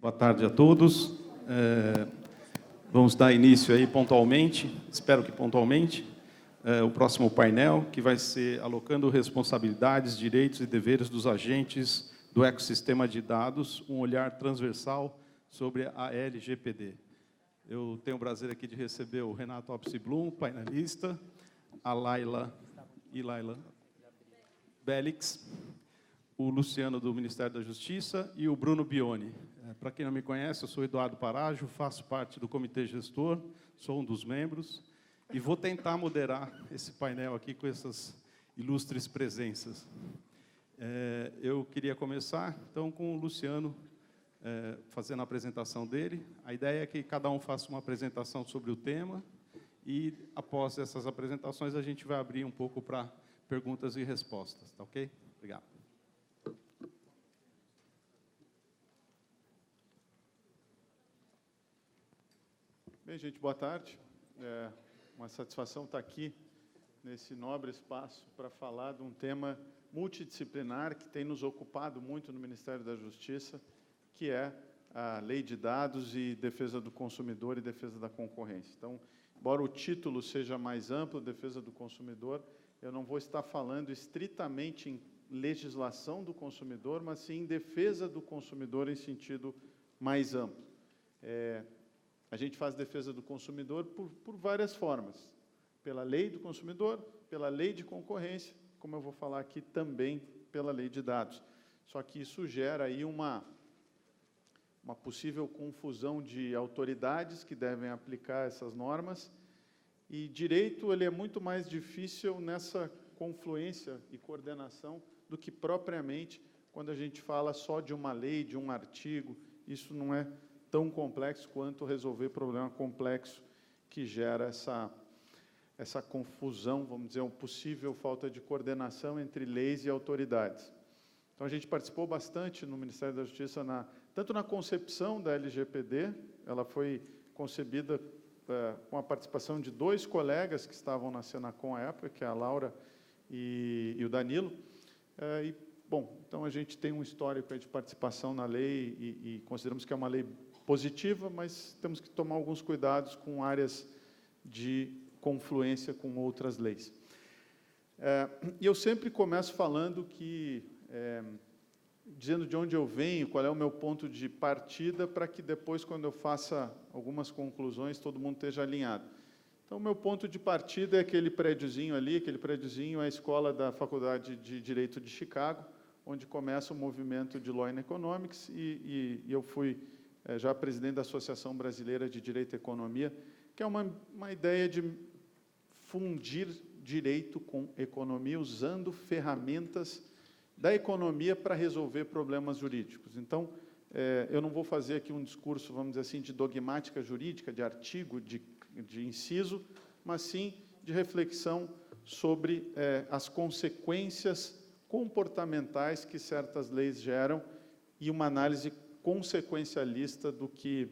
Boa tarde a todos. Vamos dar início aí pontualmente, espero que pontualmente, o próximo painel, que vai ser alocando responsabilidades, direitos e deveres dos agentes do ecossistema de dados, um olhar transversal sobre a LGPD. Eu tenho o prazer aqui de receber o Renato Opsi-Blum, painelista, a Laila Bélix, o Luciano, do Ministério da Justiça, e o Bruno Bioni. Para quem não me conhece, eu sou Eduardo Parajo, faço parte do Comitê Gestor, sou um dos membros, e vou tentar moderar esse painel aqui com essas ilustres presenças. Eu queria começar, então, com o Luciano, fazendo a apresentação dele. A ideia é que cada um faça uma apresentação sobre o tema, e, após essas apresentações, a gente vai abrir um pouco para perguntas e respostas, tá ok? Obrigado. Bem, gente, boa tarde. É uma satisfação estar aqui nesse nobre espaço para falar de um tema multidisciplinar que tem nos ocupado muito no Ministério da Justiça, que é a Lei de Dados e Defesa do Consumidor e Defesa da Concorrência. Então, embora o título seja mais amplo, Defesa do Consumidor, eu não vou estar falando estritamente em legislação do consumidor, mas sim em defesa do consumidor em sentido mais amplo. A gente faz defesa do consumidor por várias formas. Pela lei do consumidor, pela lei de concorrência, como eu vou falar aqui também pela lei de dados. Só que isso gera aí uma possível confusão de autoridades que devem aplicar essas normas, e direito ele é muito mais difícil nessa confluência e coordenação do que propriamente quando a gente fala só de uma lei, de um artigo. Isso não é tão complexo quanto resolver problema complexo que gera essa confusão, vamos dizer, uma possível falta de coordenação entre leis e autoridades. Então, a gente participou bastante no Ministério da Justiça, tanto na concepção da LGPD, ela foi concebida com a participação de 2 colegas que estavam na Senacom à época, que é a Laura e o Danilo. Bom, então a gente tem um histórico aí de participação na lei e consideramos que é uma lei positiva, mas temos que tomar alguns cuidados com áreas de confluência com outras leis. E eu sempre começo falando que, dizendo de onde eu venho, qual é o meu ponto de partida, para que depois, quando eu faça algumas conclusões, todo mundo esteja alinhado. Então, o meu ponto de partida é aquele prédiozinho ali, aquele prédiozinho é a escola da Faculdade de Direito de Chicago, onde começa o movimento de Law and Economics, e eu fui já presidente da Associação Brasileira de Direito e Economia, que é uma ideia de fundir direito com economia, usando ferramentas da economia para resolver problemas jurídicos. Então, eu não vou fazer aqui um discurso, vamos dizer assim, de dogmática jurídica, de artigo, de inciso, mas sim de reflexão sobre as consequências comportamentais que certas leis geram e uma análise consequencialista do que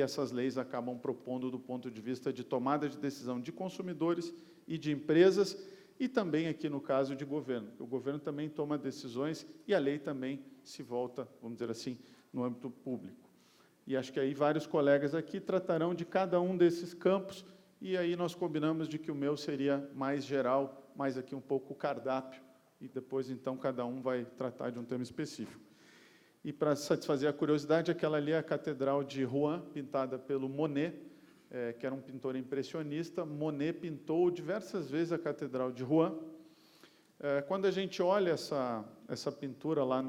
essas leis acabam propondo do ponto de vista de tomada de decisão de consumidores e de empresas, e também aqui no caso de governo. O governo também toma decisões e a lei também se volta, vamos dizer assim, no âmbito público. E acho que aí vários colegas aqui tratarão de cada um desses campos, e aí nós combinamos de que o meu seria mais geral, mais aqui um pouco o cardápio, e depois, então, cada um vai tratar de um tema específico. E, para satisfazer a curiosidade, aquela ali é a Catedral de Rouen, pintada pelo Monet, que era um pintor impressionista. Monet pintou diversas vezes a Catedral de Rouen. Quando a gente olha essa pintura lá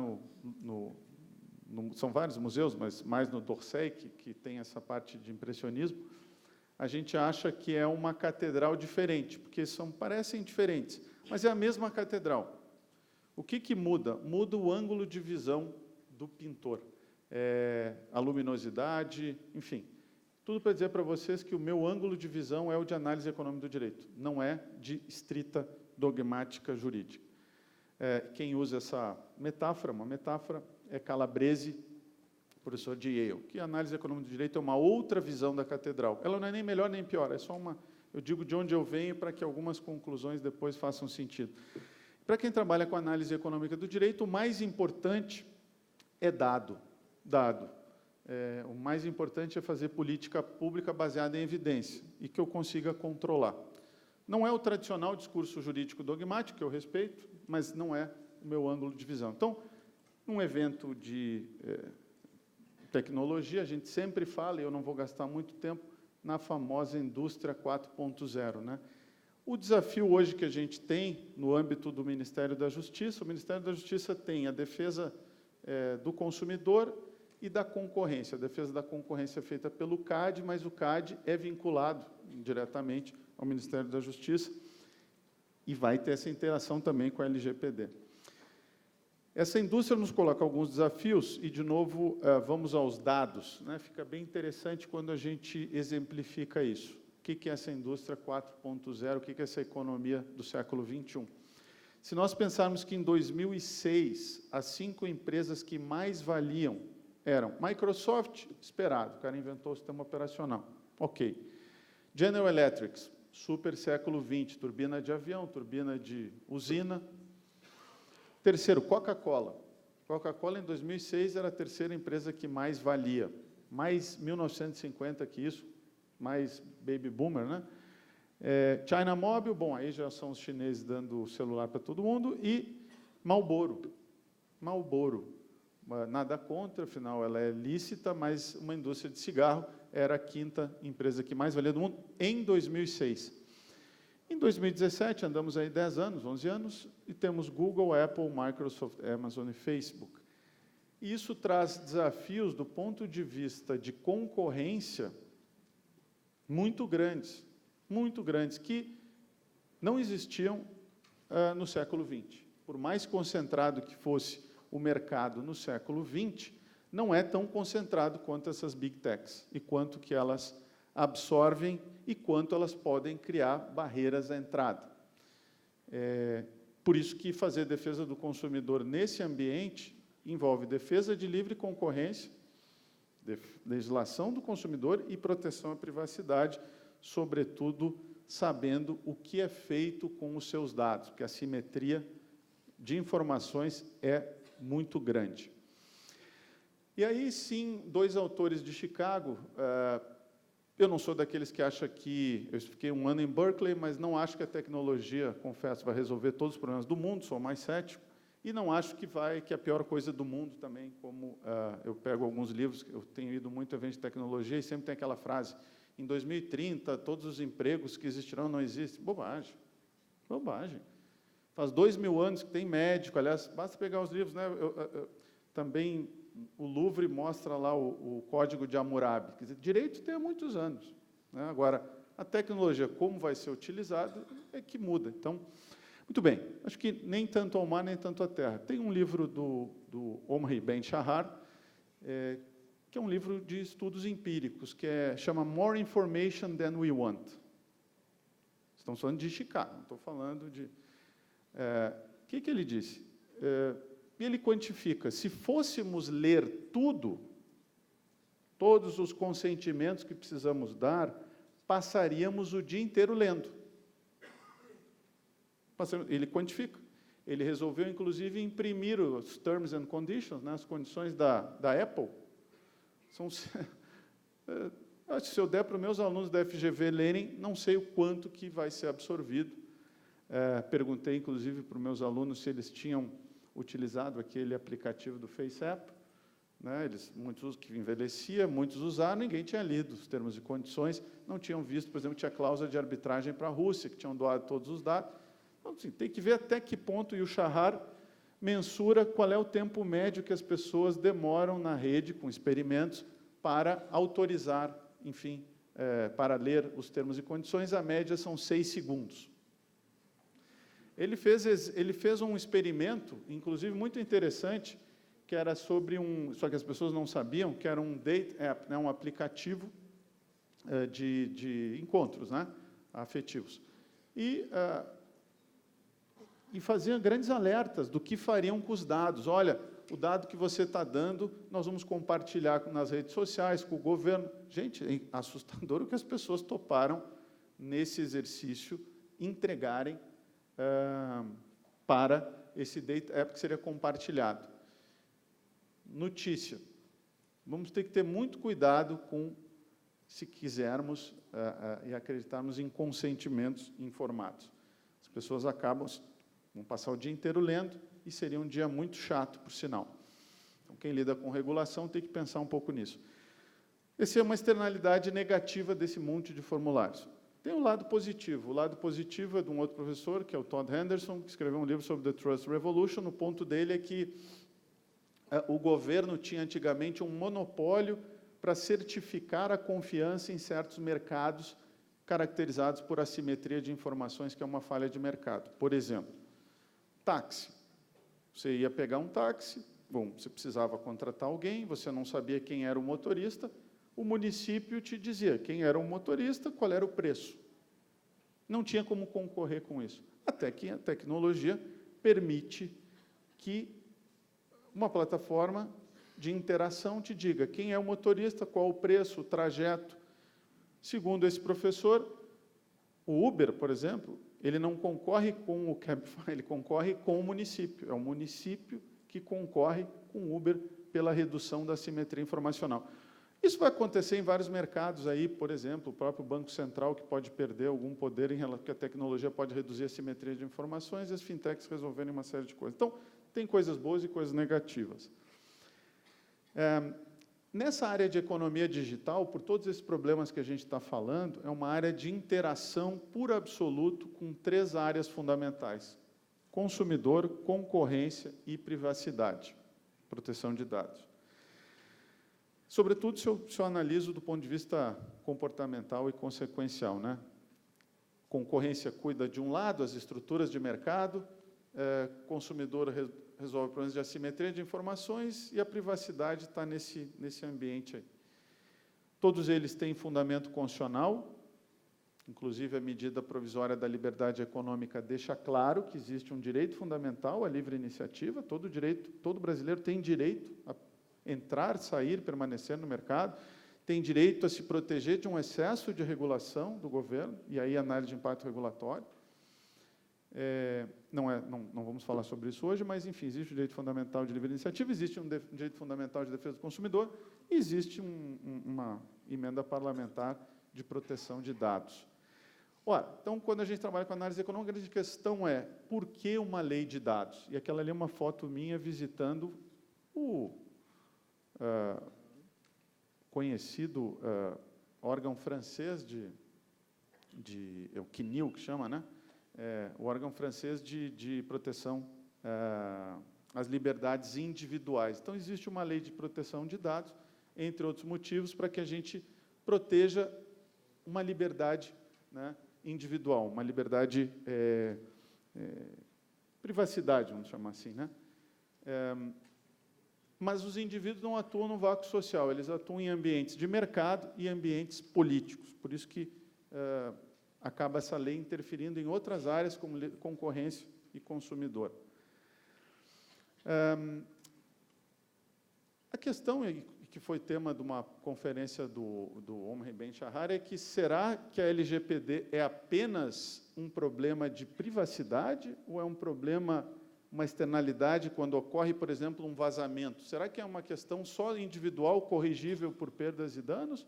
são vários museus, mas mais no d'Orsay, que tem essa parte de impressionismo, a gente acha que é uma catedral diferente, porque parecem diferentes, mas é a mesma catedral. O que muda? Muda o ângulo de visão do pintor, a luminosidade, enfim. Tudo para dizer para vocês que o meu ângulo de visão é o de análise econômica do direito, não é de estrita dogmática jurídica. Quem usa essa metáfora, uma metáfora, é Calabrese, professor de Yale, que a análise econômica do direito é uma outra visão da catedral. Ela não é nem melhor nem pior, é só eu digo de onde eu venho para que algumas conclusões depois façam sentido. Para quem trabalha com análise econômica do direito, o mais importante é dado. dado. O mais importante é fazer política pública baseada em evidência e que eu consiga controlar. Não é o tradicional discurso jurídico dogmático, que eu respeito, mas não é o meu ângulo de visão. Então, num evento de tecnologia, a gente sempre fala, e eu não vou gastar muito tempo, na famosa indústria 4.0, né? O desafio hoje que a gente tem no âmbito do Ministério da Justiça, o Ministério da Justiça tem a defesa do consumidor e da concorrência. A defesa da concorrência é feita pelo CAD, mas o CAD é vinculado diretamente ao Ministério da Justiça e vai ter essa interação também com a LGPD. Essa indústria nos coloca alguns desafios e, de novo, vamos aos dados, né? Fica bem interessante quando a gente exemplifica isso. O que é essa indústria 4.0? O que é essa economia do século XXI? Se nós pensarmos que, em 2006, as 5 empresas que mais valiam eram Microsoft, esperado, o cara inventou o sistema operacional, ok. General Electric, super século XX, turbina de avião, turbina de usina. Terceiro, Coca-Cola. Coca-Cola, em 2006, era a terceira empresa que mais valia. Mais 1950 que isso, mais baby boomer, né? China Mobile, bom, aí já são os chineses dando celular para todo mundo. E Marlboro. Marlboro. Nada contra, afinal, ela é lícita, mas uma indústria de cigarro era a 5ª empresa que mais valia do mundo em 2006. Em 2017, andamos aí 10 anos, 11 anos, e temos Google, Apple, Microsoft, Amazon e Facebook. E isso traz desafios do ponto de vista de concorrência muito grandes, que não existiam no século XX. Por mais concentrado que fosse o mercado no século XX, não é tão concentrado quanto essas Big Techs, e quanto que elas absorvem e quanto elas podem criar barreiras à entrada. Por isso que fazer defesa do consumidor nesse ambiente envolve defesa de livre concorrência, legislação do consumidor e proteção à privacidade, sobretudo sabendo o que é feito com os seus dados, porque a simetria de informações é muito grande. E aí, sim, 2 autores de Chicago. Eu não sou daqueles que acham que... Eu fiquei 1 ano em Berkeley, mas não acho que a tecnologia, confesso, vai resolver todos os problemas do mundo, sou mais cético, e não acho que é a pior coisa do mundo também, como eu pego alguns livros, eu tenho ido muito a evento de tecnologia, e sempre tem aquela frase, em 2030, todos os empregos que existirão não existem. Bobagem. Bobagem. Faz 2000 anos que tem médico, aliás, basta pegar os livros, né? Também o Louvre mostra lá o Código de Hammurabi. Quer dizer, direito tem há muitos anos, né? Agora, a tecnologia, como vai ser utilizada, é que muda. Então, muito bem, acho que nem tanto ao mar, nem tanto à terra. Tem um livro do Omri Ben-Shahar, que é um livro de estudos empíricos, que chama More Information Than We Want. Estamos falando de Chicago, não estou falando de... O que ele disse? Ele quantifica, se fôssemos ler tudo, todos os consentimentos que precisamos dar, passaríamos o dia inteiro lendo. Ele quantifica. Ele resolveu, inclusive, imprimir os Terms and Conditions, né, as condições da Apple. Se eu der para os meus alunos da FGV lerem, não sei o quanto que vai ser absorvido. Perguntei, inclusive, para os meus alunos se eles tinham utilizado aquele aplicativo do FaceApp, né? Muitos que envelhecia, muitos usaram, ninguém tinha lido os termos e condições, não tinham visto, por exemplo, tinha cláusula de arbitragem para a Rússia, que tinham doado todos os dados. Então, assim, tem que ver até que ponto, e o Shahar mensura qual é o tempo médio que as pessoas demoram na rede, com experimentos, para autorizar, enfim, para ler os termos e condições, a média são 6 segundos. Ele fez um experimento, inclusive muito interessante, que era sobre só que as pessoas não sabiam, que era um date app, né, um aplicativo de encontros, né, afetivos. E faziam grandes alertas do que fariam com os dados. Olha, o dado que você está dando, nós vamos compartilhar nas redes sociais, com o governo. Gente, é assustador o que as pessoas toparam nesse exercício entregarem para esse date app que seria compartilhado. Notícia. vamos ter que ter muito cuidado com, se quisermos e acreditarmos em consentimentos informados. As pessoas vão passar o dia inteiro lendo e seria um dia muito chato, por sinal. Então, quem lida com regulação tem que pensar um pouco nisso. Essa é uma externalidade negativa desse monte de formulários. Tem o lado positivo. O lado positivo é de um outro professor, que é o Todd Henderson, que escreveu um livro sobre The Trust Revolution. O ponto dele é que o governo tinha antigamente um monopólio para certificar a confiança em certos mercados caracterizados por assimetria de informações, que é uma falha de mercado. Por exemplo, táxi. Você ia pegar um táxi, você precisava contratar alguém, você não sabia quem era o motorista, o município te dizia quem era o motorista, qual era o preço. Não tinha como concorrer com isso. Até que a tecnologia permite que uma plataforma de interação te diga quem é o motorista, qual o preço, o trajeto. Segundo esse professor, o Uber, por exemplo, ele não concorre com o Cabify, ele concorre com o município. É o município que concorre com o Uber pela redução da assimetria informacional. Isso vai acontecer em vários mercados aí, por exemplo, o próprio Banco Central, que pode perder algum poder em relação que a tecnologia pode reduzir a assimetria de informações, e as fintechs resolverem uma série de coisas. Então, tem coisas boas e coisas negativas. Nessa área de economia digital, por todos esses problemas que a gente está falando, é uma área de interação por absoluto com 3 áreas fundamentais: consumidor, concorrência e privacidade, proteção de dados. Sobretudo, se eu analiso do ponto de vista comportamental e consequencial, né? Concorrência cuida de um lado, as estruturas de mercado, consumidor resolve problemas de assimetria de informações e a privacidade está nesse ambiente aí. Todos eles têm fundamento constitucional, inclusive a medida provisória da liberdade econômica deixa claro que existe um direito fundamental à livre iniciativa, todo brasileiro tem direito a entrar, sair, permanecer no mercado, tem direito a se proteger de um excesso de regulação do governo, e aí análise de impacto regulatório. Não vamos falar sobre isso hoje, mas, enfim, existe o direito fundamental de livre iniciativa, existe um direito fundamental de defesa do consumidor, e existe uma emenda parlamentar de proteção de dados. Ora, então, quando a gente trabalha com análise econômica, a grande questão é, por que uma lei de dados? E aquela ali é uma foto minha visitando o conhecido órgão francês é o CNIL, que chama, né? O órgão francês de proteção às liberdades individuais. Então, existe uma lei de proteção de dados, entre outros motivos, para que a gente proteja uma liberdade, né, individual, uma liberdade, privacidade, vamos chamar assim, né? Mas os indivíduos não atuam no vácuo social, eles atuam em ambientes de mercado e ambientes políticos. Por isso que acaba essa lei interferindo em outras áreas, como concorrência e consumidor. A questão, que foi tema de uma conferência do Omri Ben-Shahar, é que será que a LGPD é apenas um problema de privacidade ou é um problema, uma externalidade quando ocorre, por exemplo, um vazamento? Será que é uma questão só individual, corrigível por perdas e danos?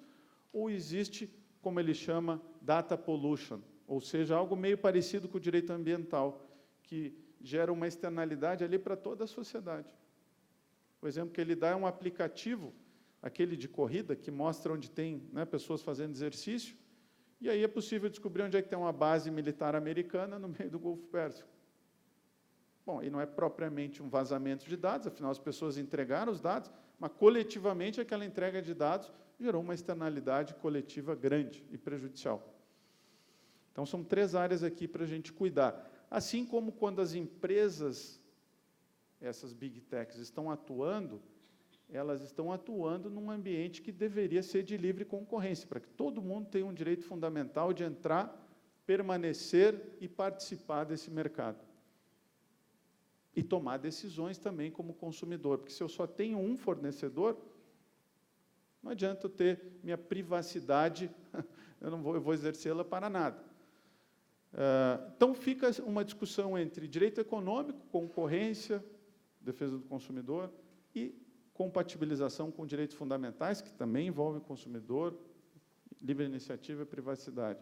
Ou existe, como ele chama, data pollution, ou seja, algo meio parecido com o direito ambiental, que gera uma externalidade ali para toda a sociedade? O exemplo que ele dá é um aplicativo, aquele de corrida, que mostra onde tem, né, pessoas fazendo exercício, e aí é possível descobrir onde é que tem uma base militar americana no meio do Golfo Pérsico. Bom, e não é propriamente um vazamento de dados, afinal as pessoas entregaram os dados, mas coletivamente aquela entrega de dados gerou uma externalidade coletiva grande e prejudicial. Então, são 3 áreas aqui para a gente cuidar. Assim como quando as empresas, essas big techs, estão atuando, elas estão atuando num ambiente que deveria ser de livre concorrência, para que todo mundo tenha um direito fundamental de entrar, permanecer e participar desse mercado. E tomar decisões também como consumidor, porque se eu só tenho um fornecedor, não adianta eu ter minha privacidade, eu vou exercê-la para nada. Então, fica uma discussão entre direito econômico, concorrência, defesa do consumidor, e compatibilização com direitos fundamentais, que também envolve o consumidor, livre iniciativa e privacidade.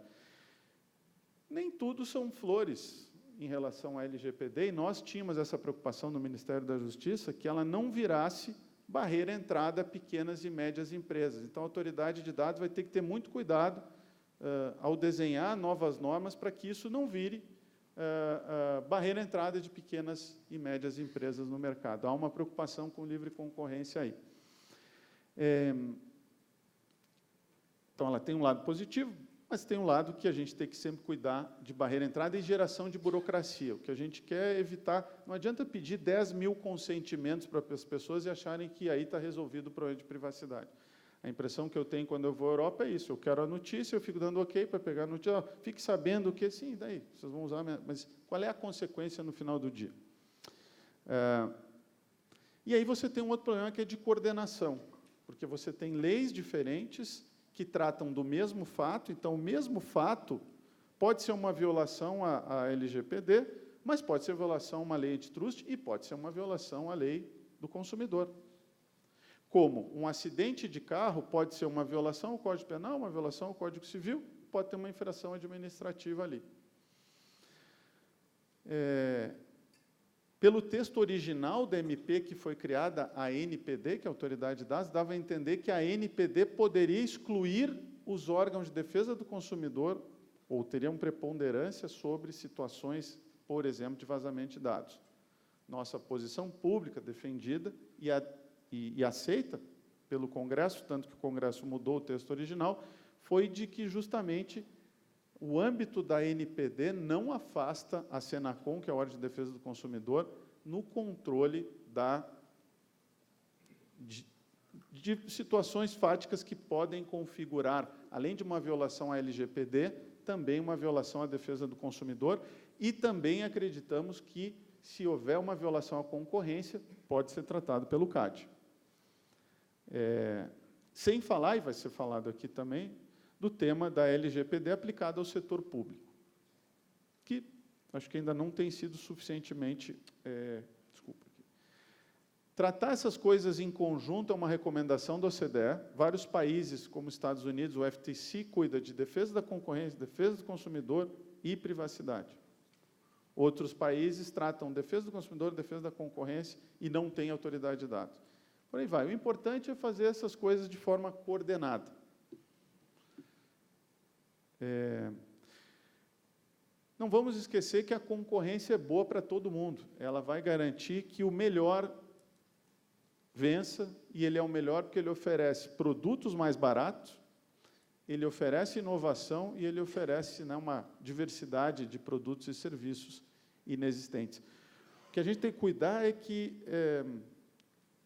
Nem tudo são flores em relação à LGPD, e nós tínhamos essa preocupação no Ministério da Justiça, que ela não virasse barreira à entrada a pequenas e médias empresas. Então, a autoridade de dados vai ter que ter muito cuidado ao desenhar novas normas para que isso não vire barreira à entrada de pequenas e médias empresas no mercado. Há uma preocupação com livre concorrência aí. Então, ela tem um lado positivo, mas tem um lado que a gente tem que sempre cuidar de barreira à entrada e geração de burocracia. O que a gente quer é evitar... Não adianta pedir 10 mil consentimentos para as pessoas e acharem que aí está resolvido o problema de privacidade. A impressão que eu tenho quando eu vou à Europa é isso: eu quero a notícia, eu fico dando ok para pegar a notícia, fique sabendo que, sim, daí, vocês vão usar, mas qual é a consequência no final do dia? E aí você tem um outro problema, que é de coordenação, porque você tem leis diferentes que tratam do mesmo fato, então o mesmo fato pode ser uma violação à LGPD, mas pode ser violação a uma lei antitrust e pode ser uma violação à lei do consumidor. Como um acidente de carro pode ser uma violação ao Código Penal, uma violação ao Código Civil, pode ter uma infração administrativa ali. Pelo texto original da MP, que foi criada a NPD, que é a Autoridade de Dados, dava a entender que a NPD poderia excluir os órgãos de defesa do consumidor, ou teriam preponderância sobre situações, por exemplo, de vazamento de dados. Nossa posição pública, defendida e aceita pelo Congresso, tanto que o Congresso mudou o texto original, foi de que, justamente, o âmbito da NPD não afasta a Senacom, que é a Ordem de Defesa do Consumidor, no controle de situações fáticas que podem configurar, além de uma violação à LGPD, também uma violação à defesa do consumidor, e também acreditamos que, se houver uma violação à concorrência, pode ser tratado pelo CAD. Sem falar, e vai ser falado aqui também, do tema da LGPD aplicada ao setor público, que acho que ainda não tem sido suficientemente... Tratar essas coisas em conjunto é uma recomendação da OCDE. Vários países, como os Estados Unidos, o FTC cuida de defesa da concorrência, defesa do consumidor e privacidade. Outros países tratam defesa do consumidor, defesa da concorrência e não têm autoridade de dados. Por aí vai. O importante é fazer essas coisas de forma coordenada. Não vamos esquecer que a concorrência é boa para todo mundo. Ela vai garantir que o melhor vença, e ele é o melhor porque ele oferece produtos mais baratos, ele oferece inovação e ele oferece, né, uma diversidade de produtos e serviços inexistentes. O que a gente tem que cuidar é que,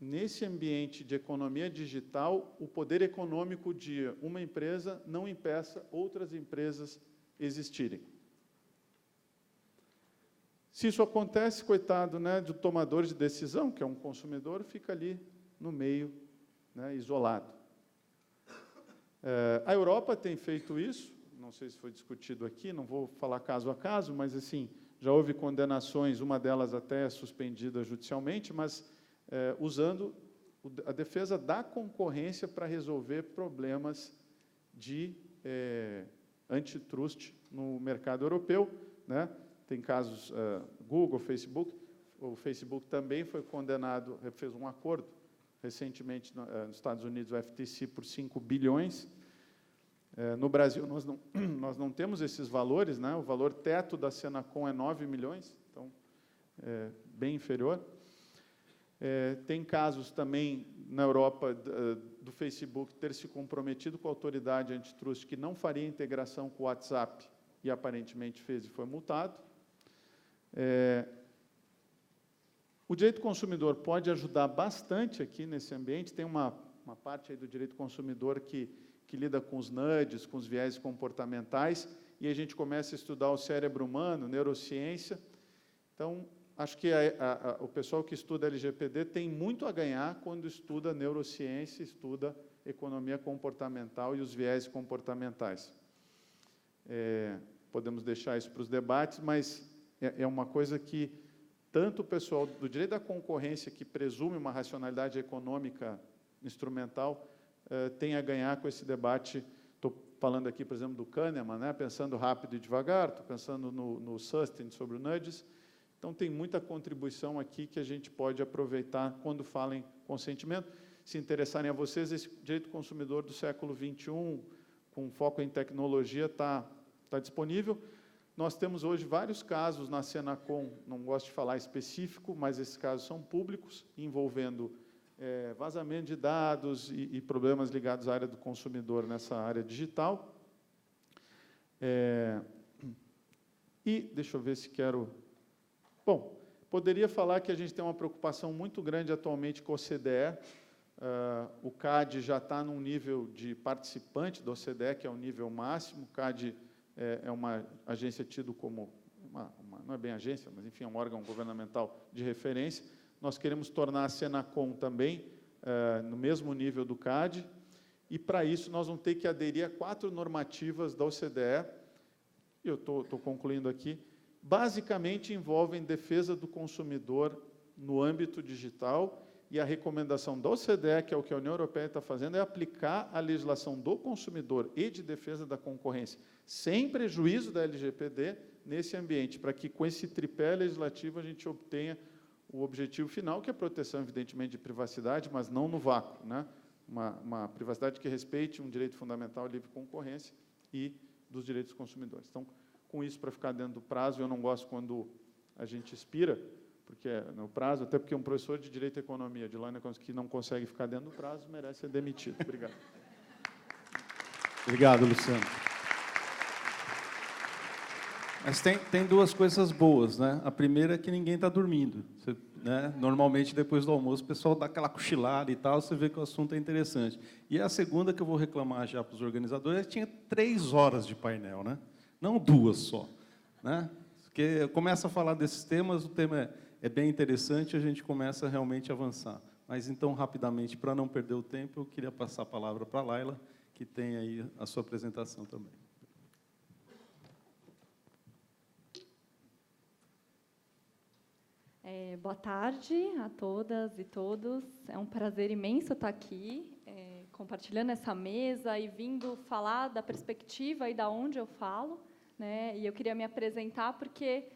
nesse ambiente de economia digital, o poder econômico de uma empresa não impeça outras empresas existirem. Se isso acontece, coitado, né, do tomador de decisão, que é um consumidor, fica ali no meio, né, isolado. A Europa tem feito isso, não sei se foi discutido aqui, não vou falar caso a caso, mas, assim, já houve condenações, uma delas até suspendida judicialmente, mas usando a defesa da concorrência para resolver problemas de antitrust no mercado europeu, né? Tem casos, Google, Facebook. O Facebook também foi condenado, fez um acordo recentemente nos Estados Unidos, o FTC, por 5 bilhões. No Brasil, nós não temos esses valores, né? O valor teto da Senacom é 9 milhões, então, bem inferior. Tem casos também na Europa do Facebook ter se comprometido com a autoridade antitrust que não faria integração com o WhatsApp, e aparentemente fez e foi multado. O direito consumidor pode ajudar bastante aqui nesse ambiente. Tem uma parte aí do direito consumidor que lida com os nudges, com os viés comportamentais, e a gente começa a estudar o cérebro humano, neurociência. Então, acho que o pessoal que estuda LGPD tem muito a ganhar quando estuda neurociência, estuda economia comportamental e os viés comportamentais. Podemos deixar isso para os debates, mas é uma coisa que tanto o pessoal do direito da concorrência, que presume uma racionalidade econômica instrumental, tem a ganhar com esse debate. Estou falando aqui, por exemplo, do Kahneman, né? Pensando rápido e devagar, estou pensando no Sustin sobre o Nudges. Então, tem muita contribuição aqui que a gente pode aproveitar quando fala em consentimento. Se interessarem a vocês, esse direito consumidor do século XXI, com foco em tecnologia, está disponível. Nós temos hoje vários casos na Senacom, não gosto de falar específico, mas esses casos são públicos, envolvendo vazamento de dados e problemas ligados à área do consumidor nessa área digital. E, deixa eu ver se quero... Bom, poderia falar que a gente tem uma preocupação muito grande atualmente com a OCDE. O CAD já está num nível de participante da OCDE, que é o nível máximo. O CAD é uma agência tido como... não é bem agência, mas, enfim, é um órgão governamental de referência. Nós queremos tornar a Senacom também no mesmo nível do CAD, e, para isso, nós vamos ter que aderir a 4 normativas da OCDE, eu estou concluindo aqui, basicamente envolvem defesa do consumidor no âmbito digital, e a recomendação da OCDE, que é o que a União Europeia está fazendo, é aplicar a legislação do consumidor e de defesa da concorrência, sem prejuízo da LGPD, nesse ambiente, para que, com esse tripé legislativo, a gente obtenha o objetivo final, que é a proteção, evidentemente, de privacidade, mas não no vácuo, né? Uma privacidade que respeite um direito fundamental, a livre concorrência, e dos direitos dos consumidores. Então, com isso, para ficar dentro do prazo, eu não gosto quando a gente expira, porque no prazo, até porque um professor de Direito e Economia de Londres que não consegue ficar dentro do prazo, merece ser demitido. Obrigado. Obrigado, Luciano. Mas tem 2 coisas boas, né? A primeira é que ninguém está dormindo. Você, né? Normalmente, depois do almoço, o pessoal dá aquela cochilada e tal, você vê que o assunto é interessante. E a segunda, que eu vou reclamar já para os organizadores, é que tinha 3 horas de painel, né? Não 2 só, né? Porque começa a falar desses temas, o tema é bem interessante, a gente começa realmente a avançar. Mas, então, rapidamente, para não perder o tempo, eu queria passar a palavra para a Laila, que tem aí a sua apresentação também. Boa tarde a todas e todos. É um prazer imenso estar aqui, compartilhando essa mesa e vindo falar da perspectiva e da onde eu falo, né? E eu queria me apresentar porque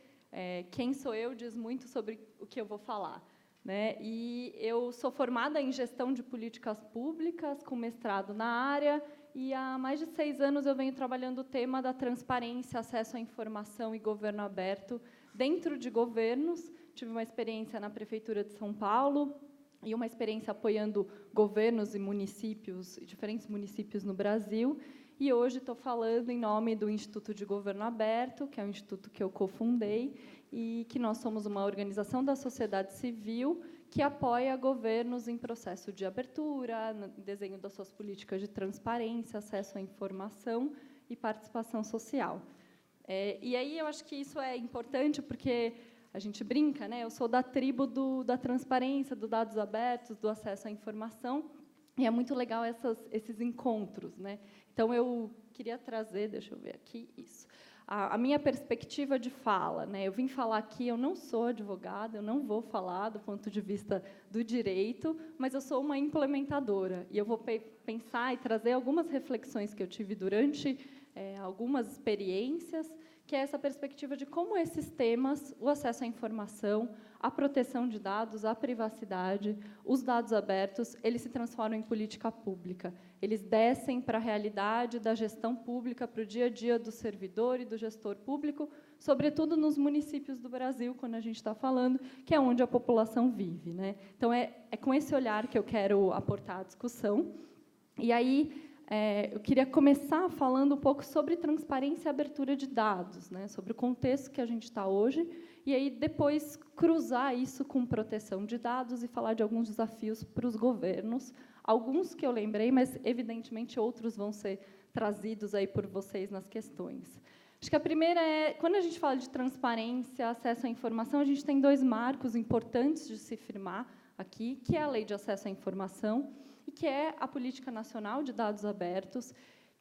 quem sou eu diz muito sobre o que eu vou falar, né? E eu sou formada em gestão de políticas públicas, com mestrado na área, e há mais de 6 anos eu venho trabalhando o tema da transparência, acesso à informação e governo aberto dentro de governos. Tive uma experiência na Prefeitura de São Paulo e uma experiência apoiando governos e municípios, diferentes municípios no Brasil. E hoje estou falando em nome do Instituto de Governo Aberto, que é um instituto que eu cofundei, e que nós somos uma organização da sociedade civil que apoia governos em processo de abertura, no desenho das suas políticas de transparência, acesso à informação e participação social. E aí eu acho que isso é importante porque a gente brinca, né? Eu sou da tribo da transparência, dos dados abertos, do acesso à informação, e é muito legal esses encontros, né? Então, eu queria trazer, deixa eu ver aqui, isso, a minha perspectiva de fala, né? Eu vim falar aqui, eu não sou advogada, eu não vou falar do ponto de vista do direito, mas eu sou uma implementadora, e eu vou pensar e trazer algumas reflexões que eu tive durante algumas experiências, que é essa perspectiva de como esses temas, o acesso à informação, a proteção de dados, a privacidade, os dados abertos, eles se transformam em política pública. Eles descem para a realidade da gestão pública, para o dia a dia do servidor e do gestor público, sobretudo nos municípios do Brasil, quando a gente está falando, que é onde a população vive, né? Então, é com esse olhar que eu quero aportar a discussão. E aí, eu queria começar falando um pouco sobre transparência e abertura de dados, né, sobre o contexto que a gente está hoje, e aí depois cruzar isso com proteção de dados e falar de alguns desafios para os governos, alguns que eu lembrei, mas, evidentemente, outros vão ser trazidos aí por vocês nas questões. Acho que a primeira é, quando a gente fala de transparência, acesso à informação, a gente tem 2 marcos importantes de se firmar aqui, que é a Lei de Acesso à Informação, e que é a Política Nacional de Dados Abertos,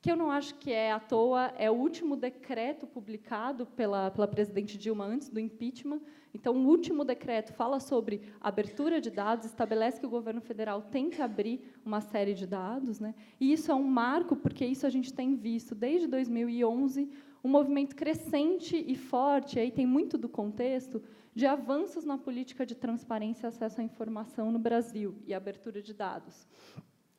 que eu não acho que é à toa, é o último decreto publicado pela presidente Dilma antes do impeachment. Então, o último decreto fala sobre abertura de dados, estabelece que o governo federal tem que abrir uma série de dados, né? E isso é um marco, porque isso a gente tem visto desde 2011, um movimento crescente e forte, aí tem muito do contexto, de avanços na política de transparência e acesso à informação no Brasil e abertura de dados.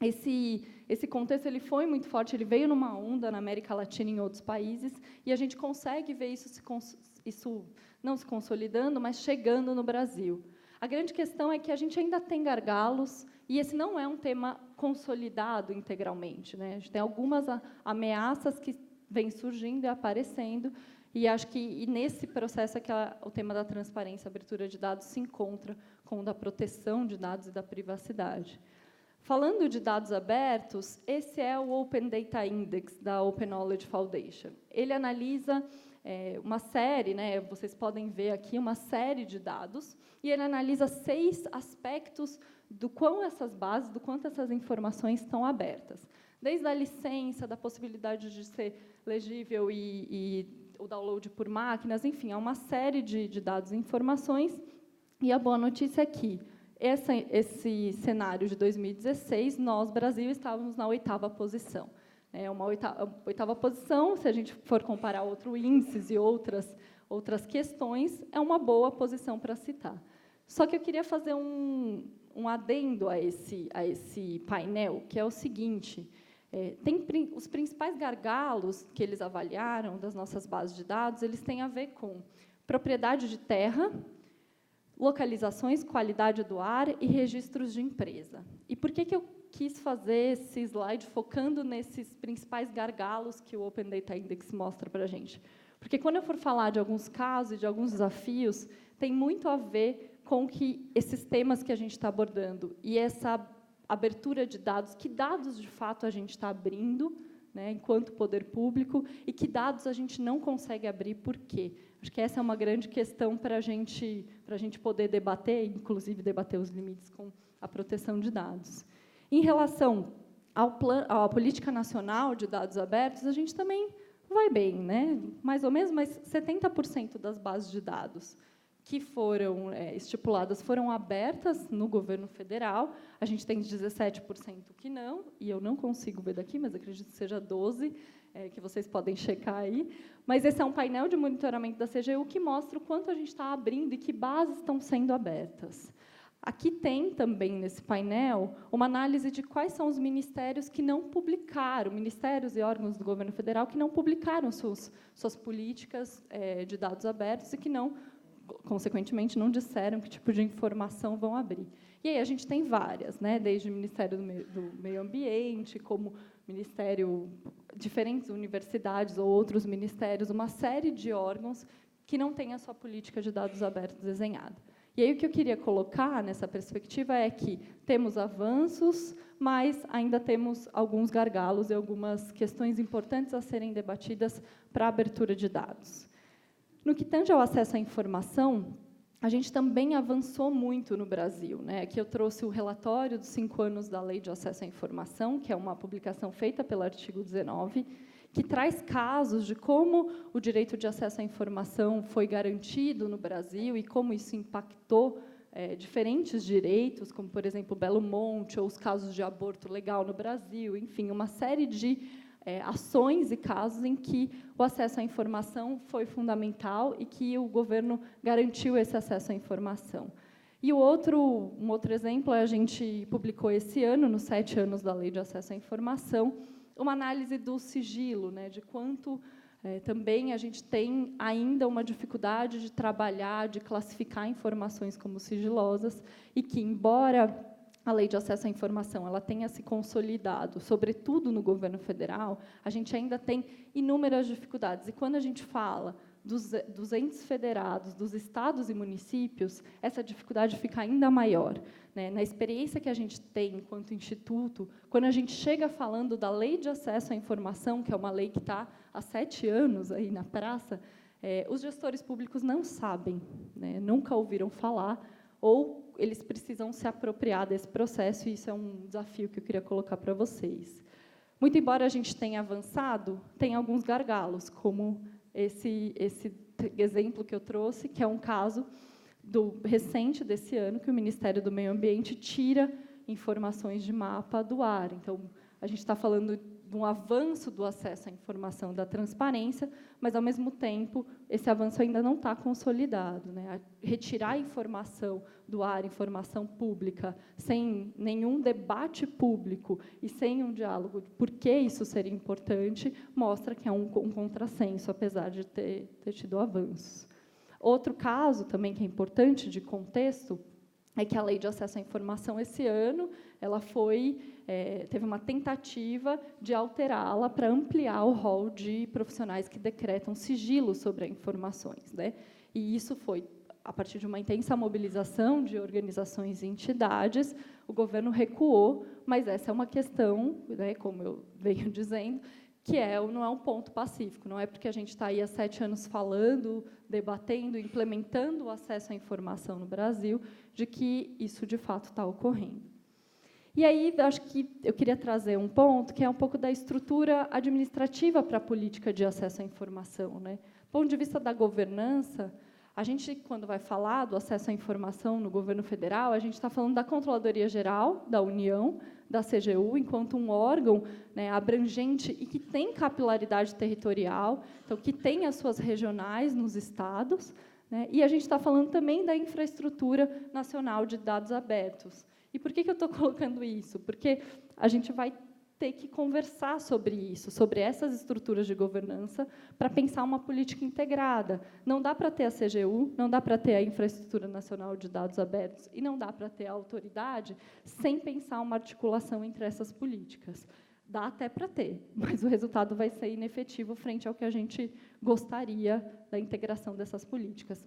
Esse contexto ele foi muito forte, ele veio numa onda na América Latina e em outros países, e a gente consegue ver isso não se consolidando, mas chegando no Brasil. A grande questão é que a gente ainda tem gargalos, e esse não é um tema consolidado integralmente, né? A gente tem algumas ameaças que vêm surgindo e aparecendo, e acho que nesse processo é que o tema da transparência, abertura de dados, se encontra com o da proteção de dados e da privacidade. Falando de dados abertos, esse é o Open Data Index, da Open Knowledge Foundation. Ele analisa uma série, né, vocês podem ver aqui, uma série de dados, e ele analisa 6 aspectos do quanto essas informações estão abertas. Desde a licença, da possibilidade de ser legível e o download por máquinas, enfim, há uma série de dados e informações, e a boa notícia é que esse cenário de 2016, nós, Brasil, estávamos na 8ª posição. Uma oitava posição, se a gente for comparar outros índices e outras questões, é uma boa posição para citar. Só que eu queria fazer um adendo a esse painel, que é o seguinte: os principais gargalos que eles avaliaram das nossas bases de dados, eles têm a ver com propriedade de terra, localizações, qualidade do ar e registros de empresa. E por que eu quis fazer esse slide focando nesses principais gargalos que o Open Data Index mostra para a gente? Porque, quando eu for falar de alguns casos e de alguns desafios, tem muito a ver com que esses temas que a gente está abordando e essa abertura de dados, que dados, de fato, a gente está abrindo, né, enquanto poder público, e que dados a gente não consegue abrir, por quê? Acho que essa é uma grande questão para a gente poder debater, inclusive debater os limites com a proteção de dados. Em relação à política nacional de dados abertos, a gente também vai bem, né? Mais ou menos, mas 70% das bases de dados que foram estipuladas foram abertas no governo federal. A gente tem 17% que não, e eu não consigo ver daqui, mas acredito que seja 12%, que vocês podem checar aí. Mas esse é um painel de monitoramento da CGU que mostra o quanto a gente está abrindo e que bases estão sendo abertas. Aqui tem também, nesse painel, uma análise de quais são os ministérios que não publicaram, ministérios e órgãos do governo federal que não publicaram suas políticas de dados abertos e que não, consequentemente, não disseram que tipo de informação vão abrir. E aí a gente tem várias, né, desde o Ministério do Meio Ambiente, como Ministério, diferentes universidades ou outros ministérios, uma série de órgãos que não têm a sua política de dados abertos desenhada. E aí o que eu queria colocar nessa perspectiva é que temos avanços, mas ainda temos alguns gargalos e algumas questões importantes a serem debatidas para a abertura de dados. No que tange ao acesso à informação, a gente também avançou muito no Brasil, né? Aqui eu trouxe o relatório dos 5 anos da Lei de Acesso à Informação, que é uma publicação feita pelo artigo 19, que traz casos de como o direito de acesso à informação foi garantido no Brasil e como isso impactou diferentes direitos, como, por exemplo, Belo Monte, ou os casos de aborto legal no Brasil, enfim, uma série de ações e casos em que o acesso à informação foi fundamental e que o governo garantiu esse acesso à informação. E um outro exemplo, a gente publicou esse ano, nos 7 anos da Lei de Acesso à Informação, uma análise do sigilo, né, de quanto também a gente tem ainda uma dificuldade de trabalhar, de classificar informações como sigilosas, e que, embora a Lei de Acesso à Informação ela tenha se consolidado, sobretudo no governo federal, a gente ainda tem inúmeras dificuldades. E, quando a gente fala dos entes federados, dos estados e municípios, essa dificuldade fica ainda maior, né? Na experiência que a gente tem enquanto instituto, quando a gente chega falando da Lei de Acesso à Informação, que é uma lei que está há 7 anos aí na praça, os gestores públicos não sabem, né? Nunca ouviram falar, ou eles precisam se apropriar desse processo, e isso é um desafio que eu queria colocar para vocês. Muito embora a gente tenha avançado, tem alguns gargalos, como esse exemplo que eu trouxe, que é um caso recente desse ano, que o Ministério do Meio Ambiente tira informações de mapa do ar. Então, a gente está falando de um avanço do acesso à informação, da transparência, mas, ao mesmo tempo, esse avanço ainda não está consolidado, né? Retirar informação do ar, informação pública, sem nenhum debate público e sem um diálogo de por que isso seria importante, mostra que é um contrassenso, apesar de ter tido avanços. Outro caso, também, que é importante de contexto, é que a Lei de Acesso à Informação, esse ano, ela teve uma tentativa de alterá-la para ampliar o rol de profissionais que decretam sigilo sobre as informações, né? E isso foi, a partir de uma intensa mobilização de organizações e entidades, o governo recuou, mas essa é uma questão, né, como eu venho dizendo, que não é um ponto pacífico, não é porque a gente está aí há 7 anos falando, debatendo, implementando o acesso à informação no Brasil, de que isso, de fato, está ocorrendo. E aí, acho que eu queria trazer um ponto, que é um pouco da estrutura administrativa para a política de acesso à informação, né? Do ponto de vista da governança, a gente, quando vai falar do acesso à informação no governo federal, a gente está falando da Controladoria Geral da União, da CGU, enquanto um órgão, né, abrangente e que tem capilaridade territorial, então, que tem as suas regionais nos estados, né, e a gente está falando também da infraestrutura nacional de dados abertos. E por que eu estou colocando isso? Porque a gente vai ter que conversar sobre isso, sobre essas estruturas de governança, para pensar uma política integrada. Não dá para ter a CGU, não dá para ter a Infraestrutura Nacional de Dados Abertos, e não dá para ter a autoridade sem pensar uma articulação entre essas políticas. Dá até para ter, mas o resultado vai ser inefetivo frente ao que a gente gostaria da integração dessas políticas.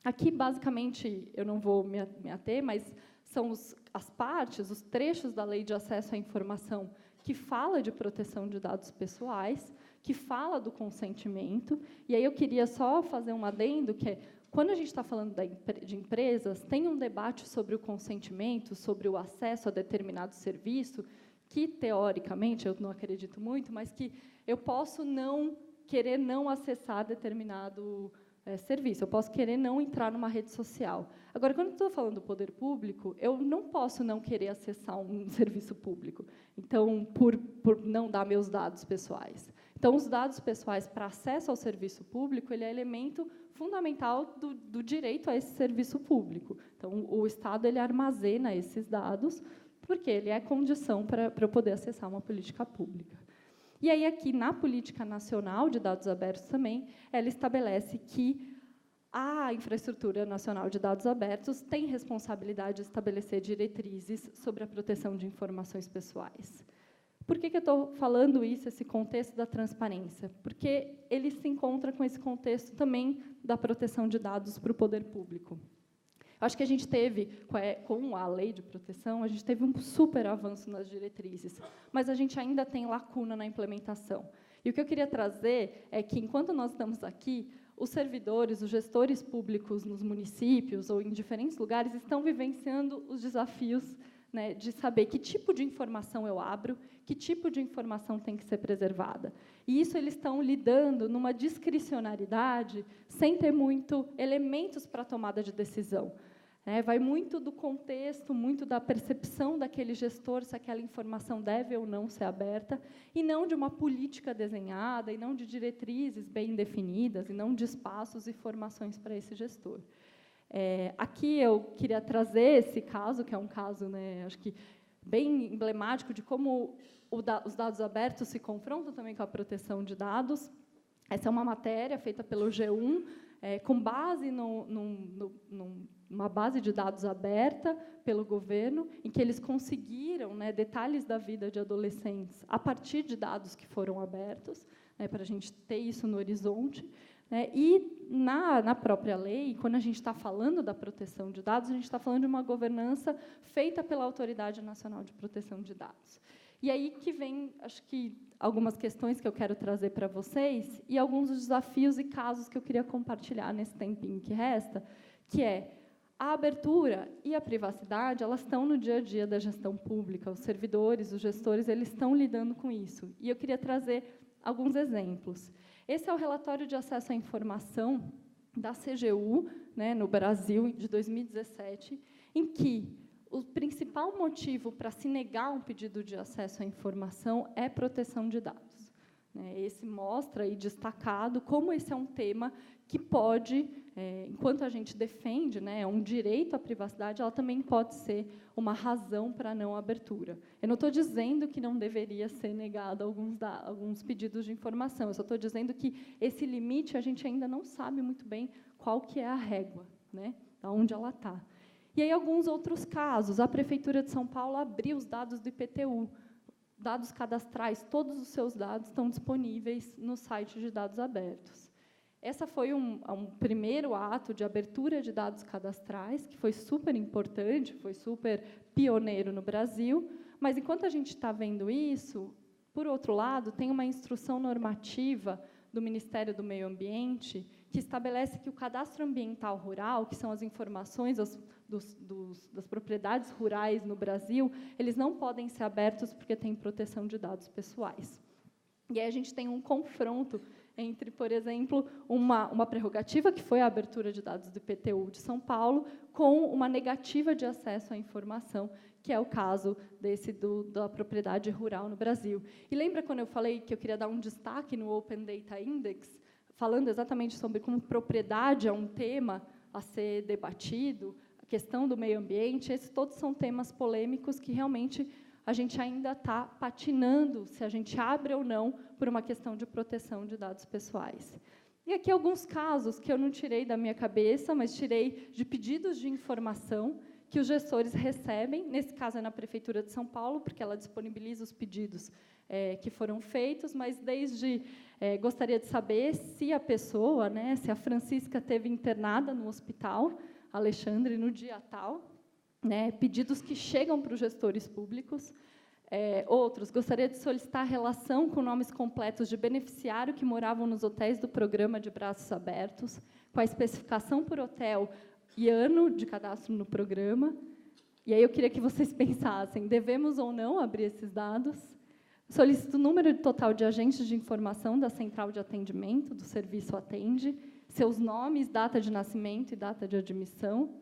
Aqui, basicamente, eu não vou me ater, mas são as partes, os trechos da Lei de Acesso à Informação que fala de proteção de dados pessoais, que fala do consentimento. E aí eu queria só fazer um adendo, que é, quando a gente está falando de empresas, tem um debate sobre o consentimento, sobre o acesso a determinado serviço, que, teoricamente, eu não acredito muito, mas que eu posso querer não acessar determinado serviço, eu posso querer não entrar numa rede social. Agora, quando eu estou falando do poder público, eu não posso não querer acessar um serviço público, então, por não dar meus dados pessoais. Então, os dados pessoais para acesso ao serviço público, ele é elemento fundamental do direito a esse serviço público. Então, o Estado ele armazena esses dados, porque ele é condição para eu poder acessar uma política pública. E aí, aqui, na Política Nacional de Dados Abertos também, ela estabelece que a Infraestrutura Nacional de Dados Abertos tem responsabilidade de estabelecer diretrizes sobre a proteção de informações pessoais. Por que eu estou falando isso, esse contexto da transparência? Porque ele se encontra com esse contexto também da proteção de dados para o poder público. Acho que a gente teve, com a lei de proteção, a gente teve um super avanço nas diretrizes, mas a gente ainda tem lacuna na implementação. E o que eu queria trazer é que, enquanto nós estamos aqui, os servidores, os gestores públicos nos municípios ou em diferentes lugares estão vivenciando os desafios, né, de saber que tipo de informação eu abro, que tipo de informação tem que ser preservada. E isso eles estão lidando numa discricionariedade, sem ter muito elementos para a tomada de decisão. Vai muito do contexto, muito da percepção daquele gestor, se aquela informação deve ou não ser aberta, e não de uma política desenhada, e não de diretrizes bem definidas, e não de espaços e formações para esse gestor. Aqui eu queria trazer esse caso, que é um caso, né, acho que bem emblemático de como os dados abertos se confrontam também com a proteção de dados. Essa é uma matéria feita pelo G1, com base numa base de dados aberta pelo governo, em que eles conseguiram, né, detalhes da vida de adolescentes a partir de dados que foram abertos, né, para a gente ter isso no horizonte. E, na própria lei, quando a gente está falando da proteção de dados, a gente está falando de uma governança feita pela Autoridade Nacional de Proteção de Dados. E aí que vem, acho que, algumas questões que eu quero trazer para vocês e alguns dos desafios e casos que eu queria compartilhar nesse tempinho que resta, que é A abertura e a privacidade, elas estão no dia a dia da gestão pública. Os servidores, os gestores, eles estão lidando com isso. E eu queria trazer alguns exemplos. Esse é o relatório de acesso à informação da CGU, né, no Brasil, de 2017, em que o principal motivo para se negar um pedido de acesso à informação é proteção de dados. Esse mostra aí destacado como esse é um tema que pode, enquanto a gente defende, né, um direito à privacidade, ela também pode ser uma razão para a não abertura. Eu não estou dizendo que não deveria ser negado alguns pedidos de informação, eu só estou dizendo que esse limite a gente ainda não sabe muito bem qual que é a régua, né, onde ela está. E aí, alguns outros casos. A Prefeitura de São Paulo abriu os dados do IPTU, dados cadastrais, todos os seus dados estão disponíveis no site de dados abertos. Essa foi um primeiro ato de abertura de dados cadastrais, que foi super importante, foi super pioneiro no Brasil, mas, enquanto a gente está vendo isso, por outro lado, tem uma instrução normativa do Ministério do Meio Ambiente que estabelece que o cadastro ambiental rural, que são as informações das propriedades rurais no Brasil, eles não podem ser abertos porque tem proteção de dados pessoais. E aí a gente tem um confronto entre, por exemplo, uma prerrogativa, que foi a abertura de dados do IPTU de São Paulo, com uma negativa de acesso à informação, que é o caso da propriedade rural no Brasil. E lembra quando eu falei que eu queria dar um destaque no Open Data Index, falando exatamente sobre como propriedade é um tema a ser debatido, a questão do meio ambiente, esses todos são temas polêmicos que realmente a gente ainda está patinando se a gente abre ou não por uma questão de proteção de dados pessoais. E aqui alguns casos que eu não tirei da minha cabeça, mas tirei de pedidos de informação que os gestores recebem, nesse caso é na Prefeitura de São Paulo, porque ela disponibiliza os pedidos que foram feitos, mas gostaria de saber se a pessoa, né, se a Francisca esteve internada no hospital, Alexandre, no dia tal, né, pedidos que chegam para os gestores públicos. Outros, gostaria de solicitar a relação com nomes completos de beneficiário que moravam nos hotéis do programa de braços abertos, com a especificação por hotel e ano de cadastro no programa. E aí eu queria que vocês pensassem, devemos ou não abrir esses dados? Solicito o número total de agentes de informação da central de atendimento, do serviço Atende, seus nomes, data de nascimento e data de admissão.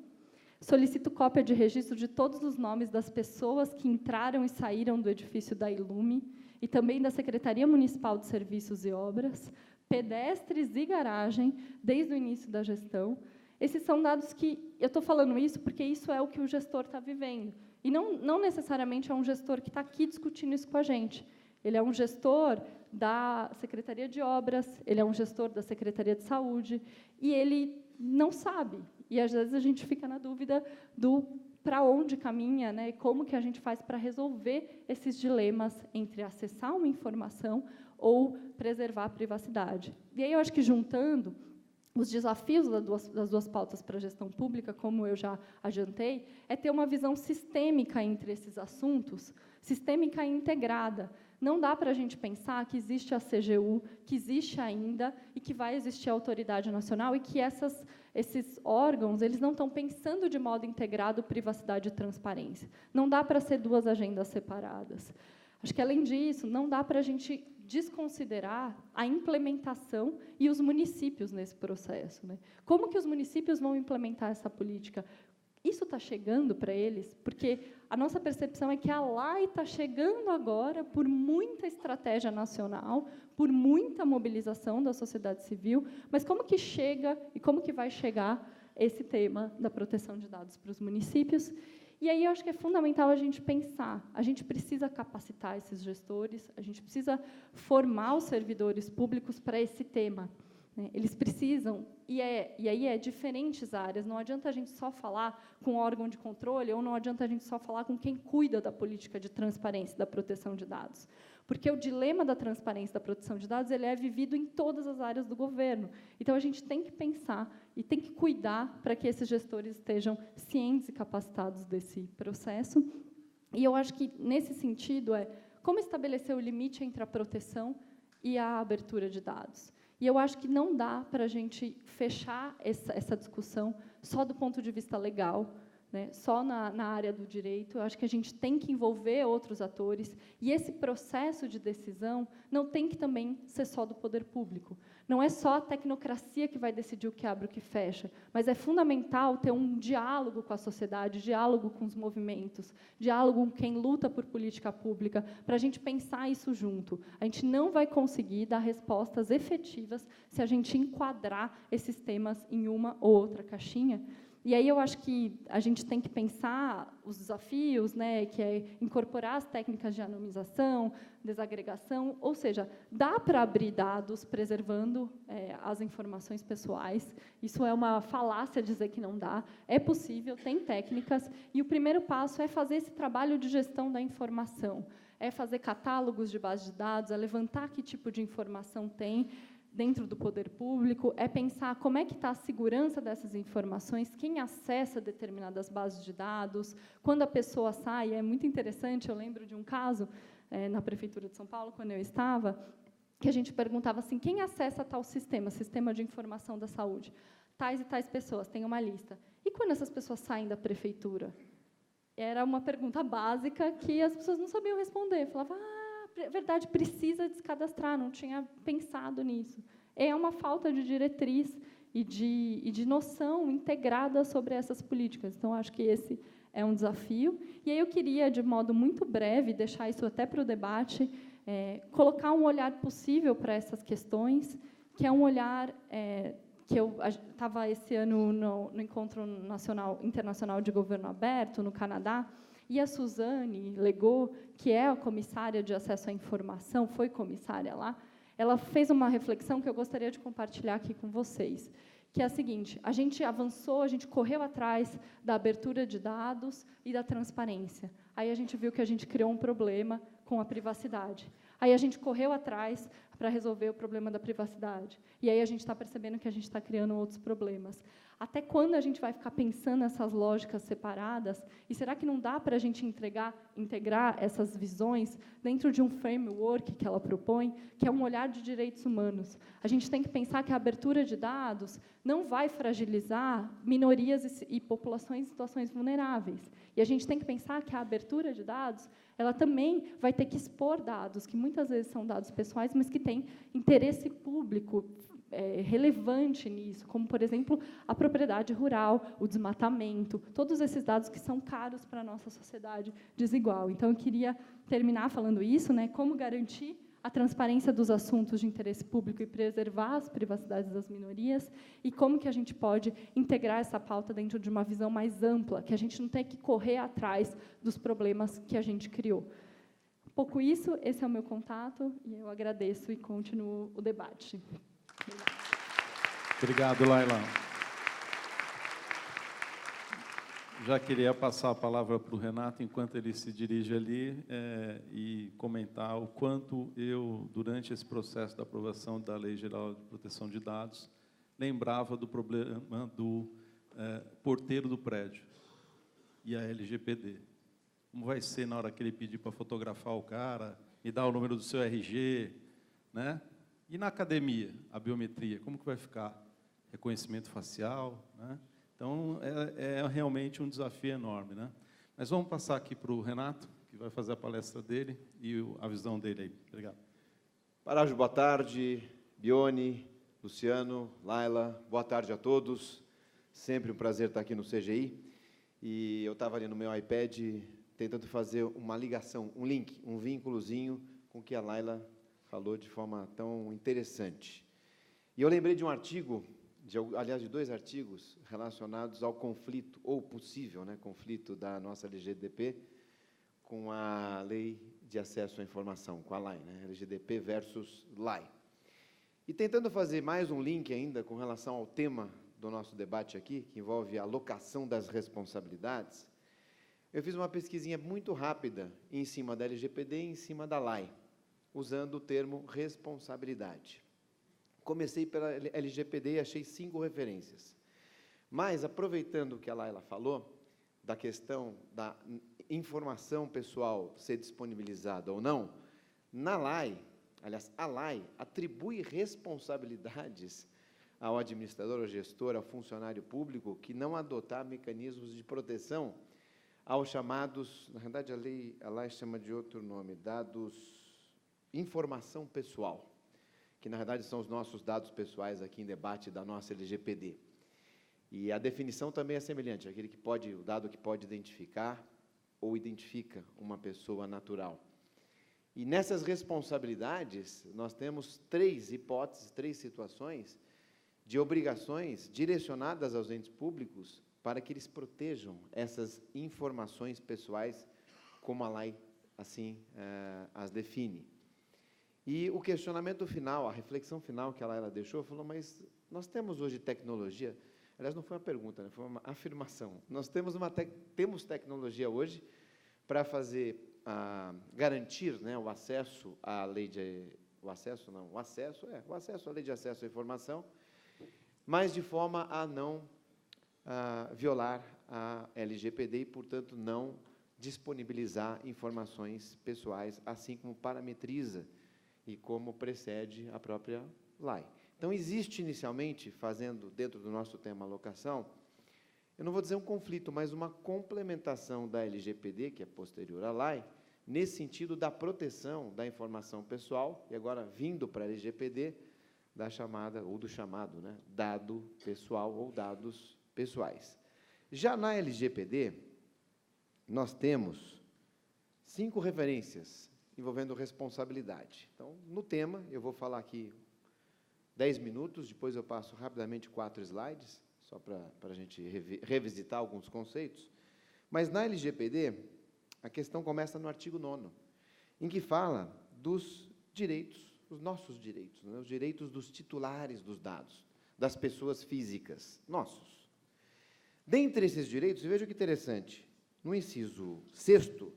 Solicito cópia de registro de todos os nomes das pessoas que entraram e saíram do edifício da Ilume e também da Secretaria Municipal de Serviços e Obras, pedestres e garagem, desde o início da gestão. Esses são dados que... Eu estou falando isso porque isso é o que o gestor está vivendo. E não necessariamente é um gestor que está aqui discutindo isso com a gente. Ele é um gestor da Secretaria de Obras, ele é um gestor da Secretaria de Saúde, e ele não sabe. E, às vezes, a gente fica na dúvida do para onde caminha, né, como que a gente faz para resolver esses dilemas entre acessar uma informação ou preservar a privacidade. E aí eu acho que, juntando os desafios das duas pautas para a gestão pública, como eu já adiantei, é ter uma visão sistêmica entre esses assuntos, sistêmica e integrada. Não dá para a gente pensar que existe a CGU, que existe ainda, e que vai existir a Autoridade Nacional, e que esses órgãos eles não estão pensando de modo integrado privacidade e transparência. Não dá para ser duas agendas separadas. Acho que, além disso, não dá para a gente desconsiderar a implementação e os municípios nesse processo, né? Como que os municípios vão implementar essa política? Isso está chegando para eles? Porque a nossa percepção é que a lei está chegando agora por muita estratégia nacional, por muita mobilização da sociedade civil, mas como que chega e como que vai chegar esse tema da proteção de dados para os municípios? E aí eu acho que é fundamental a gente pensar, a gente precisa capacitar esses gestores, a gente precisa formar os servidores públicos para esse tema. Eles precisam, e aí é diferentes áreas, não adianta a gente só falar com o órgão de controle, ou não adianta a gente só falar com quem cuida da política de transparência da proteção de dados. Porque o dilema da transparência da proteção de dados ele é vivido em todas as áreas do governo. Então, a gente tem que pensar e tem que cuidar para que esses gestores estejam cientes e capacitados desse processo. E eu acho que, nesse sentido, como estabelecer o limite entre a proteção e a abertura de dados. E eu acho que não dá para a gente fechar essa discussão só do ponto de vista legal, né, só na área do direito. Eu acho que a gente tem que envolver outros atores, e esse processo de decisão não tem que também ser só do poder público. Não é só a tecnocracia que vai decidir o que abre e o que fecha, mas é fundamental ter um diálogo com a sociedade, diálogo com os movimentos, diálogo com quem luta por política pública, para a gente pensar isso junto. A gente não vai conseguir dar respostas efetivas se a gente enquadrar esses temas em uma ou outra caixinha. E aí eu acho que a gente tem que pensar os desafios, né, que é incorporar as técnicas de anonimização, desagregação, ou seja, dá para abrir dados preservando as informações pessoais. Isso é uma falácia dizer que não dá. É possível, tem técnicas, e o primeiro passo é fazer esse trabalho de gestão da informação, é fazer catálogos de base de dados, é levantar que tipo de informação tem dentro do poder público, é pensar como é que está a segurança dessas informações, quem acessa determinadas bases de dados, quando a pessoa sai. É muito interessante, eu lembro de um caso na Prefeitura de São Paulo, quando eu estava, que a gente perguntava assim, quem acessa tal sistema, sistema de informação da saúde? Tais e tais pessoas, tem uma lista. E quando essas pessoas saem da Prefeitura? Era uma pergunta básica que as pessoas não sabiam responder. Falavam, verdade, precisa descadastrar, não tinha pensado nisso. É uma falta de diretriz e de noção integrada sobre essas políticas. Então, acho que esse é um desafio. E aí eu queria, de modo muito breve, deixar isso até para o debate, colocar um olhar possível para essas questões, que é um olhar que eu estava esse ano no Encontro Internacional de Governo Aberto, no Canadá, e a Suzane Legault, que é a comissária de acesso à informação, foi comissária lá, ela fez uma reflexão que eu gostaria de compartilhar aqui com vocês, que é a seguinte: a gente avançou, a gente correu atrás da abertura de dados e da transparência. Aí a gente viu que a gente criou um problema com a privacidade. Aí a gente correu atrás para resolver o problema da privacidade. E aí a gente está percebendo que a gente está criando outros problemas. Até quando a gente vai ficar pensando nessas lógicas separadas? E será que não dá para a gente integrar essas visões dentro de um framework que ela propõe, que é um olhar de direitos humanos? A gente tem que pensar que a abertura de dados não vai fragilizar minorias e populações em situações vulneráveis. E a gente tem que pensar que a abertura de dados, ela também vai ter que expor dados, que muitas vezes são dados pessoais, mas que têm interesse público relevante nisso, como, por exemplo, a propriedade rural, o desmatamento, todos esses dados que são caros para a nossa sociedade desigual. Então, eu queria terminar falando isso, né, como garantir a transparência dos assuntos de interesse público e preservar as privacidades das minorias, e como que a gente pode integrar essa pauta dentro de uma visão mais ampla, que a gente não tem que correr atrás dos problemas que a gente criou. Um pouco isso, esse é o meu contato, e eu agradeço e continuo o debate. Obrigado, Laila. Já queria passar a palavra para o Renato, enquanto ele se dirige ali, e comentar o quanto eu, durante esse processo da aprovação da Lei Geral de Proteção de Dados, lembrava do problema do porteiro do prédio e a LGPD. Como vai ser na hora que ele pedir para fotografar o cara, me dar o número do seu RG, né? E na academia, a biometria, como que vai ficar? Reconhecimento facial, né? Então, é realmente um desafio enorme, né? Mas vamos passar aqui para o Renato, que vai fazer a palestra dele e a visão dele aí. Obrigado. Parágio, boa tarde. Bione, Luciano, Laila, boa tarde a todos. Sempre um prazer estar aqui no CGI. E eu estava ali no meu iPad tentando fazer uma ligação, um link, um vínculozinho com o que a Laila falou de forma tão interessante. E eu lembrei de um artigo, aliás, de 2 artigos relacionados ao conflito, ou possível, né, conflito da nossa LGDP com a Lei de Acesso à Informação, com a LAI, né, LGDP versus LAI. E tentando fazer mais um link ainda com relação ao tema do nosso debate aqui, que envolve a alocação das responsabilidades, eu fiz uma pesquisinha muito rápida em cima da LGPD e em cima da LAI, usando o termo responsabilidade. Comecei pela LGPD e achei 5 referências. Mas, aproveitando o que a Laila falou, da questão da informação pessoal ser disponibilizada ou não, na LAI, aliás, a lei atribui responsabilidades ao administrador, ao gestor, ao funcionário público que não adotar mecanismos de proteção aos chamados, na verdade, a lei chama de outro nome, informação pessoal, que, na verdade, são os nossos dados pessoais aqui em debate da nossa LGPD. E a definição também é semelhante, aquele que pode, o dado que pode identificar ou identifica uma pessoa natural. E nessas responsabilidades, nós temos 3 hipóteses, 3 situações de obrigações direcionadas aos entes públicos para que eles protejam essas informações pessoais, como a lei assim as define. E o questionamento final, a reflexão final que ela deixou, falou, mas nós temos hoje tecnologia, aliás, não foi uma pergunta, né, foi uma afirmação, nós temos temos tecnologia hoje para fazer, garantir, né, o acesso à lei de... o acesso à lei de acesso à informação, mas de forma a não violar a LGPD e, portanto, não disponibilizar informações pessoais, assim como parametriza e como precede a própria lei. Então, existe inicialmente, fazendo dentro do nosso tema alocação, eu não vou dizer um conflito, mas uma complementação da LGPD, que é posterior à lei, nesse sentido da proteção da informação pessoal, e agora vindo para a LGPD, da chamada, ou do chamado, né, dado pessoal ou dados pessoais. Já na LGPD, nós temos 5 referências envolvendo responsabilidade. Então, no tema, eu vou falar aqui 10 minutos, depois eu passo rapidamente 4 slides, só para a gente revisitar alguns conceitos. Mas na LGPD, a questão começa no artigo 9º, em que fala dos direitos, os nossos direitos, né, os direitos dos titulares dos dados, das pessoas físicas, nossos. Dentre esses direitos, veja que interessante, no inciso 6º,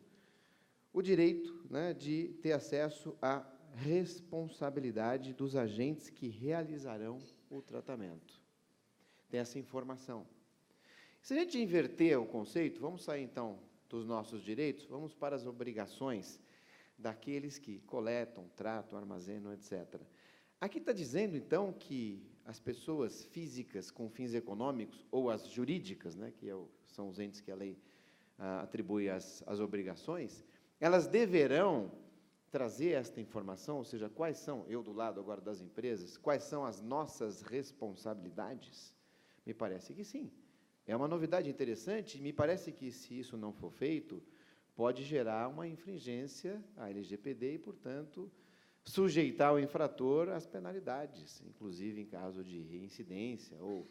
o direito, né, de ter acesso à responsabilidade dos agentes que realizarão o tratamento. Tem essa informação. Se a gente inverter o conceito, vamos sair, então, dos nossos direitos, vamos para as obrigações daqueles que coletam, tratam, armazenam, etc. Aqui está dizendo, então, que as pessoas físicas com fins econômicos, ou as jurídicas, né, que são os entes que a lei atribui as obrigações, elas deverão trazer esta informação, ou seja, quais são, eu do lado agora das empresas, quais são as nossas responsabilidades? Me parece que sim. É uma novidade interessante, e me parece que, se isso não for feito, pode gerar uma infringência à LGPD e, portanto, sujeitar o infrator às penalidades, inclusive em caso de reincidência ou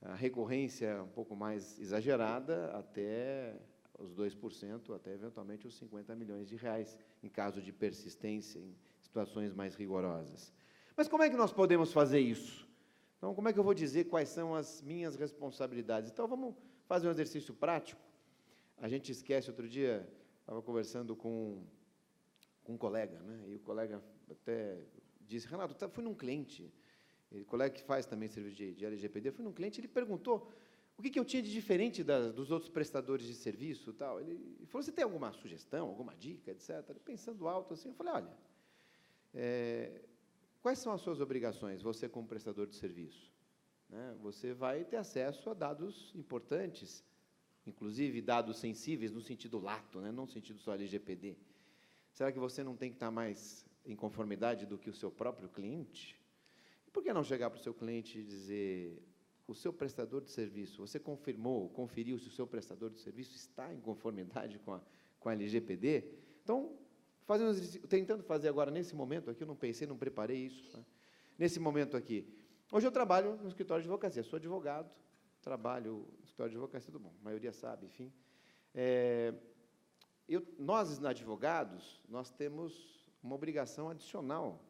a recorrência um pouco mais exagerada, até os 2%, até eventualmente os 50 milhões de reais, em caso de persistência, em situações mais rigorosas. Mas como é que nós podemos fazer isso? Então, como é que eu vou dizer quais são as minhas responsabilidades? Então, vamos fazer um exercício prático. A gente esquece, outro dia, estava conversando com um colega, né, e o colega até disse, Renato, fui num cliente, o colega que faz também serviço de LGPD, fui num cliente, ele perguntou o que eu tinha de diferente dos outros prestadores de serviço, tal. Ele falou, você tem alguma sugestão, alguma dica, etc. Pensando alto assim, eu falei, olha, quais são as suas obrigações, você como prestador de serviço? Né, você vai ter acesso a dados importantes, inclusive dados sensíveis no sentido lato, né, não no sentido só LGPD. Será que você não tem que estar mais em conformidade do que o seu próprio cliente? E por que não chegar para o seu cliente e dizer, o seu prestador de serviço, você conferiu se o seu prestador de serviço está em conformidade com a LGPD? Então, tentando fazer agora, nesse momento aqui, eu não pensei, não preparei isso, tá? Nesse momento aqui, hoje eu trabalho no escritório de advocacia, sou advogado, trabalho no escritório de advocacia, tudo bom, a maioria sabe, enfim. Nós, advogados, nós temos uma obrigação adicional,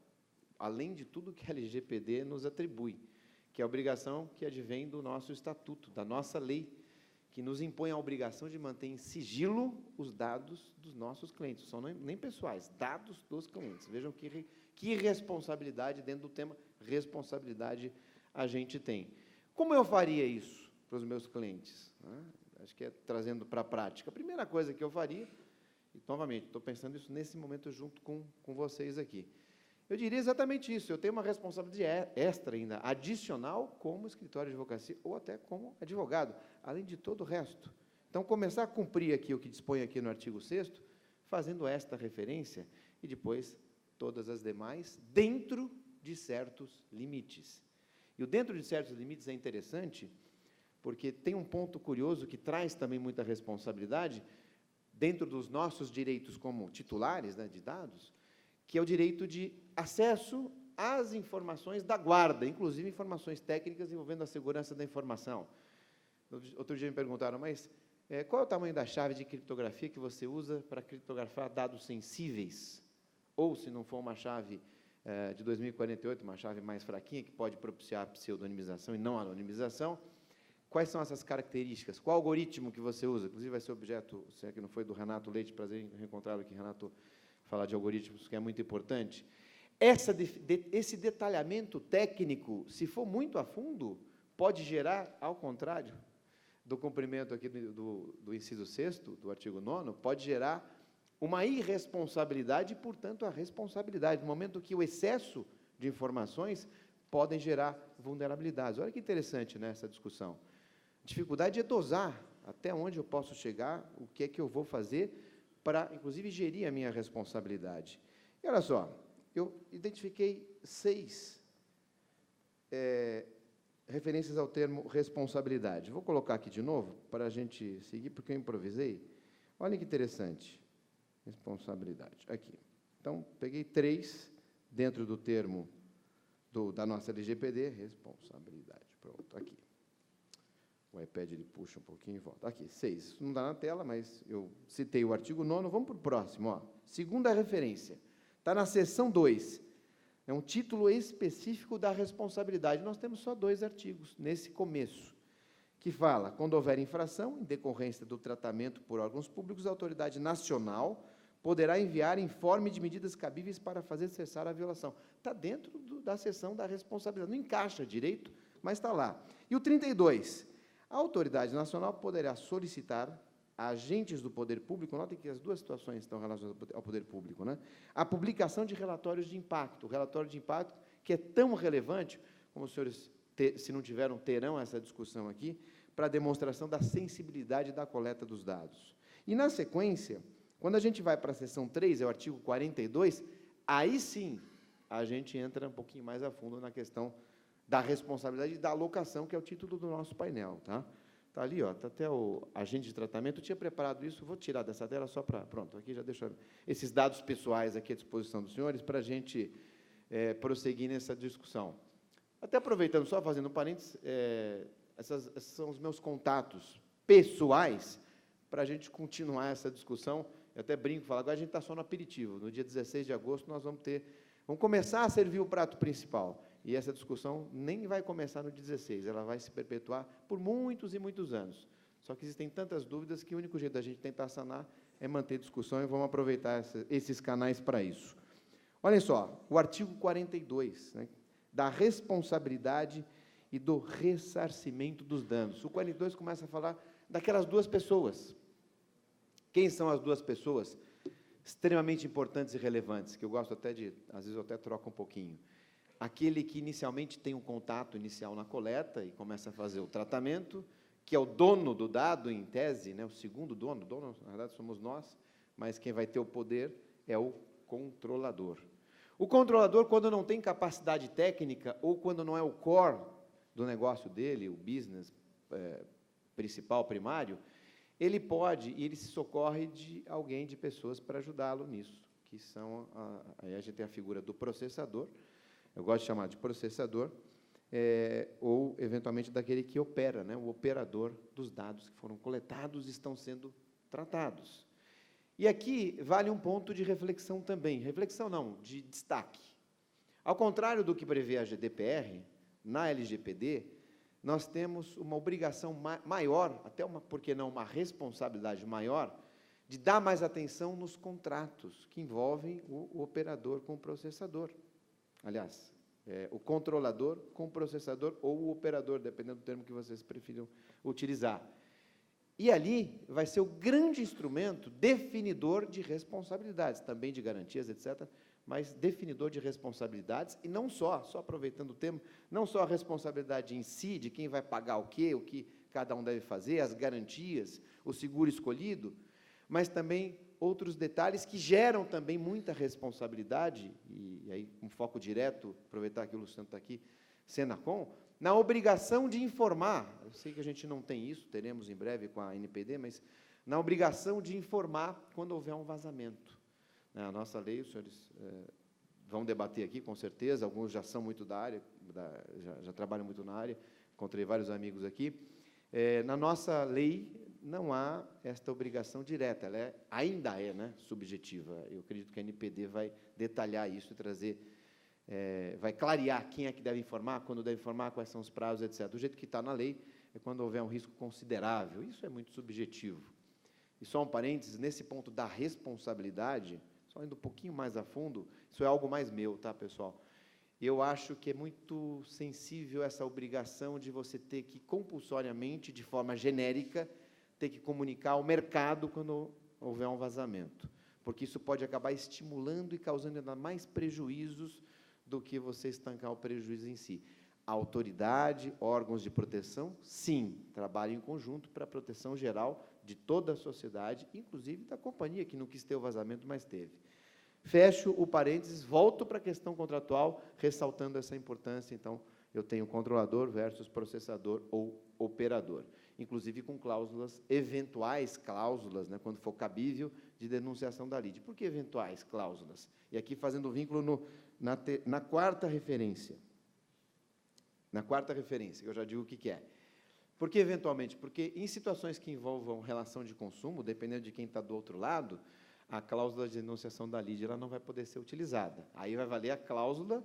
além de tudo que a LGPD nos atribui, que é a obrigação que advém do nosso estatuto, da nossa lei, que nos impõe a obrigação de manter em sigilo os dados dos nossos clientes, não são nem pessoais, dados dos clientes. Vejam que responsabilidade, dentro do tema responsabilidade, a gente tem. Como eu faria isso para os meus clientes? Né? Acho que é trazendo para a prática. A primeira coisa que eu faria, e novamente, estou pensando isso nesse momento junto com vocês aqui, Eu diria exatamente isso. Eu tenho uma responsabilidade extra ainda, adicional, como escritório de advocacia ou até como advogado, além de todo o resto. Então, começar a cumprir aqui o que dispõe aqui no artigo 6º, fazendo esta referência e depois todas as demais, dentro de certos limites. E o dentro de certos limites é interessante, porque tem um ponto curioso que traz também muita responsabilidade, dentro dos nossos direitos como titulares, né, de dados, que é o direito de acesso às informações da guarda, inclusive informações técnicas envolvendo a segurança da informação. Outro dia me perguntaram, mas qual é o tamanho da chave de criptografia que você usa para criptografar dados sensíveis? Ou, se não for uma chave de 2048, uma chave mais fraquinha, que pode propiciar a pseudonimização e não a anonimização, quais são essas características? Qual algoritmo que você usa? Inclusive, vai ser objeto, se é que não foi do Renato Leite, prazer em reencontrá-lo aqui, Renato, falar de algoritmos, que é muito importante. Esse detalhamento técnico, se for muito a fundo, pode gerar, ao contrário do cumprimento aqui do inciso 6º, do artigo 9º, pode gerar uma irresponsabilidade e, portanto, a responsabilidade, no momento que o excesso de informações podem gerar vulnerabilidades. Olha que interessante nessa discussão. A dificuldade é dosar até onde eu posso chegar, o que é que eu vou fazer para, inclusive, gerir a minha responsabilidade. E olha só, eu identifiquei 6 referências ao termo responsabilidade. Vou colocar aqui de novo, para a gente seguir, porque eu improvisei. Olha que interessante. Responsabilidade. Aqui. Então, peguei 3 dentro do termo da nossa LGPD, responsabilidade. Pronto, aqui. O iPad ele puxa um pouquinho e volta. Aqui, 6. Não dá na tela, mas eu citei o artigo 9º. Vamos para o próximo. Ó. Segunda referência. Está na seção 2. É um título específico da responsabilidade. Nós temos só 2 artigos nesse começo, que fala, quando houver infração, em decorrência do tratamento por órgãos públicos, a autoridade nacional poderá enviar informe de medidas cabíveis para fazer cessar a violação. Está dentro da seção da responsabilidade. Não encaixa direito, mas está lá. E o 32. A autoridade nacional poderá solicitar a agentes do poder público, notem que as 2 situações estão relacionadas ao poder público, né? A publicação de relatórios de impacto. O relatório de impacto, que é tão relevante, como os senhores, se não tiveram, terão essa discussão aqui, para a demonstração da sensibilidade da coleta dos dados. E, na sequência, quando a gente vai para a seção 3, é o artigo 42, aí sim a gente entra um pouquinho mais a fundo na questão da responsabilidade e da alocação, que é o título do nosso painel. Está ali, está até o agente de tratamento. Eu tinha preparado isso, vou tirar dessa tela só para... Pronto, aqui já deixo esses dados pessoais aqui à disposição dos senhores para a gente prosseguir nessa discussão. Até aproveitando, só fazendo um parênteses, esses são os meus contatos pessoais para a gente continuar essa discussão. Eu até brinco, falo, agora a gente está só no aperitivo. No dia 16 de agosto, nós vamos começar a servir o prato principal. E essa discussão nem vai começar no 16, ela vai se perpetuar por muitos e muitos anos. Só que existem tantas dúvidas que o único jeito da gente tentar sanar é manter discussão, e vamos aproveitar esses canais para isso. Olhem só, o artigo 42, né, da responsabilidade e do ressarcimento dos danos. O 42 começa a falar daquelas 2 pessoas. Quem são as 2 pessoas? Extremamente importantes e relevantes, que eu gosto até de, às vezes eu até troco um pouquinho. Aquele que inicialmente tem um contato inicial na coleta e começa a fazer o tratamento, que é o dono do dado, em tese, né, o segundo dono, na verdade somos nós, mas quem vai ter o poder é o controlador. O controlador, quando não tem capacidade técnica, ou quando não é o core do negócio dele, o business principal, primário, ele pode, e ele se socorre de alguém, de pessoas para ajudá-lo nisso, que são, aí a gente tem a figura do processador, eu gosto de chamar de processador, ou, eventualmente, daquele que opera, né, o operador dos dados que foram coletados e estão sendo tratados. E aqui vale um ponto de reflexão também, reflexão não, de destaque. Ao contrário do que prevê a GDPR, na LGPD, nós temos uma obrigação maior, até por que não uma responsabilidade maior, de dar mais atenção nos contratos que envolvem o operador com o processador. Aliás, o controlador com o processador ou o operador, dependendo do termo que vocês prefiram utilizar. E ali vai ser o grande instrumento definidor de responsabilidades, também de garantias, etc., mas definidor de responsabilidades, e não só aproveitando o tema, não só a responsabilidade em si, de quem vai pagar o que cada um deve fazer, as garantias, o seguro escolhido, mas também outros detalhes que geram também muita responsabilidade, e aí um foco direto, aproveitar que o Luciano está aqui, Senacom, na obrigação de informar, eu sei que a gente não tem isso, teremos em breve com a NPD, mas na obrigação de informar quando houver um vazamento. A nossa lei, os senhores vão debater aqui, com certeza, alguns já são muito da área, já trabalham muito na área, encontrei vários amigos aqui. Na nossa lei, não há esta obrigação direta, ela ainda é, né, subjetiva. Eu acredito que a NPD vai detalhar isso e trazer, vai clarear quem é que deve informar, quando deve informar, quais são os prazos, etc. Do jeito que está na lei, é quando houver um risco considerável. Isso é muito subjetivo. E só um parênteses, nesse ponto da responsabilidade, só indo um pouquinho mais a fundo, isso é algo mais meu, tá, pessoal? Eu acho que é muito sensível essa obrigação de você ter que, compulsoriamente, de forma genérica, ter que comunicar ao mercado quando houver um vazamento, porque isso pode acabar estimulando e causando ainda mais prejuízos do que você estancar o prejuízo em si. A autoridade, órgãos de proteção, sim, trabalham em conjunto para a proteção geral de toda a sociedade, inclusive da companhia, que não quis ter o vazamento, mas teve. Fecho o parênteses, volto para a questão contratual, ressaltando essa importância. Então, eu tenho controlador versus processador ou operador, inclusive com cláusulas, eventuais cláusulas, né, quando for cabível, de denunciação da lide. Por que eventuais cláusulas? E aqui fazendo vínculo na quarta referência. Na quarta referência, que eu já digo o que é. Por que eventualmente? Porque em situações que envolvam relação de consumo, dependendo de quem está do outro lado, a cláusula de denunciação da lide ela não vai poder ser utilizada. Aí vai valer a cláusula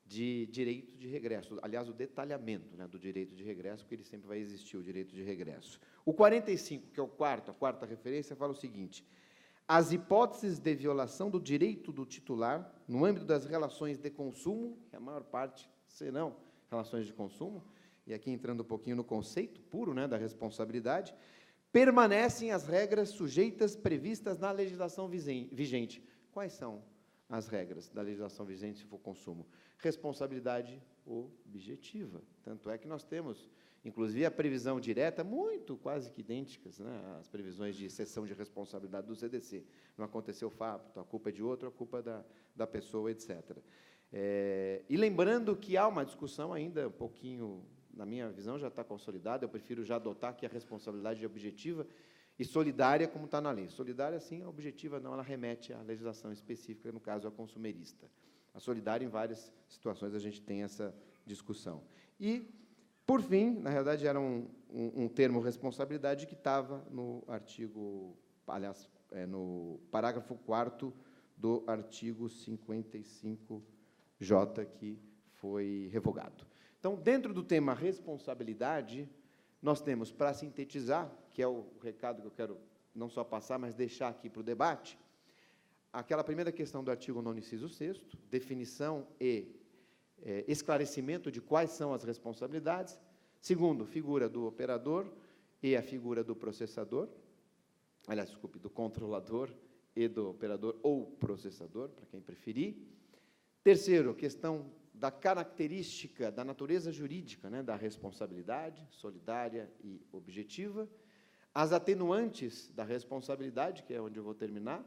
de direito de regresso, aliás, o detalhamento, né, do direito de regresso, porque ele sempre vai existir o direito de regresso. O 45, que é a quarta referência, fala o seguinte: as hipóteses de violação do direito do titular, no âmbito das relações de consumo, que a maior parte serão relações de consumo, e aqui entrando um pouquinho no conceito puro, né, da responsabilidade, permanecem as regras sujeitas previstas na legislação vigente. Quais são as regras da legislação vigente se for consumo? Responsabilidade objetiva. Tanto é que nós temos, inclusive, a previsão direta, quase que idênticas, né, às previsões de cessão de responsabilidade do CDC. Não aconteceu o fato, a culpa é de outro, a culpa é da pessoa, etc. E lembrando que há uma discussão ainda um pouquinho, na minha visão, já está consolidada, eu prefiro já adotar que a responsabilidade é objetiva e solidária, como está na lei. Solidária, sim, a objetiva não, ela remete à legislação específica, no caso, a consumerista. A solidária, em várias situações, a gente tem essa discussão. E, por fim, na realidade, era um termo responsabilidade que estava no artigo, aliás, no parágrafo 4º do artigo 55J, que foi revogado. Então, dentro do tema responsabilidade, nós temos, para sintetizar, que é o recado que eu quero não só passar, mas deixar aqui para o debate, aquela primeira questão do artigo 9º, inciso 6º, definição e esclarecimento de quais são as responsabilidades. Segundo, figura do operador e a figura do processador, aliás, desculpe, do controlador e do operador ou processador, para quem preferir. Terceiro, questão da característica, da natureza jurídica, né, da responsabilidade solidária e objetiva, as atenuantes da responsabilidade, que é onde eu vou terminar,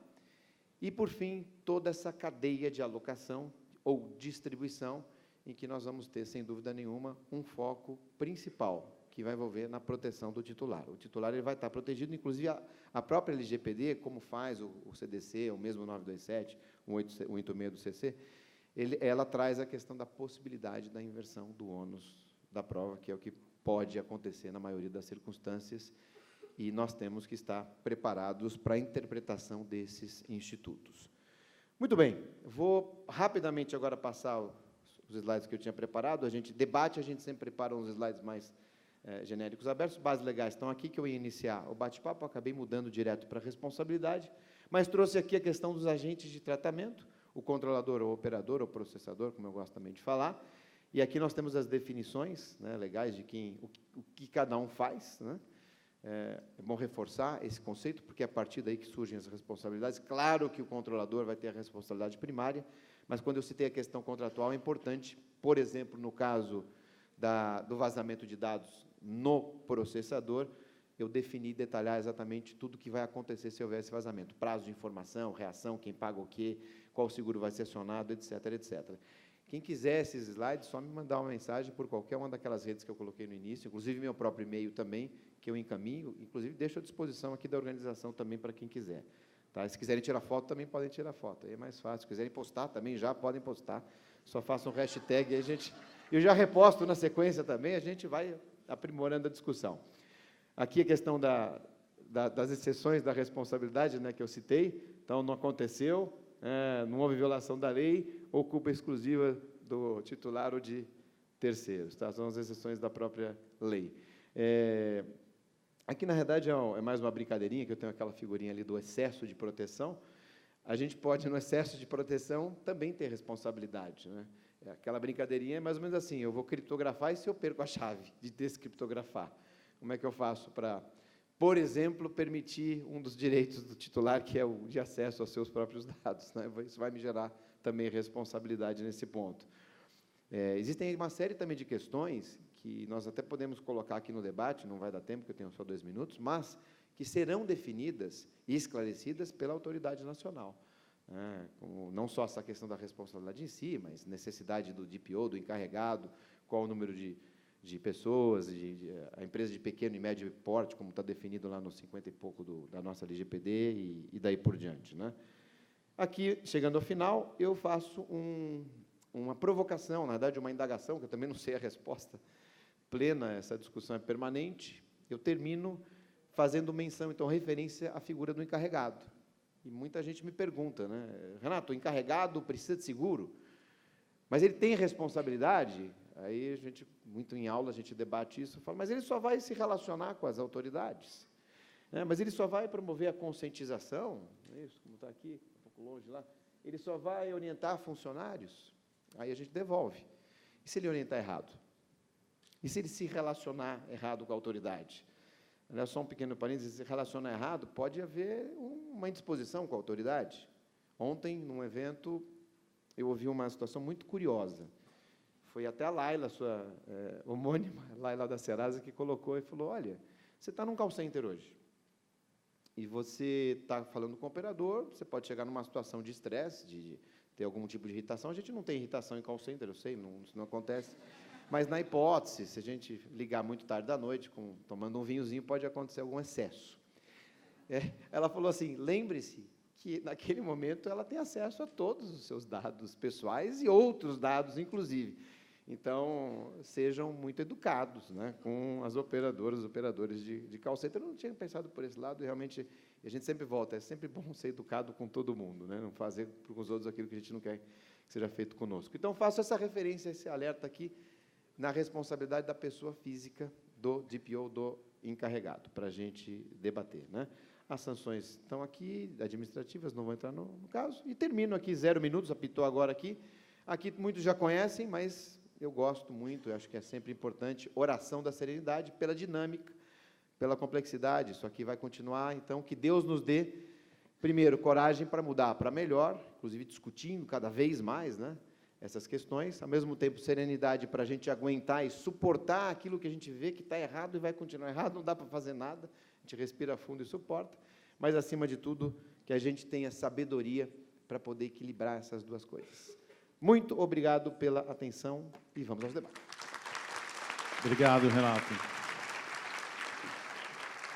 e, por fim, toda essa cadeia de alocação ou distribuição, em que nós vamos ter, sem dúvida nenhuma, um foco principal, que vai envolver na proteção do titular. O titular ele vai estar protegido, inclusive a própria LGPD, como faz o CDC, o mesmo 927, o 186 do CC, ela traz a questão da possibilidade da inversão do ônus da prova, que é o que pode acontecer na maioria das circunstâncias, e nós temos que estar preparados para a interpretação desses institutos. Muito bem, vou rapidamente agora passar os slides que eu tinha preparado. A gente debate, a gente sempre prepara uns slides mais genéricos abertos. Bases legais estão aqui, que eu ia iniciar o bate-papo, acabei mudando direto para a responsabilidade, mas trouxe aqui a questão dos agentes de tratamento, o controlador, ou operador, ou processador, como eu gosto também de falar, e aqui nós temos as definições, né, legais de o que cada um faz, né, É bom reforçar esse conceito, porque é a partir daí que surgem as responsabilidades. Claro que o controlador vai ter a responsabilidade primária, mas quando eu citei a questão contratual, é importante, por exemplo, no caso do vazamento de dados no processador, eu definir e detalhar exatamente tudo que vai acontecer se houver esse vazamento. Prazo de informação, reação, quem paga o quê, qual seguro vai ser acionado, etc, etc. Quem quiser esses slides, só me mandar uma mensagem por qualquer uma daquelas redes que eu coloquei no início, inclusive meu próprio e-mail também, que eu encaminho, inclusive deixo à disposição aqui da organização também para quem quiser. Tá? Se quiserem tirar foto, também podem tirar foto, aí é mais fácil. Se quiserem postar, também já podem postar, só façam um hashtag, aí eu já reposto na sequência também, a gente vai aprimorando a discussão. Aqui a questão das exceções da responsabilidade, né, que eu citei, então não aconteceu, não houve violação da lei, ou culpa exclusiva do titular ou de terceiros, tá? São as exceções da própria lei. Aqui, na realidade, é mais uma brincadeirinha, que eu tenho aquela figurinha ali do excesso de proteção. A gente pode, no excesso de proteção, também ter responsabilidade, né? Aquela brincadeirinha é mais ou menos assim, eu vou criptografar e se eu perco a chave de descriptografar? Como é que eu faço para, por exemplo, permitir um dos direitos do titular, que é o de acesso aos seus próprios dados, né? Isso vai me gerar também responsabilidade nesse ponto. Existem uma série também de questões que nós até podemos colocar aqui no debate, não vai dar tempo, porque eu tenho só 2 minutos, mas que serão definidas e esclarecidas pela autoridade nacional. Como não só essa questão da responsabilidade em si, mas necessidade do DPO, do encarregado, qual o número de pessoas, a empresa de pequeno e médio porte, como está definido lá no 50 e pouco da nossa LGPD, e daí por diante, né? Aqui, chegando ao final, eu faço uma provocação, na verdade, uma indagação, que eu também não sei a resposta plena, essa discussão é permanente. Eu termino fazendo menção, então, referência à figura do encarregado. E muita gente me pergunta, né, Renato, o encarregado precisa de seguro? Mas ele tem responsabilidade? Aí, muito em aula, a gente debate isso, fala, mas ele só vai se relacionar com as autoridades, né? Mas ele só vai promover a conscientização, é isso, como está aqui, um pouco longe lá, ele só vai orientar funcionários? Aí a gente devolve. E se ele orientar errado? E se ele se relacionar errado com a autoridade? Olha só um pequeno parênteses, se relacionar errado, pode haver uma indisposição com a autoridade. Ontem, num evento, eu ouvi uma situação muito curiosa. Foi até a Laila, sua homônima, Laila da Serasa, que colocou e falou, olha, você está num call center hoje, e você está falando com o operador, você pode chegar numa situação de estresse, de ter algum tipo de irritação. A gente não tem irritação em call center, eu sei, isso não acontece. Mas, na hipótese, se a gente ligar muito tarde da noite, tomando um vinhozinho, pode acontecer algum excesso. Ela falou assim, lembre-se que, naquele momento, ela tem acesso a todos os seus dados pessoais e outros dados, inclusive. Então, sejam muito educados, né, com as operadoras, os operadores de call center. Eu não tinha pensado por esse lado, e realmente, a gente sempre volta, é sempre bom ser educado com todo mundo, né, não fazer com os outros aquilo que a gente não quer que seja feito conosco. Então, faço essa referência, esse alerta aqui, na responsabilidade da pessoa física, do DPO, do encarregado, para a gente debater, né. As sanções estão aqui, administrativas, não vou entrar no caso, e termino aqui, 0 minutos, apitou agora aqui. Aqui muitos já conhecem, mas eu gosto muito, eu acho que é sempre importante, oração da serenidade, pela dinâmica, pela complexidade, isso aqui vai continuar, então, que Deus nos dê, primeiro, coragem para mudar para melhor, inclusive discutindo cada vez mais, né, essas questões, ao mesmo tempo, serenidade para a gente aguentar e suportar aquilo que a gente vê que está errado e vai continuar errado, não dá para fazer nada, a gente respira fundo e suporta, mas, acima de tudo, que a gente tenha sabedoria para poder equilibrar essas duas coisas. Muito obrigado pela atenção e vamos aos debates. Obrigado, Renato.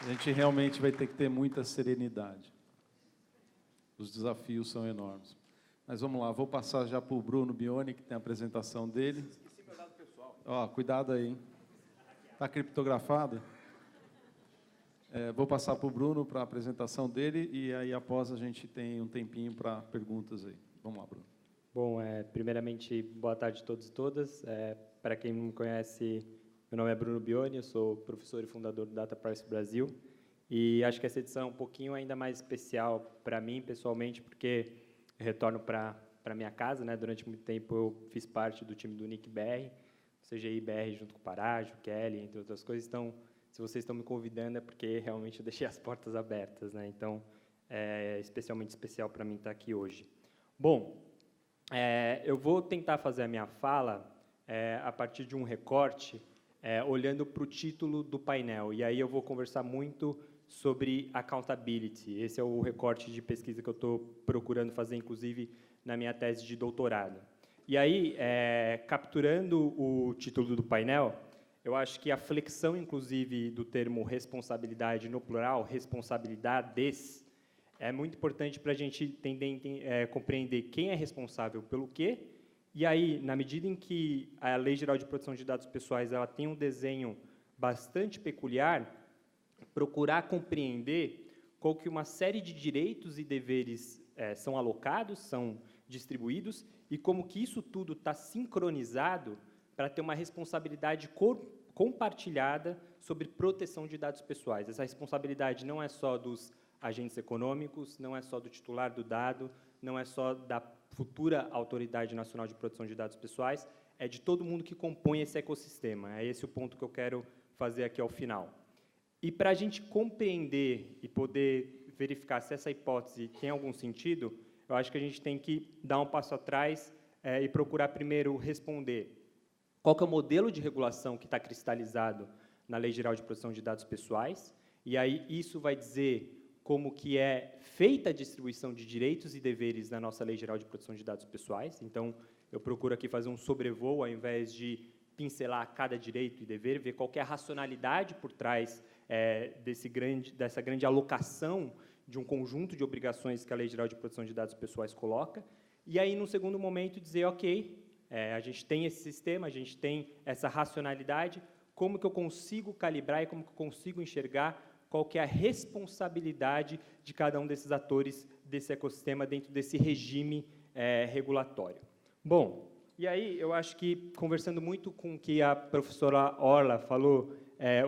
A gente realmente vai ter que ter muita serenidade. Os desafios são enormes. Mas vamos lá, vou passar já para o Bruno Bioni, que tem a apresentação dele. Esqueci meu dado pessoal. Ó, cuidado aí, hein? Está criptografado? Vou passar para o Bruno para a apresentação dele e aí, após, a gente tem um tempinho para perguntas aí. Vamos lá, Bruno. Bom, primeiramente, boa tarde a todos e todas. Para quem não me conhece, meu nome é Bruno Bioni, eu sou professor e fundador do Data Privacy Brasil, e acho que essa edição é um pouquinho ainda mais especial para mim, pessoalmente, porque eu retorno para minha casa, né? Durante muito tempo eu fiz parte do time do NIC BR, CGI BR junto com o Parágio, Kelly, entre outras coisas, então se vocês estão me convidando é porque realmente eu deixei as portas abertas, né? Então, é especialmente especial para mim estar aqui hoje. Bom, eu vou tentar fazer a minha fala a partir de um recorte, olhando para o título do painel. E aí eu vou conversar muito sobre accountability. Esse é o recorte de pesquisa que eu estou procurando fazer, inclusive, na minha tese de doutorado. E aí, capturando o título do painel, eu acho que a flexão, inclusive, do termo responsabilidade no plural, responsabilidades, é muito importante para a gente compreender quem é responsável pelo quê. E aí, na medida em que a Lei Geral de Proteção de Dados Pessoais ela tem um desenho bastante peculiar, procurar compreender qual que uma série de direitos e deveres são alocados, são distribuídos, e como que isso tudo está sincronizado para ter uma responsabilidade compartilhada sobre proteção de dados pessoais. Essa responsabilidade não é só dos agentes econômicos, não é só do titular do dado, não é só da futura Autoridade Nacional de Proteção de Dados Pessoais, é de todo mundo que compõe esse ecossistema. É esse o ponto que eu quero fazer aqui ao final. E para a gente compreender e poder verificar se essa hipótese tem algum sentido, eu acho que a gente tem que dar um passo atrás e procurar primeiro responder qual que é o modelo de regulação que está cristalizado na Lei Geral de Proteção de Dados Pessoais, e aí isso vai dizer como que é feita a distribuição de direitos e deveres na nossa Lei Geral de Proteção de Dados Pessoais. Então, eu procuro aqui fazer um sobrevoo, ao invés de pincelar cada direito e dever, ver qual que é a racionalidade por trás dessa grande alocação de um conjunto de obrigações que a Lei Geral de Proteção de Dados Pessoais coloca, e aí, no segundo momento, dizer, ok, a gente tem esse sistema, a gente tem essa racionalidade, como que eu consigo calibrar e como que eu consigo enxergar qual que é a responsabilidade de cada um desses atores desse ecossistema dentro desse regime regulatório. Bom, e aí eu acho que, conversando muito com o que a professora Orla falou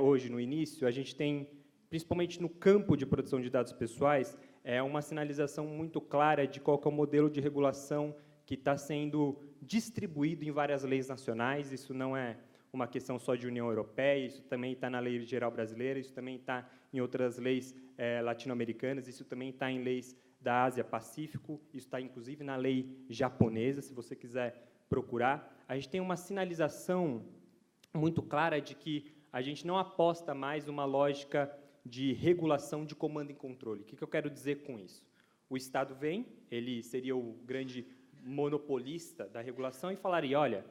hoje no início, a gente tem, principalmente no campo de proteção de dados pessoais, uma sinalização muito clara de qual que é o modelo de regulação que está sendo distribuído em várias leis nacionais. Isso não é uma questão só de União Europeia, isso também está na Lei Geral Brasileira, isso também está em outras leis latino-americanas, isso também está em leis da Ásia-Pacífico, isso está, inclusive, na lei japonesa, se você quiser procurar. A gente tem uma sinalização muito clara de que a gente não aposta mais numa lógica de regulação de comando e controle. O que eu quero dizer com isso? O Estado vem, ele seria o grande monopolista da regulação e falaria, olha,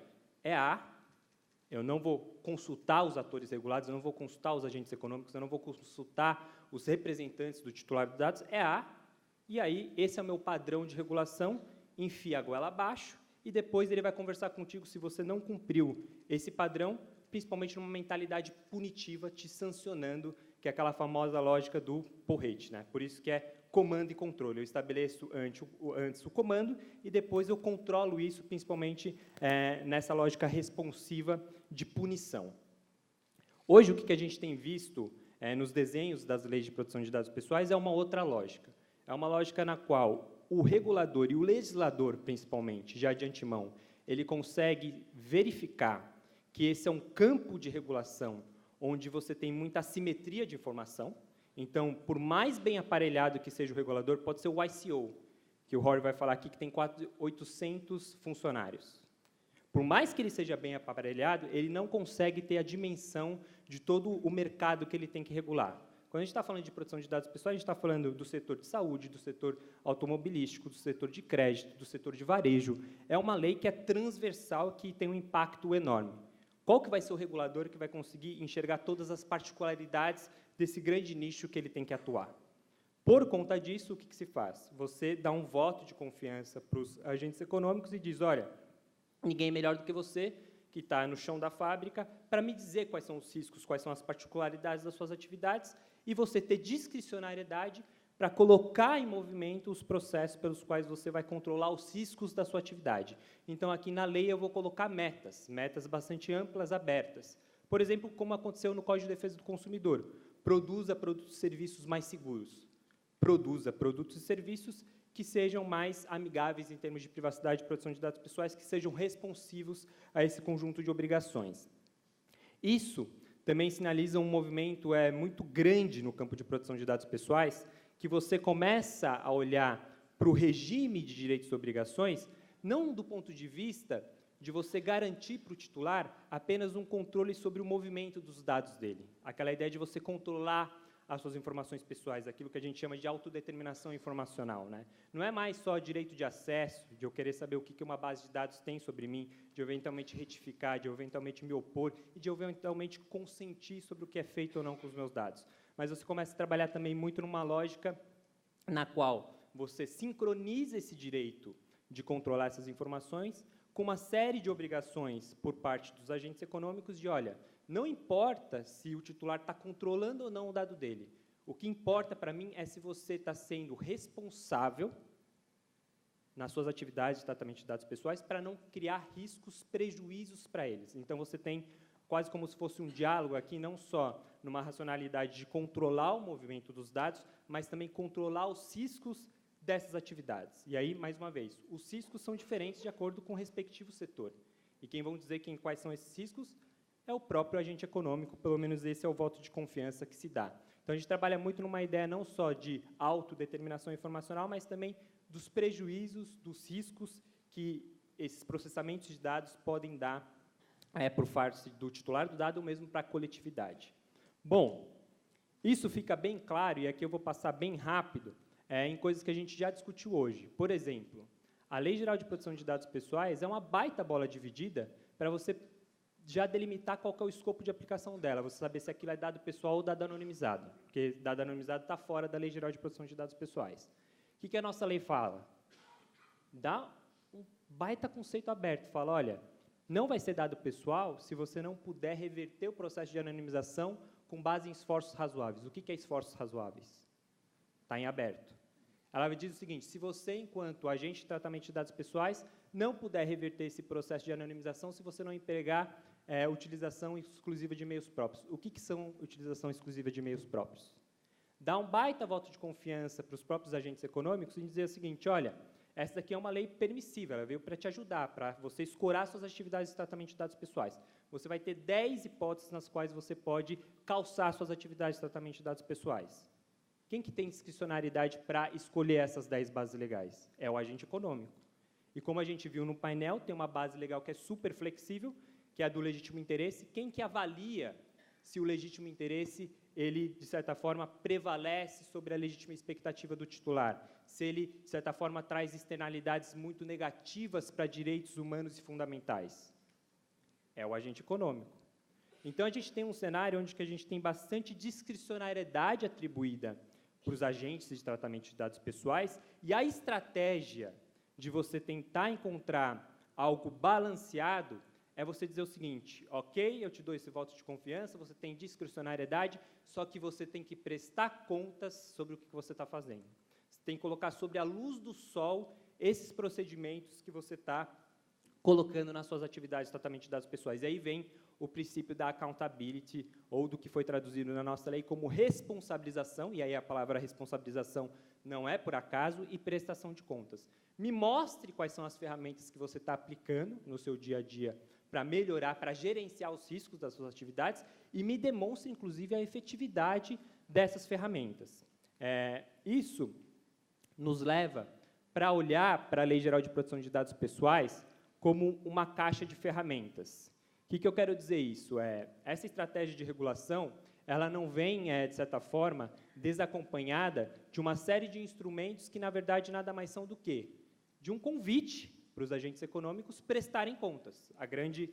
eu não vou consultar os atores regulados, eu não vou consultar os agentes econômicos, eu não vou consultar os representantes do titular de dados, e aí esse é o meu padrão de regulação, enfia a goela abaixo, e depois ele vai conversar contigo se você não cumpriu esse padrão, principalmente numa mentalidade punitiva, te sancionando, que é aquela famosa lógica do porrete, né? Por isso que é comando e controle. Eu estabeleço antes o comando e depois eu controlo isso, principalmente nessa lógica responsiva de punição. Hoje, o que a gente tem visto nos desenhos das leis de proteção de dados pessoais é uma outra lógica. É uma lógica na qual o regulador e o legislador, principalmente, já de antemão, ele consegue verificar que esse é um campo de regulação onde você tem muita assimetria de informação. Então, por mais bem aparelhado que seja o regulador, pode ser o ICO, que o Rory vai falar aqui, que tem 800 funcionários. Por mais que ele seja bem aparelhado, ele não consegue ter a dimensão de todo o mercado que ele tem que regular. Quando a gente está falando de proteção de dados pessoais, a gente está falando do setor de saúde, do setor automobilístico, do setor de crédito, do setor de varejo. É uma lei que é transversal, que tem um impacto enorme. Qual que vai ser o regulador que vai conseguir enxergar todas as particularidades desse grande nicho que ele tem que atuar? Por conta disso, o que se faz? Você dá um voto de confiança para os agentes econômicos e diz, olha, ninguém é melhor do que você, que está no chão da fábrica, para me dizer quais são os riscos, quais são as particularidades das suas atividades, e você ter discricionariedade para colocar em movimento os processos pelos quais você vai controlar os riscos da sua atividade. Então, aqui na lei, eu vou colocar metas bastante amplas, abertas. Por exemplo, como aconteceu no Código de Defesa do Consumidor. Produza produtos e serviços mais seguros. Produza produtos e serviços que sejam mais amigáveis em termos de privacidade e proteção de dados pessoais, que sejam responsivos a esse conjunto de obrigações. Isso também sinalizam um movimento muito grande no campo de proteção de dados pessoais, que você começa a olhar para o regime de direitos e obrigações, não do ponto de vista de você garantir para o titular apenas um controle sobre o movimento dos dados dele. Aquela ideia de você controlar as suas informações pessoais, aquilo que a gente chama de autodeterminação informacional, né? Não é mais só direito de acesso, de eu querer saber o que uma base de dados tem sobre mim, de eu eventualmente retificar, de eu eventualmente me opor e de eu eventualmente consentir sobre o que é feito ou não com os meus dados. Mas você começa a trabalhar também muito numa lógica na qual você sincroniza esse direito de controlar essas informações com uma série de obrigações por parte dos agentes econômicos de, olha, não importa se o titular está controlando ou não o dado dele. O que importa para mim é se você está sendo responsável nas suas atividades de tratamento de dados pessoais para não criar riscos, prejuízos para eles. Então, você tem quase como se fosse um diálogo aqui, não só numa racionalidade de controlar o movimento dos dados, mas também controlar os riscos dessas atividades. E aí, mais uma vez, os riscos são diferentes de acordo com o respectivo setor. E quem vão dizer quais são esses riscos é o próprio agente econômico, pelo menos esse é o voto de confiança que se dá. Então, a gente trabalha muito numa ideia não só de autodeterminação informacional, mas também dos prejuízos, dos riscos que esses processamentos de dados podem dar por parte do titular do dado ou mesmo para a coletividade. Bom, isso fica bem claro, e aqui eu vou passar bem rápido, em coisas que a gente já discutiu hoje. Por exemplo, a Lei Geral de Proteção de Dados Pessoais é uma baita bola dividida para você já delimitar qual que é o escopo de aplicação dela, você saber se aquilo é dado pessoal ou dado anonimizado, porque dado anonimizado está fora da Lei Geral de Proteção de Dados Pessoais. O que a nossa lei fala? Dá um baita conceito aberto, fala, olha, não vai ser dado pessoal se você não puder reverter o processo de anonimização com base em esforços razoáveis. O que é esforços razoáveis? Está em aberto. Ela diz o seguinte, se você, enquanto agente de tratamento de dados pessoais, não puder reverter esse processo de anonimização se você não empregar utilização exclusiva de e-mails próprios. O que são utilização exclusiva de e-mails próprios? Dá um baita voto de confiança para os próprios agentes econômicos em dizer o seguinte, olha, essa daqui é uma lei permissiva, ela veio para te ajudar, para você escorar suas atividades de tratamento de dados pessoais. Você vai ter 10 hipóteses nas quais você pode calçar suas atividades de tratamento de dados pessoais. Quem que tem discricionariedade para escolher essas 10 bases legais? É o agente econômico. E como a gente viu no painel, tem uma base legal que é super flexível, que é a do legítimo interesse. Quem que avalia se o legítimo interesse, ele, de certa forma, prevalece sobre a legítima expectativa do titular? Se ele, de certa forma, traz externalidades muito negativas para direitos humanos e fundamentais? É o agente econômico. Então, a gente tem um cenário onde que a gente tem bastante discricionariedade atribuída para os agentes de tratamento de dados pessoais, e a estratégia de você tentar encontrar algo balanceado é você dizer o seguinte, ok, eu te dou esse voto de confiança, você tem discricionariedade, só que você tem que prestar contas sobre o que você está fazendo. Você tem que colocar sobre a luz do sol esses procedimentos que você está colocando nas suas atividades de tratamento de dados pessoais. E aí vem o princípio da accountability, ou do que foi traduzido na nossa lei como responsabilização, e aí a palavra responsabilização não é por acaso, e prestação de contas. Me mostre quais são as ferramentas que você está aplicando no seu dia a dia para melhorar, para gerenciar os riscos das suas atividades, e me demonstre, inclusive, a efetividade dessas ferramentas. Isso nos leva para olhar para a Lei Geral de Proteção de Dados Pessoais como uma caixa de ferramentas. O que eu quero dizer isso? Essa estratégia de regulação, ela não vem, de certa forma, desacompanhada de uma série de instrumentos que, na verdade, nada mais são do que de um convite para os agentes econômicos prestarem contas. A grande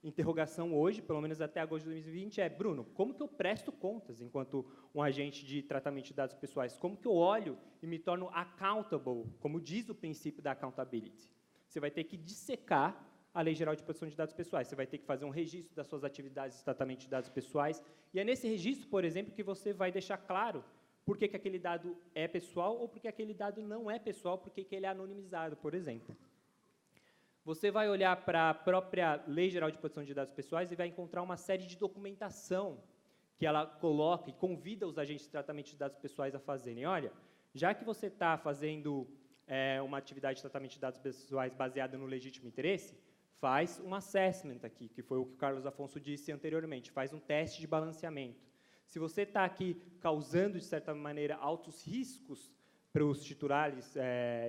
interrogação hoje, pelo menos até agosto de 2020, é, Bruno, como que eu presto contas enquanto um agente de tratamento de dados pessoais? Como que eu olho e me torno accountable, como diz o princípio da accountability? Você vai ter que dissecar a Lei Geral de Proteção de Dados Pessoais. Você vai ter que fazer um registro das suas atividades de tratamento de dados pessoais. E é nesse registro, por exemplo, que você vai deixar claro por que aquele dado é pessoal ou por que aquele dado não é pessoal, por que ele é anonimizado, por exemplo. Você vai olhar para a própria Lei Geral de Proteção de Dados Pessoais e vai encontrar uma série de documentação que ela coloca e convida os agentes de tratamento de dados pessoais a fazerem. Olha, já que você está fazendo uma atividade de tratamento de dados pessoais baseada no legítimo interesse, faz um assessment aqui, que foi o que o Carlos Afonso disse anteriormente, faz um teste de balanceamento. Se você está aqui causando, de certa maneira, altos riscos para os titulares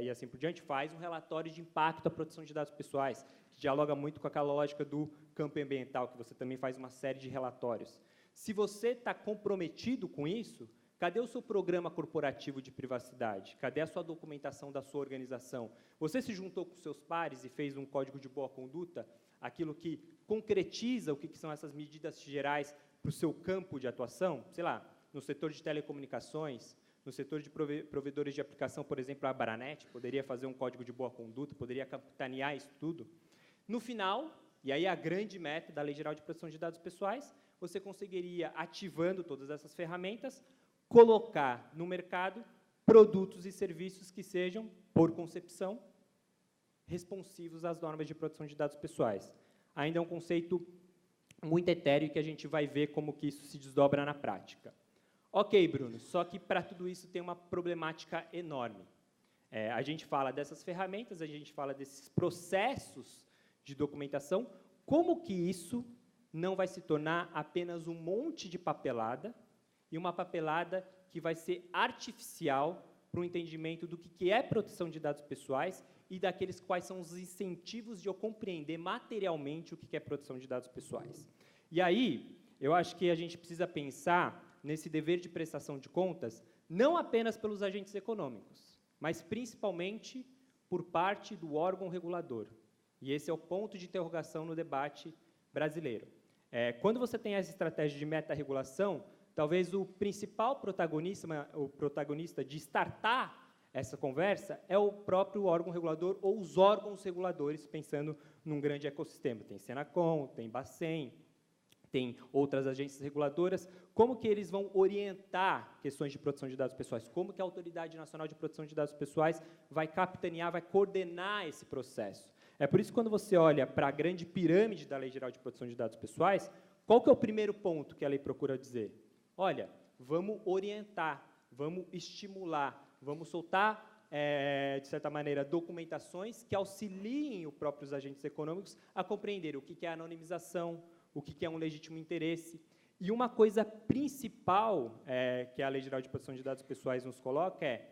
e assim por diante, faz um relatório de impacto à proteção de dados pessoais, que dialoga muito com aquela lógica do campo ambiental, que você também faz uma série de relatórios. Se você está comprometido com isso, cadê o seu programa corporativo de privacidade? Cadê a sua documentação da sua organização? Você se juntou com seus pares e fez um código de boa conduta, aquilo que concretiza o que são essas medidas gerais para o seu campo de atuação? Sei lá, no setor de telecomunicações, no setor de provedores de aplicação, por exemplo, a Baranet, poderia fazer um código de boa conduta, poderia capitanear isso tudo. No final, e aí a grande meta da Lei Geral de Proteção de Dados Pessoais, você conseguiria, ativando todas essas ferramentas, colocar no mercado produtos e serviços que sejam, por concepção, responsivos às normas de proteção de dados pessoais. Ainda é um conceito muito etéreo que a gente vai ver como que isso se desdobra na prática. Ok, Bruno, só que para tudo isso tem uma problemática enorme. A gente fala dessas ferramentas, a gente fala desses processos de documentação, como que isso não vai se tornar apenas um monte de papelada, e uma papelada que vai ser artificial para o entendimento do que é proteção de dados pessoais e daqueles quais são os incentivos de eu compreender materialmente o que é proteção de dados pessoais. E aí, eu acho que a gente precisa pensar nesse dever de prestação de contas, não apenas pelos agentes econômicos, mas principalmente por parte do órgão regulador. E esse é o ponto de interrogação no debate brasileiro. Quando você tem essa estratégia de meta-regulação, talvez o principal protagonista de startar essa conversa é o próprio órgão regulador ou os órgãos reguladores, pensando num grande ecossistema. Tem Senacom, tem Bacen, tem outras agências reguladoras. Como que eles vão orientar questões de proteção de dados pessoais? Como que a Autoridade Nacional de Proteção de Dados Pessoais vai capitanear, vai coordenar esse processo? É por isso que, quando você olha para a grande pirâmide da Lei Geral de Proteção de Dados Pessoais, qual que é o primeiro ponto que a lei procura dizer? Olha, vamos orientar, vamos estimular, vamos soltar, de certa maneira, documentações que auxiliem os próprios agentes econômicos a compreender o que é anonimização, o que é um legítimo interesse. E uma coisa principal que a Lei Geral de Proteção de Dados Pessoais nos coloca é: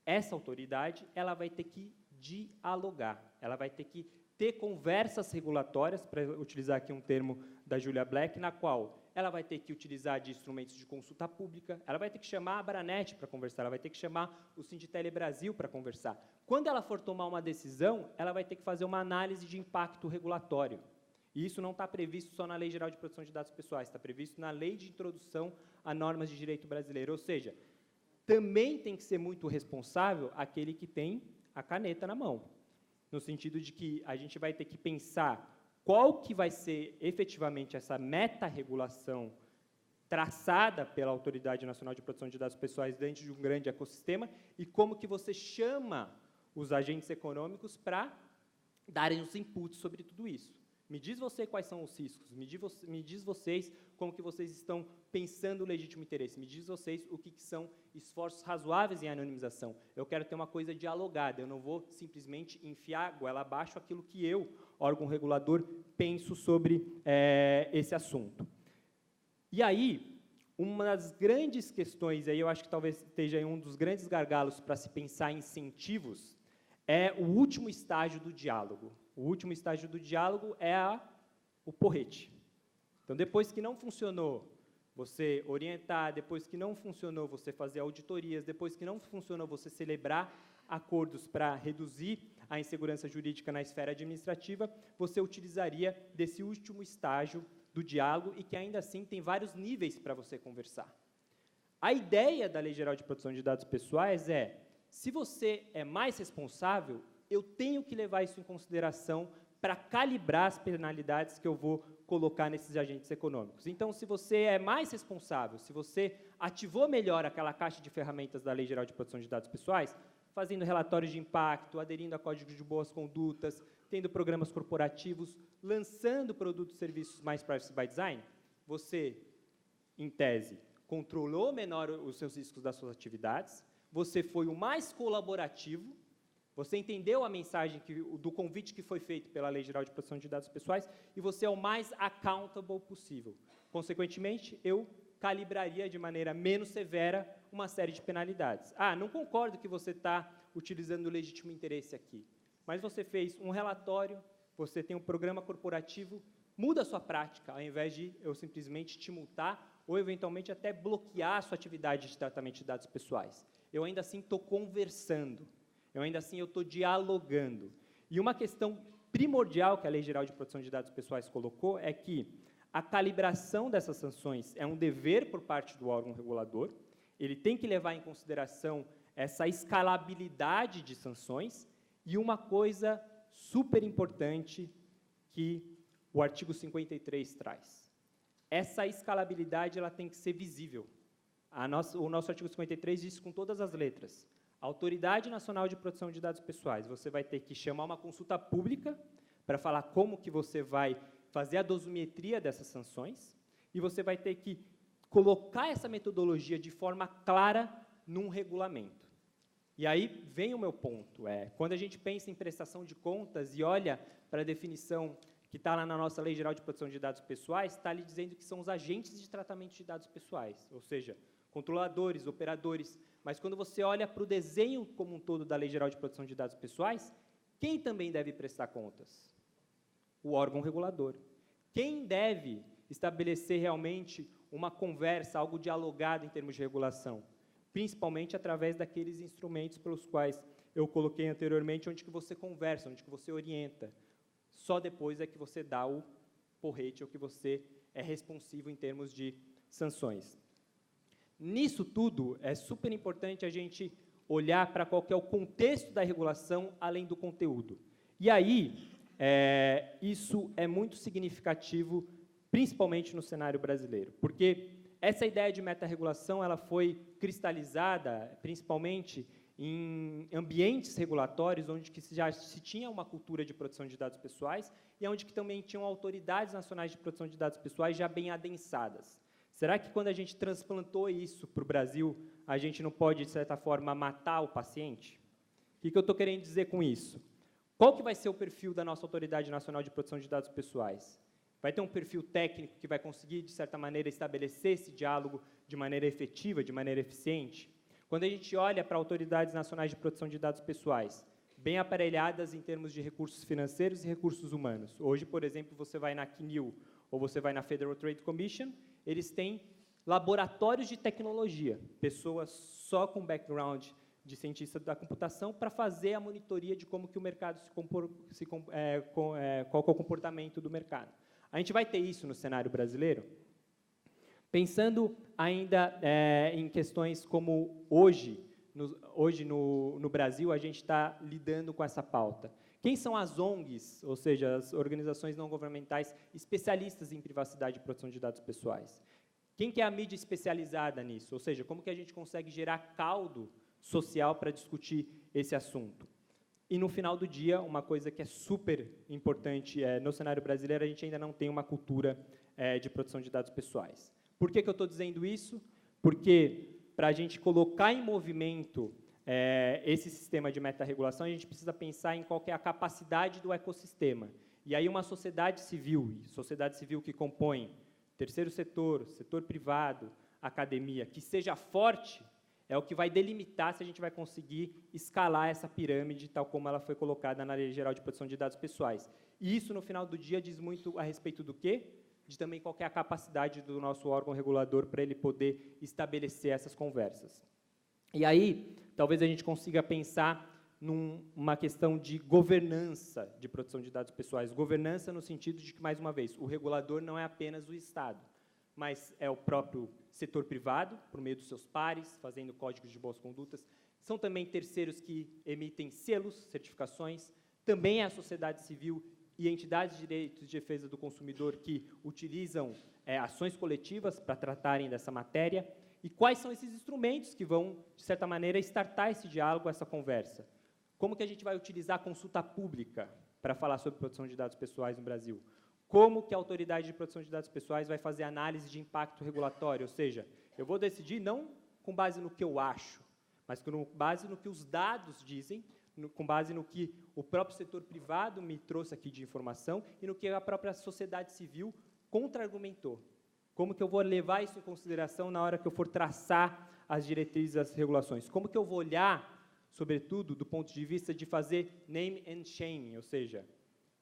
essa autoridade ela vai ter que dialogar, ela vai ter que ter conversas regulatórias, para utilizar aqui um termo da Julia Black, na qual ela vai ter que utilizar de instrumentos de consulta pública, ela vai ter que chamar a Baranet para conversar, ela vai ter que chamar o Sinditele Brasil para conversar. Quando ela for tomar uma decisão, ela vai ter que fazer uma análise de impacto regulatório. E isso não está previsto só na Lei Geral de Proteção de Dados Pessoais, está previsto na Lei de Introdução a Normas de Direito Brasileiro. Ou seja, também tem que ser muito responsável aquele que tem a caneta na mão, no sentido de que a gente vai ter que pensar qual que vai ser efetivamente essa meta-regulação traçada pela Autoridade Nacional de Proteção de Dados Pessoais dentro de um grande ecossistema e como que você chama os agentes econômicos para darem os inputs sobre tudo isso. Me diz você quais são os riscos, me diz vocês como que vocês estão pensando o legítimo interesse, me diz vocês o que são esforços razoáveis em anonimização. Eu quero ter uma coisa dialogada, eu não vou simplesmente enfiar goela abaixo aquilo que eu, órgão regulador, penso sobre esse assunto. E aí, uma das grandes questões, aí eu acho que talvez esteja um dos grandes gargalos para se pensar em incentivos, é o último estágio do diálogo. O último estágio do diálogo é o porrete. Então, depois que não funcionou, você orientar, depois que não funcionou, você fazer auditorias, depois que não funcionou, você celebrar acordos para reduzir a insegurança jurídica na esfera administrativa, você utilizaria desse último estágio do diálogo e que, ainda assim, tem vários níveis para você conversar. A ideia da Lei Geral de Proteção de Dados Pessoais é: se você é mais responsável, eu tenho que levar isso em consideração para calibrar as penalidades que eu vou colocar nesses agentes econômicos. Então, se você é mais responsável, se você ativou melhor aquela caixa de ferramentas da Lei Geral de Proteção de Dados Pessoais, fazendo relatórios de impacto, aderindo a códigos de boas condutas, tendo programas corporativos, lançando produtos e serviços mais privacy by design, você, em tese, controlou menor os seus riscos das suas atividades, você foi o mais colaborativo, Você entendeu a mensagem do convite que foi feito pela Lei Geral de Proteção de Dados Pessoais e você é o mais accountable possível. Consequentemente, eu calibraria de maneira menos severa uma série de penalidades. Não concordo que você está utilizando o legítimo interesse aqui, mas você fez um relatório, você tem um programa corporativo, muda a sua prática, ao invés de eu simplesmente te multar ou, eventualmente, até bloquear a sua atividade de tratamento de dados pessoais. Eu ainda assim estou conversando, eu ainda assim estou dialogando. E uma questão primordial que a Lei Geral de Proteção de Dados Pessoais colocou é que a calibração dessas sanções é um dever por parte do órgão regulador, ele tem que levar em consideração essa escalabilidade de sanções e uma coisa super importante que o artigo 53 traz. Essa escalabilidade ela tem que ser visível. O nosso artigo 53 diz com todas as letras: a Autoridade Nacional de Proteção de Dados Pessoais, você vai ter que chamar uma consulta pública para falar como que você vai fazer a dosimetria dessas sanções e você vai ter que colocar essa metodologia de forma clara num regulamento. E aí vem o meu ponto, quando a gente pensa em prestação de contas e olha para a definição que está lá na nossa Lei Geral de Proteção de Dados Pessoais, está ali dizendo que são os agentes de tratamento de dados pessoais, ou seja, controladores, operadores, mas quando você olha para o desenho como um todo da Lei Geral de Proteção de Dados Pessoais, quem também deve prestar contas? O órgão regulador. Quem deve estabelecer realmente uma conversa, algo dialogado em termos de regulação? Principalmente através daqueles instrumentos pelos quais eu coloquei anteriormente, onde que você conversa, onde que você orienta. Só depois é que você dá o porrete, ou que você é responsivo em termos de sanções. Nisso tudo, é super importante a gente olhar para qual que é o contexto da regulação, além do conteúdo. E aí, isso é muito significativo, principalmente no cenário brasileiro, porque essa ideia de meta-regulação ela foi cristalizada, principalmente, em ambientes regulatórios onde que já se tinha uma cultura de proteção de dados pessoais e onde que também tinham autoridades nacionais de proteção de dados pessoais já bem adensadas. Será que quando a gente transplantou isso para o Brasil, a gente não pode, de certa forma, matar o paciente? O que eu estou querendo dizer com isso? Qual que vai ser o perfil da nossa Autoridade Nacional de Proteção de Dados Pessoais? Vai ter um perfil técnico que vai conseguir, de certa maneira, estabelecer esse diálogo de maneira efetiva, de maneira eficiente? Quando a gente olha para autoridades nacionais de proteção de dados pessoais, bem aparelhadas em termos de recursos financeiros e recursos humanos. Hoje, por exemplo, você vai na CNIL ou você vai na Federal Trade Commission, eles têm laboratórios de tecnologia, pessoas só com background de cientista da computação para fazer a monitoria de como que o mercado qual que é o comportamento do mercado. A gente vai ter isso no cenário brasileiro? Pensando ainda em questões como hoje no Brasil, a gente está lidando com essa pauta. Quem são as ONGs, ou seja, as organizações não governamentais especialistas em privacidade e proteção de dados pessoais? Quem que é a mídia especializada nisso? Ou seja, como que a gente consegue gerar caldo social para discutir esse assunto? E, no final do dia, uma coisa que é super importante no cenário brasileiro, a gente ainda não tem uma cultura de proteção de dados pessoais. Por que eu estou dizendo isso? Porque, para a gente colocar em movimento esse sistema de meta-regulação, a gente precisa pensar em qual que é a capacidade do ecossistema. E aí uma sociedade civil que compõe terceiro setor, setor privado, academia, que seja forte, é o que vai delimitar se a gente vai conseguir escalar essa pirâmide, tal como ela foi colocada na Lei Geral de Proteção de Dados Pessoais. E isso, no final do dia, diz muito a respeito do quê? De também qual que é a capacidade do nosso órgão regulador para ele poder estabelecer essas conversas. E aí, talvez a gente consiga pensar numa questão de governança de proteção de dados pessoais. Governança no sentido de que, mais uma vez, o regulador não é apenas o Estado, mas é o próprio setor privado, por meio dos seus pares, fazendo códigos de boas condutas. São também terceiros que emitem selos, certificações, também é a sociedade civil e entidades de direitos de defesa do consumidor que utilizam ações coletivas para tratarem dessa matéria. E quais são esses instrumentos que vão, de certa maneira, startar esse diálogo, essa conversa? Como que a gente vai utilizar a consulta pública para falar sobre proteção de dados pessoais no Brasil? Como que a Autoridade de Proteção de Dados Pessoais vai fazer análise de impacto regulatório? Ou seja, eu vou decidir não com base no que eu acho, mas com base no que os dados dizem, com base no que o próprio setor privado me trouxe aqui de informação e no que a própria sociedade civil contra-argumentou. Como que eu vou levar isso em consideração na hora que eu for traçar as diretrizes das regulações? Como que eu vou olhar, sobretudo, do ponto de vista de fazer name and shame, ou seja,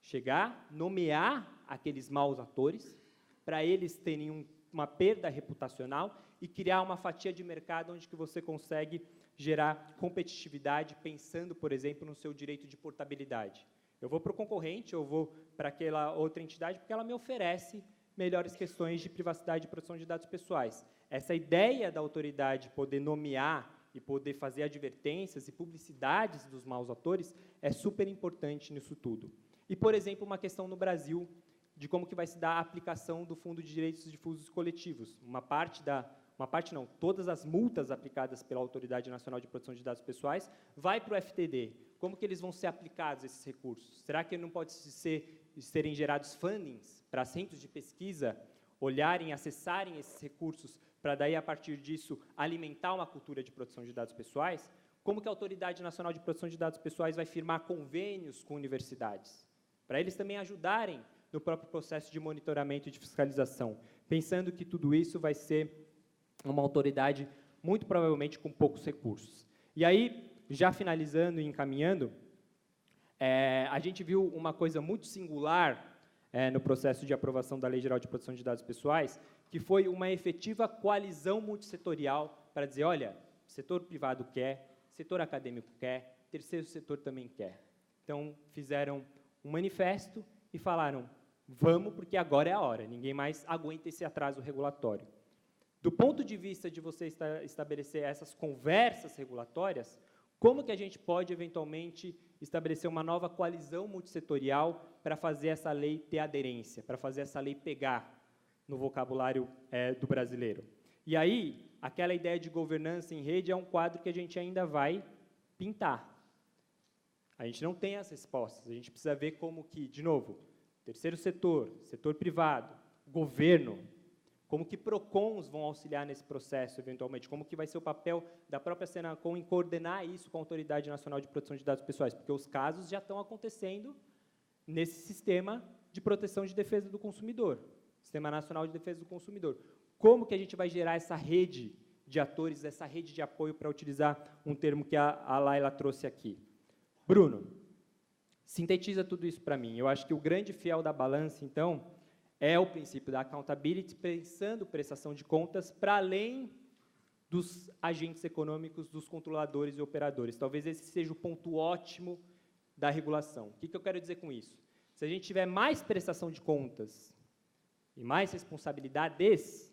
chegar, nomear aqueles maus atores, para eles terem uma perda reputacional e criar uma fatia de mercado onde que você consegue gerar competitividade, pensando, por exemplo, no seu direito de portabilidade. Eu vou para o concorrente, eu vou para aquela outra entidade, porque ela me oferece melhores questões de privacidade e proteção de dados pessoais. Essa ideia da autoridade poder nomear e poder fazer advertências e publicidades dos maus atores é super importante nisso tudo. E, por exemplo, uma questão no Brasil de como que vai se dar a aplicação do Fundo de Direitos Difusos Coletivos. Todas as multas aplicadas pela Autoridade Nacional de Proteção de Dados Pessoais vai para o FTD. Como que eles vão ser aplicados, esses recursos? Será que não pode serem gerados fundings para centros de pesquisa olharem, acessarem esses recursos para daí, a partir disso, alimentar uma cultura de proteção de dados pessoais? Como que a Autoridade Nacional de Proteção de Dados Pessoais vai firmar convênios com universidades? Para eles também ajudarem no próprio processo de monitoramento e de fiscalização, pensando que tudo isso vai ser uma autoridade, muito provavelmente, com poucos recursos. E aí, já finalizando e encaminhando, a gente viu uma coisa muito singular no processo de aprovação da Lei Geral de Proteção de Dados Pessoais, que foi uma efetiva coalizão multissetorial para dizer, olha, setor privado quer, setor acadêmico quer, terceiro setor também quer. Então, fizeram um manifesto e falaram, vamos, porque agora é a hora, ninguém mais aguenta esse atraso regulatório. Do ponto de vista de você estabelecer essas conversas regulatórias, como que a gente pode, eventualmente, estabelecer uma nova coalizão multissetorial para fazer essa lei ter aderência, para fazer essa lei pegar no vocabulário do brasileiro? E aí, aquela ideia de governança em rede é um quadro que a gente ainda vai pintar. A gente não tem as respostas, a gente precisa ver como que, de novo, terceiro setor, setor privado, governo, como que PROCONs vão auxiliar nesse processo, eventualmente, como que vai ser o papel da própria Senacom em coordenar isso com a Autoridade Nacional de Proteção de Dados Pessoais, porque os casos já estão acontecendo nesse sistema de proteção e de defesa do consumidor, Sistema Nacional de Defesa do Consumidor. Como que a gente vai gerar essa rede de atores, essa rede de apoio, para utilizar um termo que a Laila trouxe aqui? Bruno, sintetiza tudo isso para mim. Eu acho que o grande fiel da balança, então, é o princípio da accountability, pensando prestação de contas para além dos agentes econômicos, dos controladores e operadores. Talvez esse seja o ponto ótimo da regulação. O que eu quero dizer com isso? Se a gente tiver mais prestação de contas e mais responsabilidades,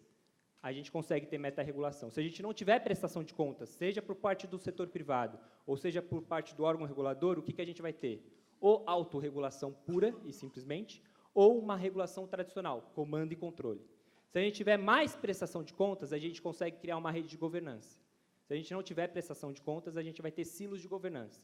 a gente consegue ter meta-regulação. Se a gente não tiver prestação de contas, seja por parte do setor privado, ou seja por parte do órgão regulador, o que a gente vai ter? Ou autorregulação pura e simplesmente, ou uma regulação tradicional, comando e controle. Se a gente tiver mais prestação de contas, a gente consegue criar uma rede de governança. Se a gente não tiver prestação de contas, a gente vai ter silos de governança.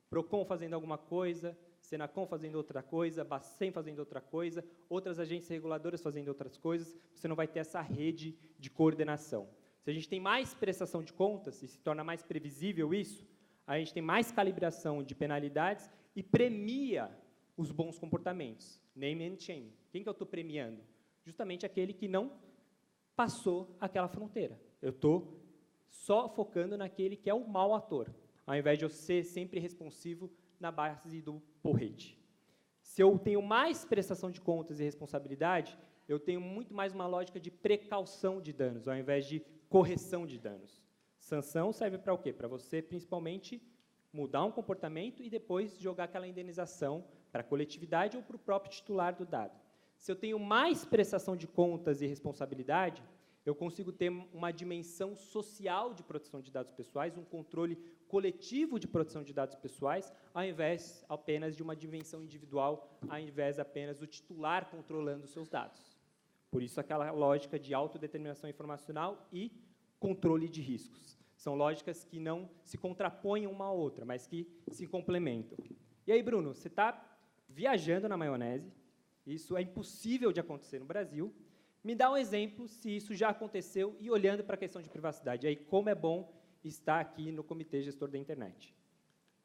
PROCON fazendo alguma coisa, Senacom fazendo outra coisa, Bacen fazendo outra coisa, outras agências reguladoras fazendo outras coisas, você não vai ter essa rede de coordenação. Se a gente tem mais prestação de contas e se torna mais previsível isso, a gente tem mais calibração de penalidades e premia os bons comportamentos. Name and shame. Quem que eu estou premiando? Justamente aquele que não passou aquela fronteira. Eu estou só focando naquele que é o mau ator, ao invés de eu ser sempre responsivo na base do porrete. Se eu tenho mais prestação de contas e responsabilidade, eu tenho muito mais uma lógica de precaução de danos, ao invés de correção de danos. Sanção serve para o quê? Para você, principalmente, mudar um comportamento e depois jogar aquela indenização para a coletividade ou para o próprio titular do dado. Se eu tenho mais prestação de contas e responsabilidade, eu consigo ter uma dimensão social de proteção de dados pessoais, um controle coletivo de proteção de dados pessoais, ao invés apenas de uma dimensão individual, ao invés apenas do titular controlando os seus dados. Por isso, aquela lógica de autodeterminação informacional e controle de riscos. São lógicas que não se contrapõem uma à outra, mas que se complementam. E aí, Bruno, você está viajando na maionese, isso é impossível de acontecer no Brasil. Me dá um exemplo se isso já aconteceu e olhando para a questão de privacidade. E aí, como é bom estar aqui no Comitê Gestor da Internet.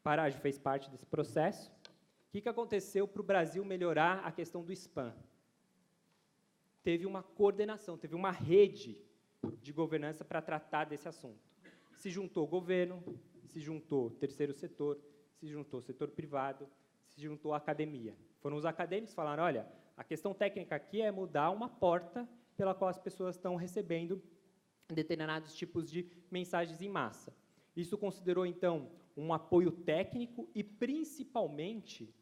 Parágio fez parte desse processo. O que aconteceu para o Brasil melhorar a questão do spam? Teve uma coordenação, teve uma rede de governança para tratar desse assunto. Se juntou o governo, se juntou o terceiro setor, se juntou o setor privado, se juntou a academia. Foram os acadêmicos que falaram, olha, a questão técnica aqui é mudar uma porta pela qual as pessoas estão recebendo determinados tipos de mensagens em massa. Isso considerou, então, um apoio técnico e, principalmente,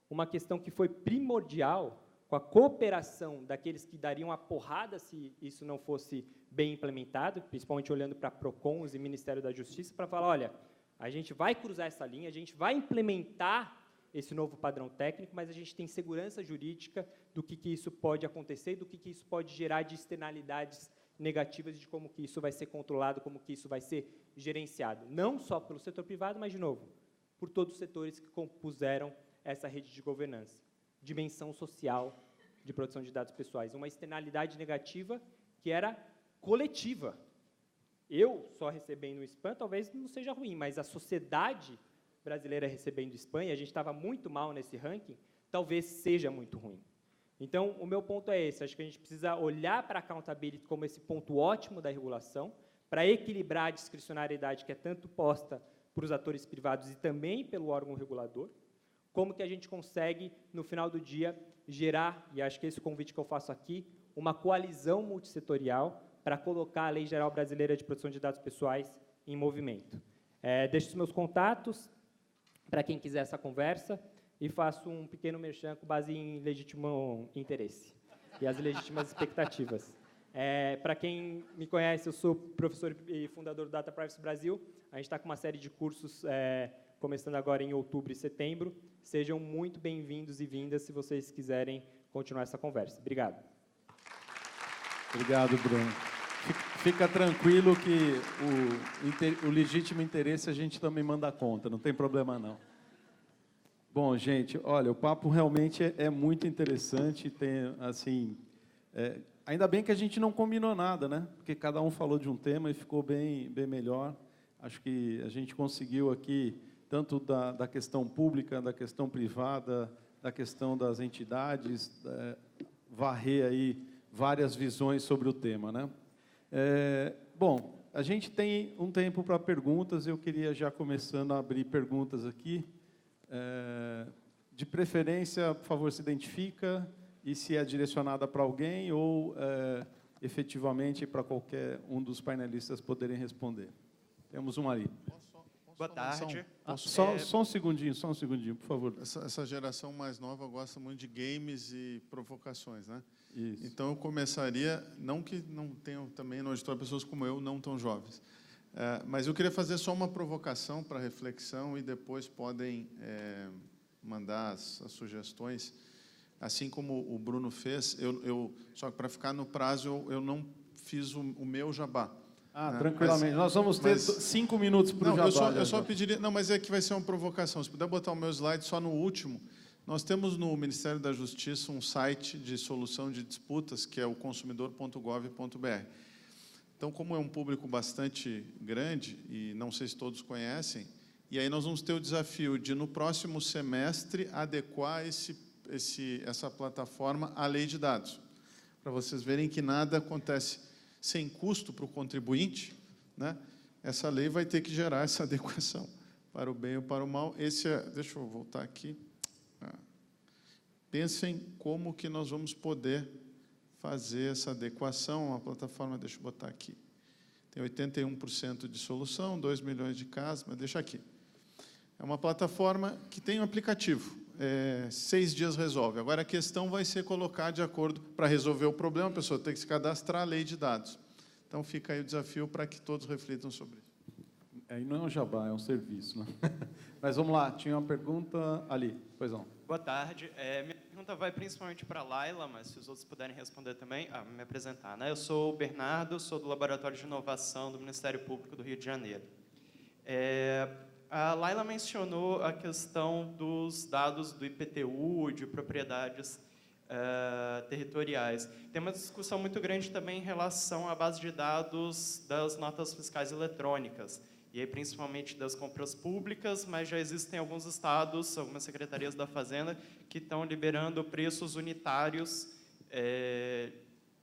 uma questão que foi primordial com a cooperação daqueles que dariam a porrada se isso não fosse bem implementado, principalmente olhando para PROCONs e Ministério da Justiça, para falar, olha, a gente vai cruzar essa linha, a gente vai implementar esse novo padrão técnico, mas a gente tem segurança jurídica do que isso pode acontecer e do que isso pode gerar de externalidades negativas, de como que isso vai ser controlado, como que isso vai ser gerenciado, não só pelo setor privado, mas, de novo, por todos os setores que compuseram essa rede de governança. Dimensão social de proteção de dados pessoais, uma externalidade negativa que era coletiva. Eu só recebendo spam talvez não seja ruim, mas a sociedade brasileira recebendo spam, e a gente estava muito mal nesse ranking, talvez seja muito ruim. Então, o meu ponto é esse, acho que a gente precisa olhar para a accountability como esse ponto ótimo da regulação, para equilibrar a discricionariedade que é tanto posta por os atores privados e também pelo órgão regulador, como que a gente consegue, no final do dia, gerar, e acho que esse convite que eu faço aqui, uma coalizão multissetorial para colocar a Lei Geral Brasileira de Proteção de Dados Pessoais em movimento. Deixo os meus contatos para quem quiser essa conversa e faço um pequeno merchan com base em legítimo interesse e as legítimas expectativas. Para quem me conhece, eu sou professor e fundador do Data Privacy Brasil. A gente está com uma série de cursos começando agora em outubro e setembro. Sejam muito bem-vindos e vindas se vocês quiserem continuar essa conversa. Obrigado. Obrigado, Bruno. Fica tranquilo que o legítimo interesse a gente também manda conta, não tem problema não. Bom, gente, olha, o papo realmente é muito interessante, tem, assim, ainda bem que a gente não combinou nada, né? Porque cada um falou de um tema e ficou bem melhor. Acho que a gente conseguiu aqui, tanto da questão pública, da questão privada, da questão das entidades, varrer aí várias visões sobre o tema, né? Bom, a gente tem um tempo para perguntas, eu queria já começando a abrir perguntas aqui. De preferência, por favor, se identifica e se é direcionada para alguém ou efetivamente para qualquer um dos painelistas poderem responder. Temos uma ali. Boa tarde. Só um segundinho, por favor. Essa geração mais nova gosta muito de games e provocações, né? Isso. Então, eu começaria, não que não tenham também no auditório pessoas como eu, não tão jovens, mas eu queria fazer só uma provocação para reflexão e depois podem mandar as sugestões. Assim como o Bruno fez, só que para ficar no prazo, eu não fiz o meu jabá. Tranquilamente. Nós vamos ter 5 minutos para o jabá. Eu só pediria... Não, mas é que vai ser uma provocação. Se puder botar o meu slide só no último. Nós temos no Ministério da Justiça um site de solução de disputas, que é o consumidor.gov.br. Então, como é um público bastante grande, e não sei se todos conhecem, e aí nós vamos ter o desafio de, no próximo semestre, adequar essa plataforma à lei de dados, para vocês verem que nada acontece sem custo para o contribuinte, né? Essa lei vai ter que gerar essa adequação para o bem ou para o mal. Deixa eu voltar aqui. Pensem como que nós vamos poder fazer essa adequação. A plataforma, deixa eu botar aqui, tem 81% de solução, 2 milhões de casos, mas deixa aqui. É uma plataforma que tem um aplicativo, 6 dias resolve. Agora, a questão vai ser colocar de acordo, para resolver o problema, a pessoa tem que se cadastrar a lei de dados. Então, fica aí o desafio para que todos reflitam sobre isso. Aí não é um jabá, é um serviço, né? Mas vamos lá, tinha uma pergunta ali. Pois não. Boa tarde. Minha pergunta vai principalmente para a Laila, mas se os outros puderem responder também, me apresentar, né? Eu sou o Bernardo, sou do Laboratório de Inovação do Ministério Público do Rio de Janeiro. A Laila mencionou a questão dos dados do IPTU, de propriedades territoriais. Tem uma discussão muito grande também em relação à base de dados das notas fiscais eletrônicas. e aí principalmente das compras públicas, mas já existem alguns estados, algumas secretarias da Fazenda, que estão liberando preços unitários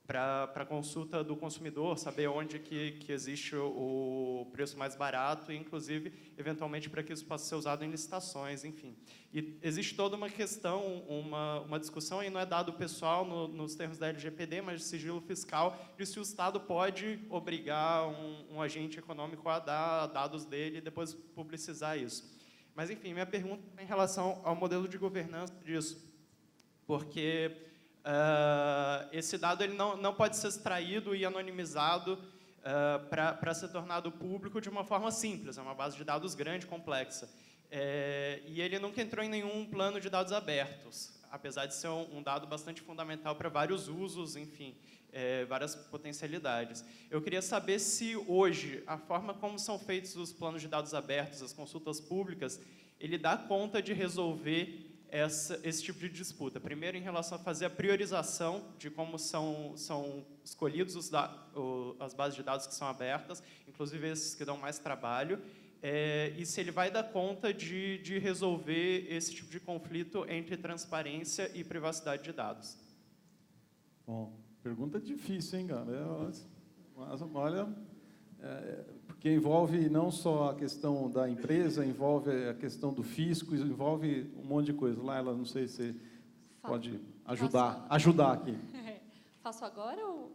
para consulta do consumidor, saber onde que existe o preço mais barato e, inclusive, eventualmente, para que isso possa ser usado em licitações, enfim. E existe toda uma questão, uma discussão, e não é dado pessoal nos termos da LGPD, mas de sigilo fiscal, de se o Estado pode obrigar um agente econômico a dar dados dele e depois publicizar isso. Mas, enfim, minha pergunta é em relação ao modelo de governança disso, porque esse dado ele não pode ser extraído e anonimizado para ser tornado público de uma forma simples, é uma base de dados grande, complexa. E ele nunca entrou em nenhum plano de dados abertos, apesar de ser um dado bastante fundamental para vários usos, enfim, várias potencialidades. Eu queria saber se hoje a forma como são feitos os planos de dados abertos, as consultas públicas, ele dá conta de resolver esse tipo de disputa. Primeiro, em relação a fazer a priorização de como são escolhidos as bases de dados que são abertas, inclusive esses que dão mais trabalho, e se ele vai dar conta de resolver esse tipo de conflito entre transparência e privacidade de dados. Bom, pergunta difícil, hein, cara? Mas, olha, porque envolve não só a questão da empresa, envolve a questão do fisco, envolve um monte de coisa. Laila, não sei se você pode ajudar aqui. Faço agora ou...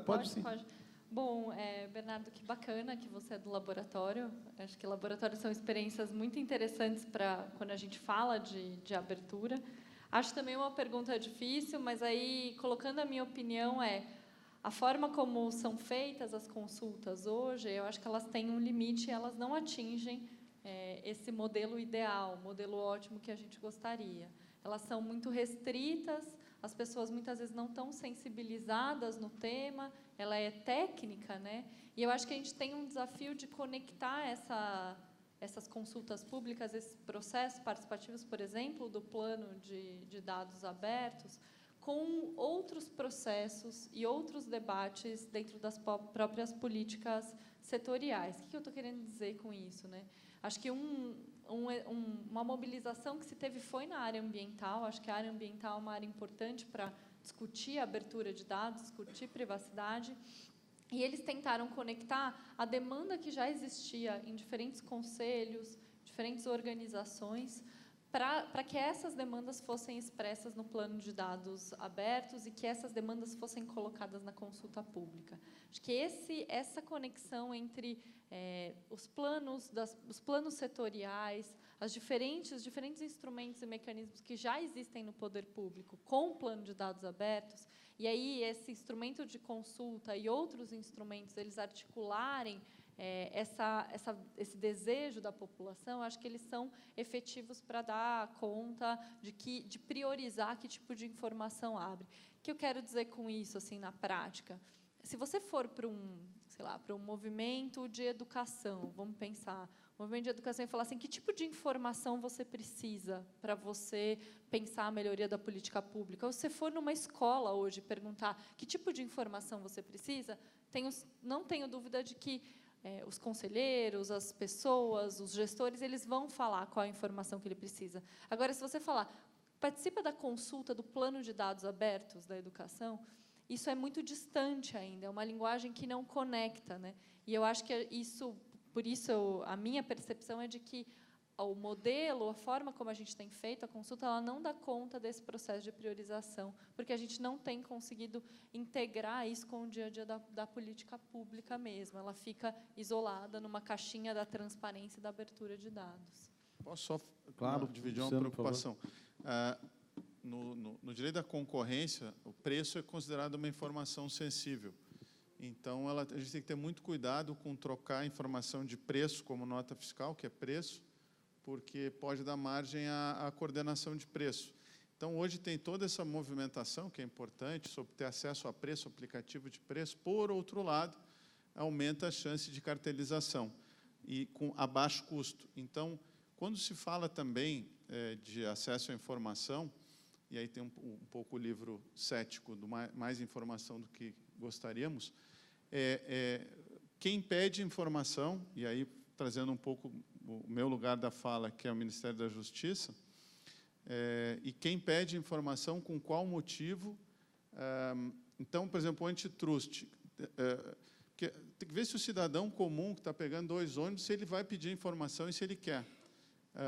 Pode sim. Pode. Bom, Bernardo, que bacana que você é do laboratório. Acho que laboratórios são experiências muito interessantes para quando a gente fala de abertura. Acho também uma pergunta difícil, mas aí, colocando a minha opinião, a forma como são feitas as consultas hoje, eu acho que elas têm um limite, elas não atingem esse modelo ideal, modelo ótimo que a gente gostaria. Elas são muito restritas, as pessoas muitas vezes não estão sensibilizadas no tema, ela é técnica, né? E eu acho que a gente tem um desafio de conectar essas consultas públicas, esses processos participativos, por exemplo, do plano de dados abertos, com outros processos e outros debates dentro das próprias políticas setoriais. O que eu estou querendo dizer com isso, né? Acho que uma mobilização que se teve foi na área ambiental. Acho que a área ambiental é uma área importante para discutir a abertura de dados, discutir privacidade. E eles tentaram conectar a demanda que já existia em diferentes conselhos, diferentes organizações, para que essas demandas fossem expressas no plano de dados abertos e que essas demandas fossem colocadas na consulta pública. Acho que essa conexão entre os planos setoriais, os diferentes instrumentos e mecanismos que já existem no poder público com o plano de dados abertos, e aí esse instrumento de consulta e outros instrumentos, eles articularem esse desejo da população, acho que eles são efetivos para dar conta de priorizar que tipo de informação abre. O que eu quero dizer com isso, assim, na prática? Se você for para um movimento de educação, vamos pensar, um movimento de educação e falar assim, que tipo de informação você precisa para você pensar a melhoria da política pública? Ou se você for numa escola hoje e perguntar que tipo de informação você precisa, não tenho dúvida de que os conselheiros, as pessoas, os gestores, eles vão falar qual a informação que ele precisa. Agora, se você falar, participa da consulta do plano de dados abertos da educação, isso é muito distante ainda, é uma linguagem que não conecta, né? E eu acho que por isso a minha percepção é de que o modelo, a forma como a gente tem feito a consulta, ela não dá conta desse processo de priorização, porque a gente não tem conseguido integrar isso com o dia a dia da política pública mesmo. Ela fica isolada numa caixinha da transparência e da abertura de dados. Posso só dividir uma preocupação? No direito da concorrência, o preço é considerado uma informação sensível. Então, a gente tem que ter muito cuidado com trocar a informação de preço como nota fiscal, que é preço, porque pode dar margem à coordenação de preço. Então, hoje tem toda essa movimentação, que é importante, sobre ter acesso a preço, aplicativo de preço. Por outro lado, aumenta a chance de cartelização e a baixo custo. Então, quando se fala também de acesso à informação, e aí tem um pouco o livro cético, do mais informação do que gostaríamos, quem pede informação, e aí trazendo um pouco o meu lugar da fala, que é o Ministério da Justiça, e quem pede informação, com qual motivo. Então, por exemplo, o antitrust. Tem que ver se o cidadão comum que está pegando 2 ônibus, se ele vai pedir informação e se ele quer.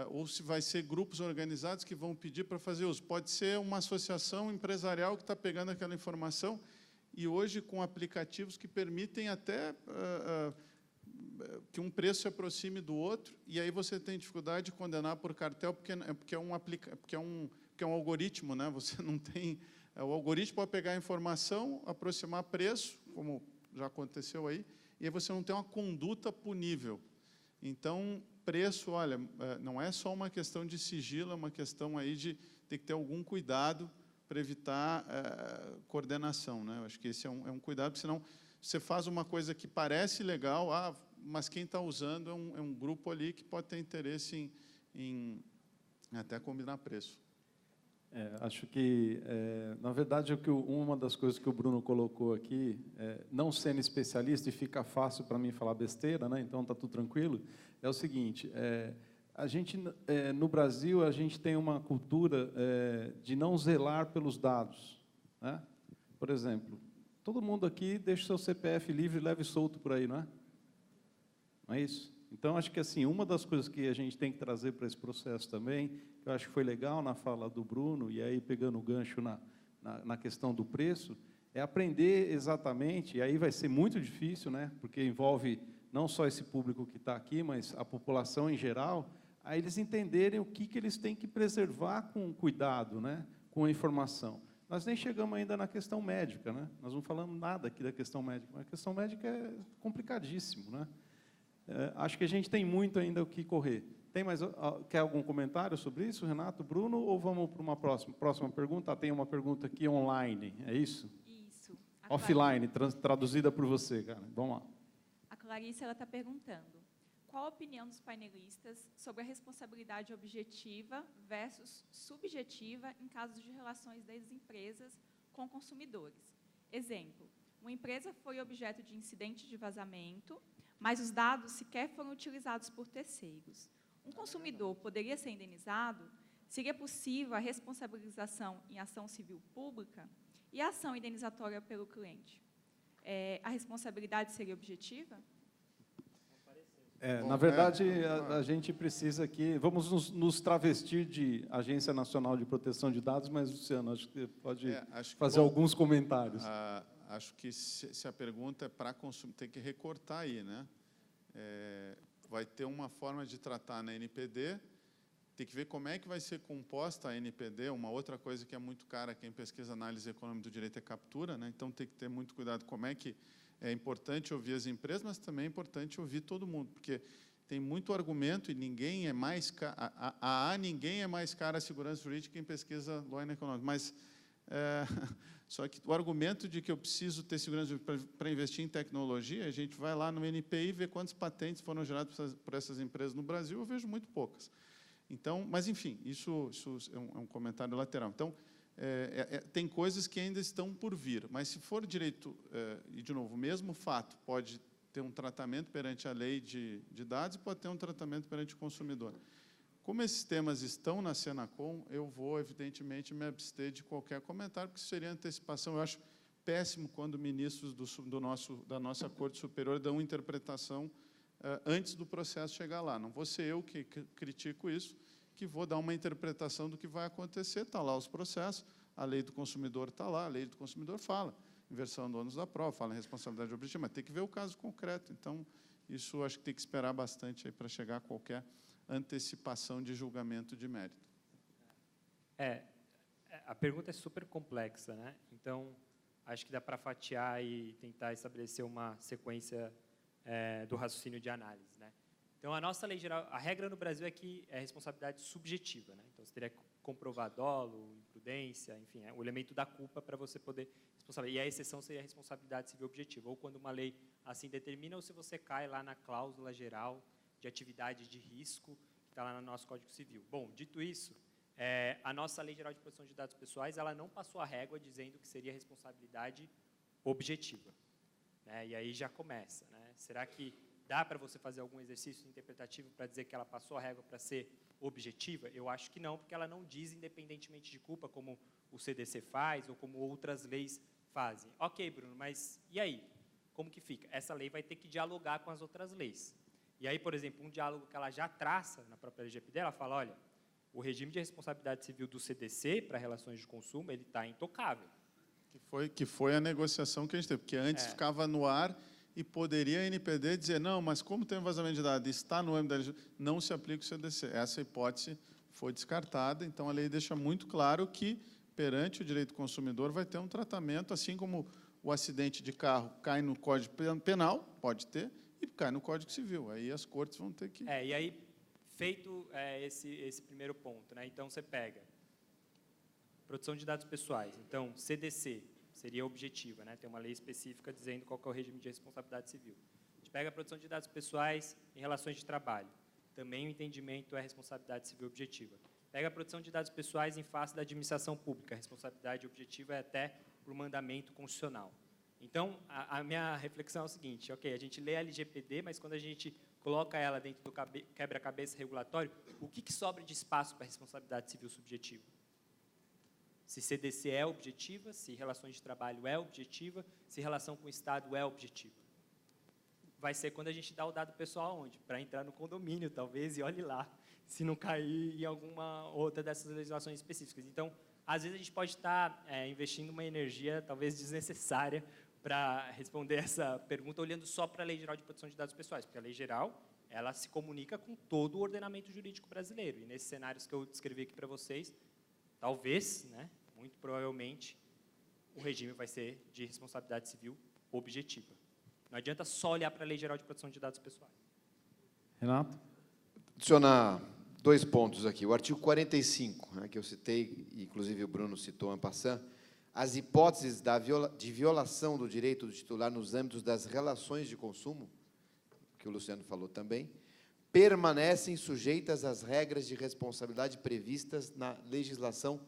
Ou se vai ser grupos organizados que vão pedir para fazer uso. Pode ser uma associação empresarial que está pegando aquela informação e hoje com aplicativos que permitem até que um preço se aproxime do outro, e aí você tem dificuldade de condenar por cartel, porque é um algoritmo, né? Você não tem... O algoritmo pode pegar a informação, aproximar preço, como já aconteceu aí, e aí você não tem uma conduta punível. Então, preço, olha, não é só uma questão de sigilo, é uma questão aí de ter que ter algum cuidado para evitar coordenação, né? Eu acho que esse é um cuidado, porque senão você faz uma coisa que parece legal, mas quem está usando é um grupo ali que pode ter interesse em até combinar preço. Acho que, na verdade, uma das coisas que o Bruno colocou aqui, não sendo especialista, e fica fácil para mim falar besteira, né? Então está tudo tranquilo, é o seguinte, a gente, no Brasil, a gente tem uma cultura de não zelar pelos dados, né? Por exemplo, todo mundo aqui deixa o seu CPF livre, leve e solto por aí, não é? Não é isso? Então, acho que assim, uma das coisas que a gente tem que trazer para esse processo também, que eu acho que foi legal na fala do Bruno, e aí pegando o gancho na questão do preço, é aprender exatamente, e aí vai ser muito difícil, né, porque envolve não só esse público que está aqui, mas a população em geral, a eles entenderem o que eles têm que preservar com cuidado, né, com a informação. Nós nem chegamos ainda na questão médica, né? Nós não falamos nada aqui da questão médica, mas a questão médica é complicadíssimo, né? Acho que a gente tem muito ainda o que correr. Quer algum comentário sobre isso, Renato, Bruno, ou vamos para uma próxima pergunta? Tem uma pergunta aqui online, é isso? Isso. Offline, traduzida por você, cara. Vamos lá. A Clarice está perguntando, qual a opinião dos painelistas sobre a responsabilidade objetiva versus subjetiva em casos de relações das empresas com consumidores? Exemplo, uma empresa foi objeto de incidente de vazamento, mas os dados sequer foram utilizados por terceiros. Um consumidor poderia ser indenizado? Seria possível a responsabilização em ação civil pública? E a ação indenizatória pelo cliente? A responsabilidade seria objetiva? Na verdade, a gente precisa aqui... Vamos nos travestir de Agência Nacional de Proteção de Dados, mas, Luciano, acho que pode fazer alguns comentários. Acho que se a pergunta é para consumir, tem que recortar aí, né? Vai ter uma forma de tratar na NPD, tem que ver como é que vai ser composta a NPD. Uma outra coisa que é muito cara, quem pesquisa análise econômica do direito é captura, né? Então tem que ter muito cuidado como é que é importante ouvir as empresas, mas também é importante ouvir todo mundo, porque tem muito argumento e ninguém é mais ninguém é mais cara a segurança jurídica quem pesquisa law and economics, mas só que o argumento de que eu preciso ter segurança para investir em tecnologia, a gente vai lá no NPI e vê quantas patentes foram geradas por essas empresas no Brasil, eu vejo muito poucas. Então, mas, enfim, isso é um comentário lateral. Então, tem coisas que ainda estão por vir, mas se for direito, e, de novo, o mesmo fato pode ter um tratamento perante a lei de dados e pode ter um tratamento perante o consumidor. Como esses temas estão na Senacom, eu vou, evidentemente, me abster de qualquer comentário, porque isso seria antecipação. Eu acho péssimo quando ministros da nossa Corte Superior dão interpretação antes do processo chegar lá. Não vou ser eu que critico isso, que vou dar uma interpretação do que vai acontecer. Está lá os processos, a lei do consumidor está lá, a lei do consumidor fala, inversão do ônus da prova, fala em responsabilidade objetiva, mas tem que ver o caso concreto. Então, isso acho que tem que esperar bastante para chegar a qualquer antecipação de julgamento de mérito. A pergunta é super complexa, né? Então, acho que dá para fatiar e tentar estabelecer uma sequência do raciocínio de análise, né? Então, a nossa lei geral, a regra no Brasil é que é responsabilidade subjetiva, né? Então, você teria que comprovar dolo, imprudência, enfim, o elemento da culpa para você poder responsabilizar. E a exceção seria a responsabilidade civil objetiva, ou quando uma lei assim determina, ou se você cai lá na cláusula geral de atividade de risco, que está lá no nosso Código Civil. Bom, dito isso, a nossa Lei Geral de Proteção de Dados Pessoais, ela não passou a régua dizendo que seria responsabilidade objetiva, né? E aí já começa, né? Será que dá para você fazer algum exercício interpretativo para dizer que ela passou a régua para ser objetiva? Eu acho que não, porque ela não diz independentemente de culpa, como o CDC faz ou como outras leis fazem. Ok, Bruno, mas e aí? Como que fica? Essa lei vai ter que dialogar com as outras leis. E aí, por exemplo, um diálogo que ela já traça na própria LGPD, ela fala, olha, o regime de responsabilidade civil do CDC para relações de consumo, ele está intocável. Que foi a negociação que a gente teve, porque antes ficava no ar e poderia a NPD dizer, não, mas como tem um vazamento de dados, está no âmbito da LGPD, não se aplica o CDC. Essa hipótese foi descartada, então a lei deixa muito claro que, perante o direito do consumidor, vai ter um tratamento, assim como o acidente de carro cai no Código Penal, pode ter, e cai no Código Civil. Aí as cortes vão ter que... E aí, feito esse primeiro ponto, né? Então, você pega proteção de dados pessoais. Então, CDC seria objetiva, né? Tem uma lei específica dizendo qual que é o regime de responsabilidade civil. A gente pega a proteção de dados pessoais em relações de trabalho. Também o entendimento é responsabilidade civil objetiva. Pega a proteção de dados pessoais em face da administração pública. A responsabilidade objetiva é até por mandamento constitucional. Então, a minha reflexão é o seguinte, ok, a gente lê a LGPD, mas quando a gente coloca ela dentro do quebra-cabeça regulatório, o que sobra de espaço para a responsabilidade civil subjetiva? Se CDC é objetiva, se relações de trabalho é objetiva, se relação com o Estado é objetiva. Vai ser quando a gente dá o dado pessoal aonde? Para entrar no condomínio, talvez, e olhe lá, se não cair em alguma outra dessas legislações específicas. Então, às vezes a gente pode estar investindo uma energia, talvez, desnecessária para responder essa pergunta, olhando só para a Lei Geral de Proteção de Dados Pessoais, porque a Lei Geral, ela se comunica com todo o ordenamento jurídico brasileiro. E nesses cenários que eu descrevi aqui para vocês, talvez, né, muito provavelmente, o regime vai ser de responsabilidade civil objetiva. Não adianta só olhar para a Lei Geral de Proteção de Dados Pessoais. Renato? Adicionar 2 pontos aqui. O artigo 45, né, que eu citei, inclusive o Bruno citou en passant, as hipóteses de violação do direito do titular nos âmbitos das relações de consumo, que o Luciano falou também, permanecem sujeitas às regras de responsabilidade previstas na legislação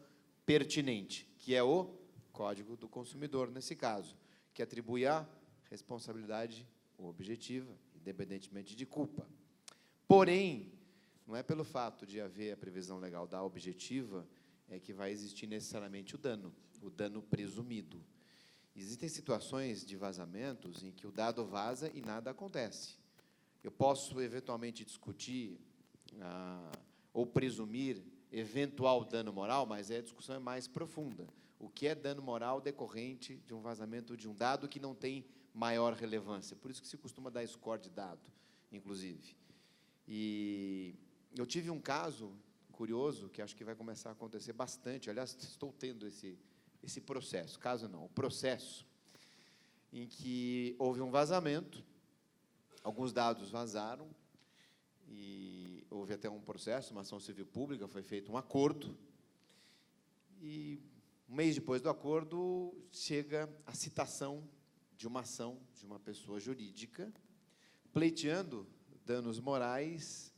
pertinente, que é o Código do Consumidor, nesse caso, que atribui a responsabilidade objetiva, independentemente de culpa. Porém, não é pelo fato de haver a previsão legal da objetiva que vai existir necessariamente o dano presumido. Existem situações de vazamentos em que o dado vaza e nada acontece. Eu posso, eventualmente, discutir ou presumir eventual dano moral, mas a discussão é mais profunda. O que é dano moral decorrente de um vazamento de um dado que não tem maior relevância? Por isso que se costuma dar score de dado, inclusive. E eu tive um caso curioso, que acho que vai começar a acontecer bastante, aliás, estou tendo esse processo, caso não, o processo, em que houve um vazamento, alguns dados vazaram, e houve até um processo, uma ação civil pública, foi feito um acordo, e um mês depois do acordo, chega a citação de uma ação de uma pessoa jurídica, pleiteando danos morais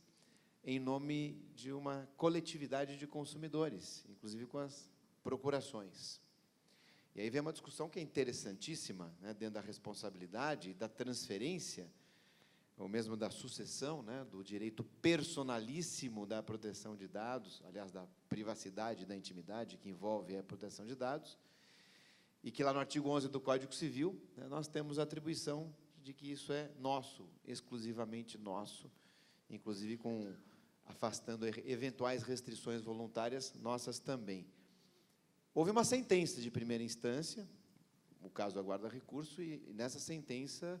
em nome de uma coletividade de consumidores, inclusive com as procurações. E aí vem uma discussão que é interessantíssima, né, dentro da responsabilidade e da transferência, ou mesmo da sucessão, né, do direito personalíssimo da proteção de dados, aliás, da privacidade e da intimidade, que envolve a proteção de dados, e que lá no artigo 11 do Código Civil, né, nós temos a atribuição de que isso é nosso, exclusivamente nosso, inclusive afastando eventuais restrições voluntárias nossas também. Houve uma sentença de primeira instância, o caso aguarda recurso, e nessa sentença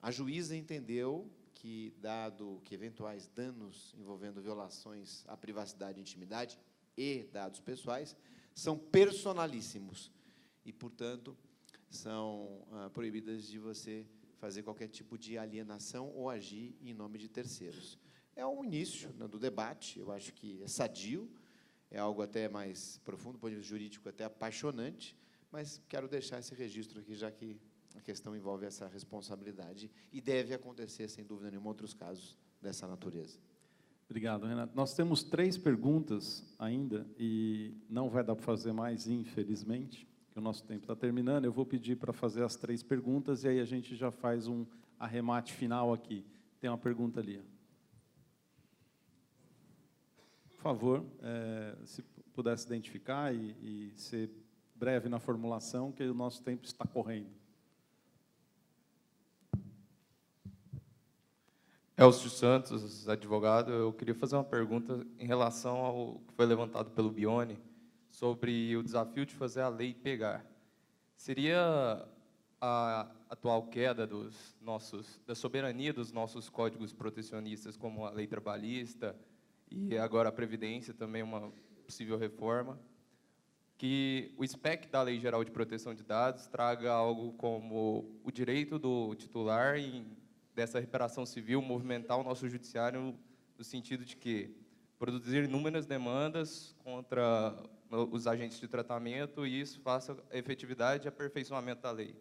a juíza entendeu que, dado que eventuais danos envolvendo violações à privacidade e intimidade e dados pessoais são personalíssimos e, portanto, são proibidas de você fazer qualquer tipo de alienação ou agir em nome de terceiros. É um início, né, do debate, eu acho que é sadio, é algo até mais profundo, do ponto de vista jurídico até apaixonante, mas quero deixar esse registro aqui, já que a questão envolve essa responsabilidade e deve acontecer, sem dúvida nenhuma, outros casos dessa natureza. Obrigado, Renato. Nós temos 3 perguntas ainda e não vai dar para fazer mais, infelizmente, que o nosso tempo está terminando. Eu vou pedir para fazer as 3 perguntas e aí a gente já faz um arremate final aqui. Tem uma pergunta ali. Por favor, se pudesse identificar e ser breve na formulação, que o nosso tempo está correndo. Elcio Santos, advogado. Eu queria fazer uma pergunta em relação ao que foi levantado pelo Bione sobre o desafio de fazer a lei pegar. Seria a atual queda da soberania dos nossos códigos protecionistas, como a lei trabalhista e agora a Previdência, também uma possível reforma, que o SPEC da Lei Geral de Proteção de Dados traga algo como o direito do titular dessa reparação civil movimentar o nosso judiciário no sentido de que produzir inúmeras demandas contra os agentes de tratamento e isso faça a efetividade e aperfeiçoamento da lei.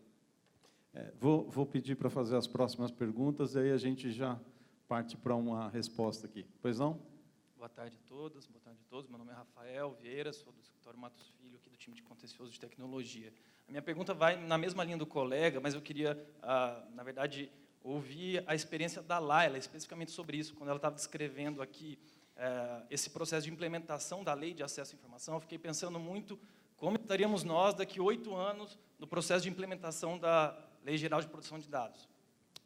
Vou pedir para fazer as próximas perguntas, e aí a gente já parte para uma resposta aqui. Pois não? Boa tarde a todas, boa tarde a todos. Meu nome é Rafael Vieira, sou do escritório Matos Filho, aqui do time de contencioso de tecnologia. A minha pergunta vai na mesma linha do colega, mas eu queria, na verdade, ouvir a experiência da Laila, especificamente sobre isso. Quando ela estava descrevendo aqui esse processo de implementação da Lei de Acesso à Informação, eu fiquei pensando muito como estaríamos nós daqui 8 anos no processo de implementação da Lei Geral de Proteção de Dados.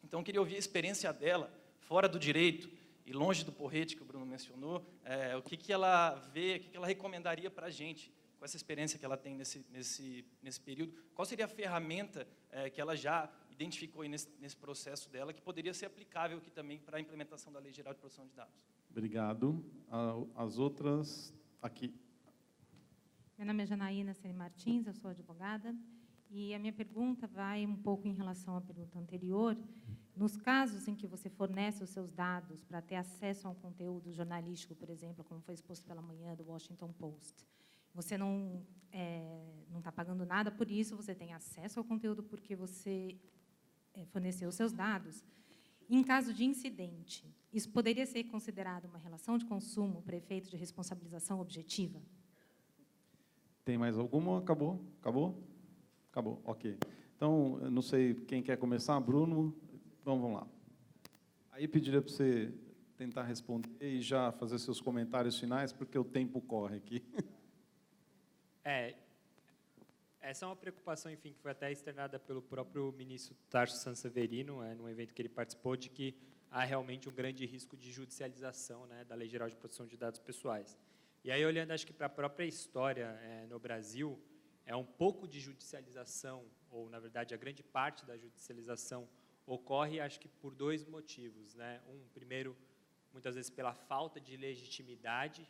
Então, eu queria ouvir a experiência dela, fora do direito, e longe do porrete que o Bruno mencionou, o que ela vê, o que ela recomendaria para a gente, com essa experiência que ela tem nesse período, qual seria a ferramenta que ela já identificou aí nesse processo dela, que poderia ser aplicável aqui também para a implementação da Lei Geral de Proteção de Dados. Obrigado. As outras, aqui. Meu nome é Janaína Ceni Martins, eu sou advogada, e a minha pergunta vai um pouco em relação à pergunta anterior. Nos casos em que você fornece os seus dados para ter acesso a um conteúdo jornalístico, por exemplo, como foi exposto pela manhã do Washington Post, você não está pagando nada por isso, você tem acesso ao conteúdo porque você forneceu os seus dados. Em caso de incidente, isso poderia ser considerado uma relação de consumo para efeito de responsabilização objetiva? Tem mais alguma? Acabou? Acabou? Acabou, ok. Então, eu não sei quem quer começar, Bruno? Então, vamos lá. Aí pediria para você tentar responder e já fazer seus comentários finais, porque o tempo corre aqui. Essa é uma preocupação, enfim, que foi até externada pelo próprio ministro Tarso Sanseverino, num evento que ele participou, de que há realmente um grande risco de judicialização, né, da Lei Geral de Proteção de Dados Pessoais. E aí, olhando, acho que para a própria história no Brasil, um pouco de judicialização, ou, na verdade, a grande parte da judicialização ocorre, acho que, por 2 motivos, né? Primeiro, muitas vezes pela falta de legitimidade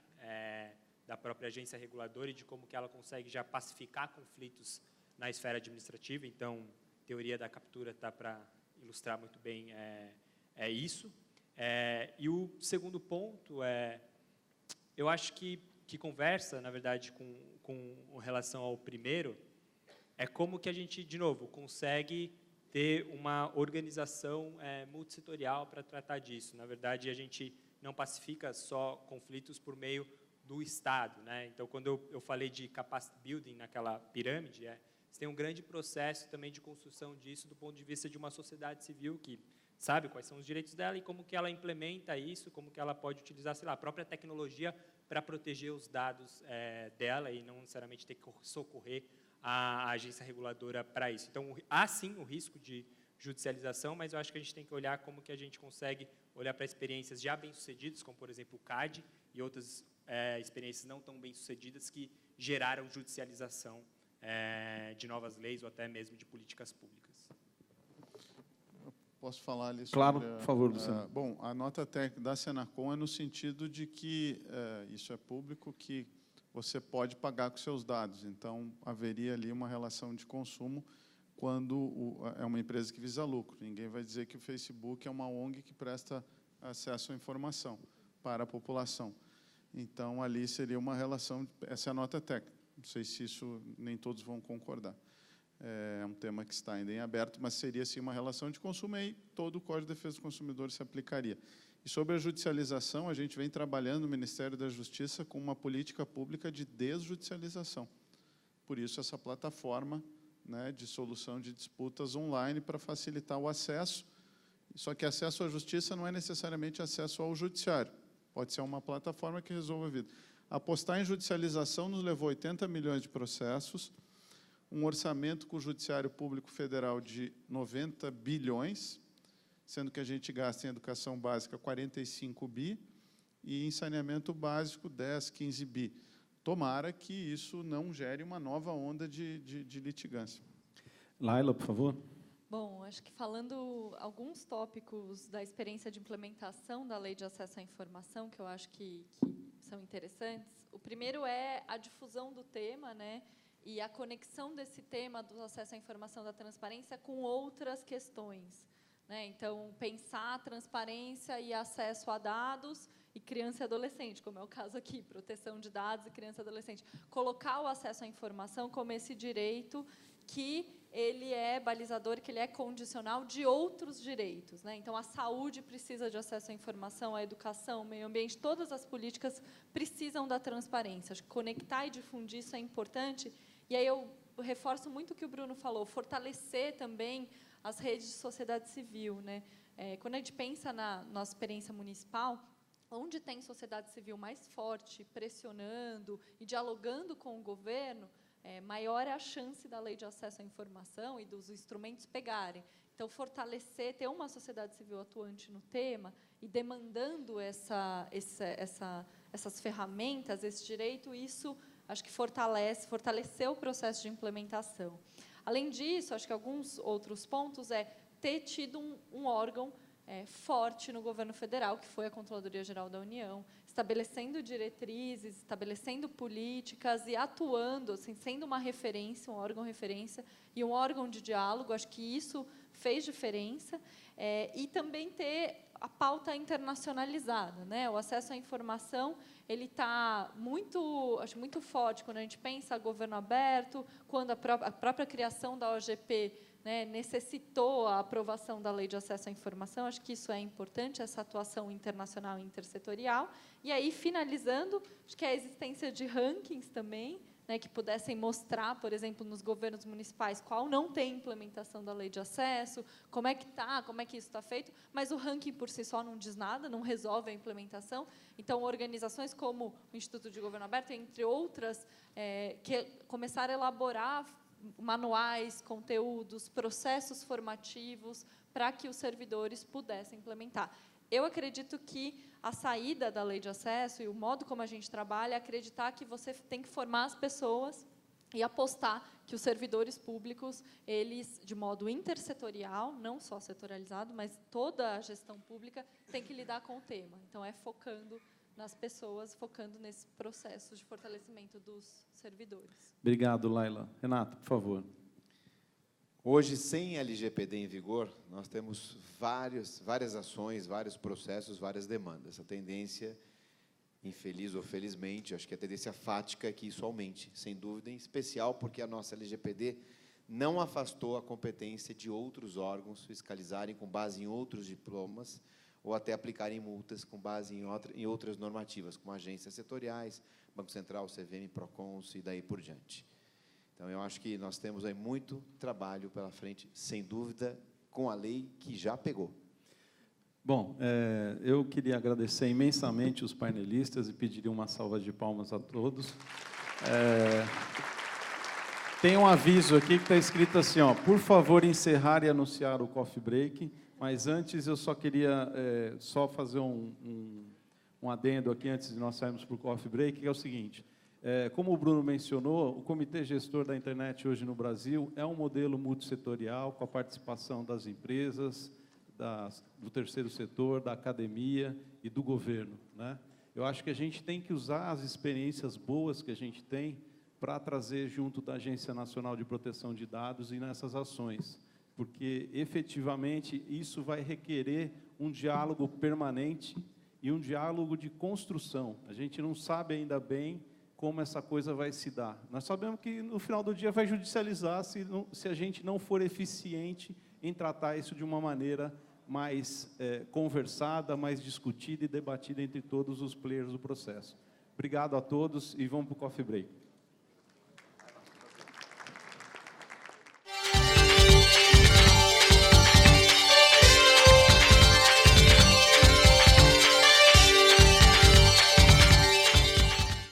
da própria agência reguladora e de como que ela consegue já pacificar conflitos na esfera administrativa. Então, teoria da captura está para ilustrar muito bem isso. E o segundo ponto eu acho que conversa, na verdade, com relação ao primeiro, como que a gente, de novo, consegue ter uma organização multissetorial para tratar disso. Na verdade, a gente não pacifica só conflitos por meio do Estado, né? Então, quando eu falei de capacity building naquela pirâmide, você tem um grande processo também de construção disso do ponto de vista de uma sociedade civil que sabe quais são os direitos dela e como que ela implementa isso, como que ela pode utilizar, sei lá, a própria tecnologia para proteger os dados dela e não necessariamente ter que socorrer a agência reguladora para isso. Então, há sim o risco de judicialização, mas eu acho que a gente tem que olhar como que a gente consegue olhar para experiências já bem-sucedidas, como, por exemplo, o CAD e outras experiências não tão bem-sucedidas que geraram judicialização de novas leis ou até mesmo de políticas públicas. Posso falar ali sobre... Claro, por favor, Luciano. Bom, a nota técnica da Senacom é no sentido de que, isso é público, que você pode pagar com seus dados. Então, haveria ali uma relação de consumo quando é uma empresa que visa lucro. Ninguém vai dizer que o Facebook é uma ONG que presta acesso à informação para a população. Então, ali seria uma relação... Essa é a nota técnica. Não sei se isso nem todos vão concordar. É um tema que está ainda em aberto, mas seria, sim, uma relação de consumo, e aí todo o Código de Defesa do Consumidor se aplicaria. E sobre a judicialização, a gente vem trabalhando no Ministério da Justiça com uma política pública de desjudicialização. Por isso, essa plataforma, né, de solução de disputas online para facilitar o acesso Só que acesso à justiça não é necessariamente acesso ao judiciário. Pode ser uma plataforma que resolva a vida. Apostar em judicialização nos levou 80 milhões de processos, um orçamento com o Judiciário Público Federal de 90 bilhões, sendo que a gente gasta em educação básica 45 bi e em saneamento básico 10, 15 bi. Tomara que isso não gere uma nova onda de litigância. Laila, por favor. Bom, acho que falando alguns tópicos da experiência de implementação da Lei de Acesso à Informação, que eu acho que são interessantes. O primeiro é a difusão do tema, né, e a conexão desse tema do acesso à informação da transparência com outras questões, né? Então, pensar transparência e acesso a dados e criança e adolescente, como é o caso aqui, proteção de dados e criança e adolescente. Colocar o acesso à informação como esse direito que ele é balizador, que ele é condicional de outros direitos, né? Então, a saúde precisa de acesso à informação, a educação, o meio ambiente, todas as políticas precisam da transparência. Acho que conectar e difundir isso é importante. E aí eu reforço muito o que o Bruno falou, fortalecer também as redes de sociedade civil, né? Quando a gente pensa na nossa experiência municipal, onde tem sociedade civil mais forte, pressionando e dialogando com o governo, maior é a chance da lei de acesso à informação e dos instrumentos pegarem. Então, fortalecer, ter uma sociedade civil atuante no tema e demandando essas ferramentas, esse direito, isso acho que fortaleceu o processo de implementação. Além disso, acho que alguns outros pontos ter tido um órgão forte no governo federal, que foi a Controladoria Geral da União, estabelecendo diretrizes, estabelecendo políticas e atuando, assim, sendo uma referência, um órgão referência e um órgão de diálogo. Acho que isso fez diferença. E também ter a pauta internacionalizada, né? O acesso à informação ele está acho muito forte quando a gente pensa governo aberto, quando a própria criação da OGP, né, necessitou a aprovação da Lei de Acesso à Informação. Acho que isso é importante, essa atuação internacional e intersetorial. E aí, finalizando, acho que a existência de rankings também, né, que pudessem mostrar, por exemplo, nos governos municipais, qual não tem implementação da lei de acesso, como é que isso está feito, mas o ranking por si só não diz nada, não resolve a implementação. Então, organizações como o Instituto de Governo Aberto, entre outras, que começaram a elaborar manuais, conteúdos, processos formativos para que os servidores pudessem implementar. Eu acredito que a saída da lei de acesso e o modo como a gente trabalha é acreditar que você tem que formar as pessoas e apostar que os servidores públicos, eles, de modo intersetorial, não só setorializado, mas toda a gestão pública tem que lidar com o tema. Então, focando nas pessoas, focando nesse processo de fortalecimento dos servidores. Obrigado, Laila. Renato, por favor. Hoje, sem LGPD em vigor, nós temos várias ações, vários processos, várias demandas. A tendência, infeliz ou felizmente, acho que a tendência fática é que isso aumente, sem dúvida, em especial porque a nossa LGPD não afastou a competência de outros órgãos fiscalizarem com base em outros diplomas ou até aplicarem multas com base em outras normativas, como agências setoriais, Banco Central, CVM, Procons e daí por diante. Então, eu acho que nós temos aí muito trabalho pela frente, sem dúvida, com a lei que já pegou. Bom, eu queria agradecer imensamente os painelistas e pedir uma salva de palmas a todos. Tem um aviso aqui que está escrito assim, ó, por favor, encerrar e anunciar o coffee break, mas antes eu só queria só fazer um adendo aqui, antes de nós sairmos para o coffee break, que é o seguinte, como o Bruno mencionou, o Comitê Gestor da Internet hoje no Brasil é um modelo multissetorial, com a participação das empresas, do terceiro setor, da academia e do governo, né? Eu acho que a gente tem que usar as experiências boas que a gente tem para trazer junto da Agência Nacional de Proteção de Dados e nessas ações, porque, efetivamente, isso vai requerer um diálogo permanente e um diálogo de construção. A gente não sabe ainda bem como essa coisa vai se dar. Nós sabemos que, no final do dia, vai judicializar se a gente não for eficiente em tratar isso de uma maneira mais conversada, mais discutida e debatida entre todos os players do processo. Obrigado a todos e vamos para o coffee break.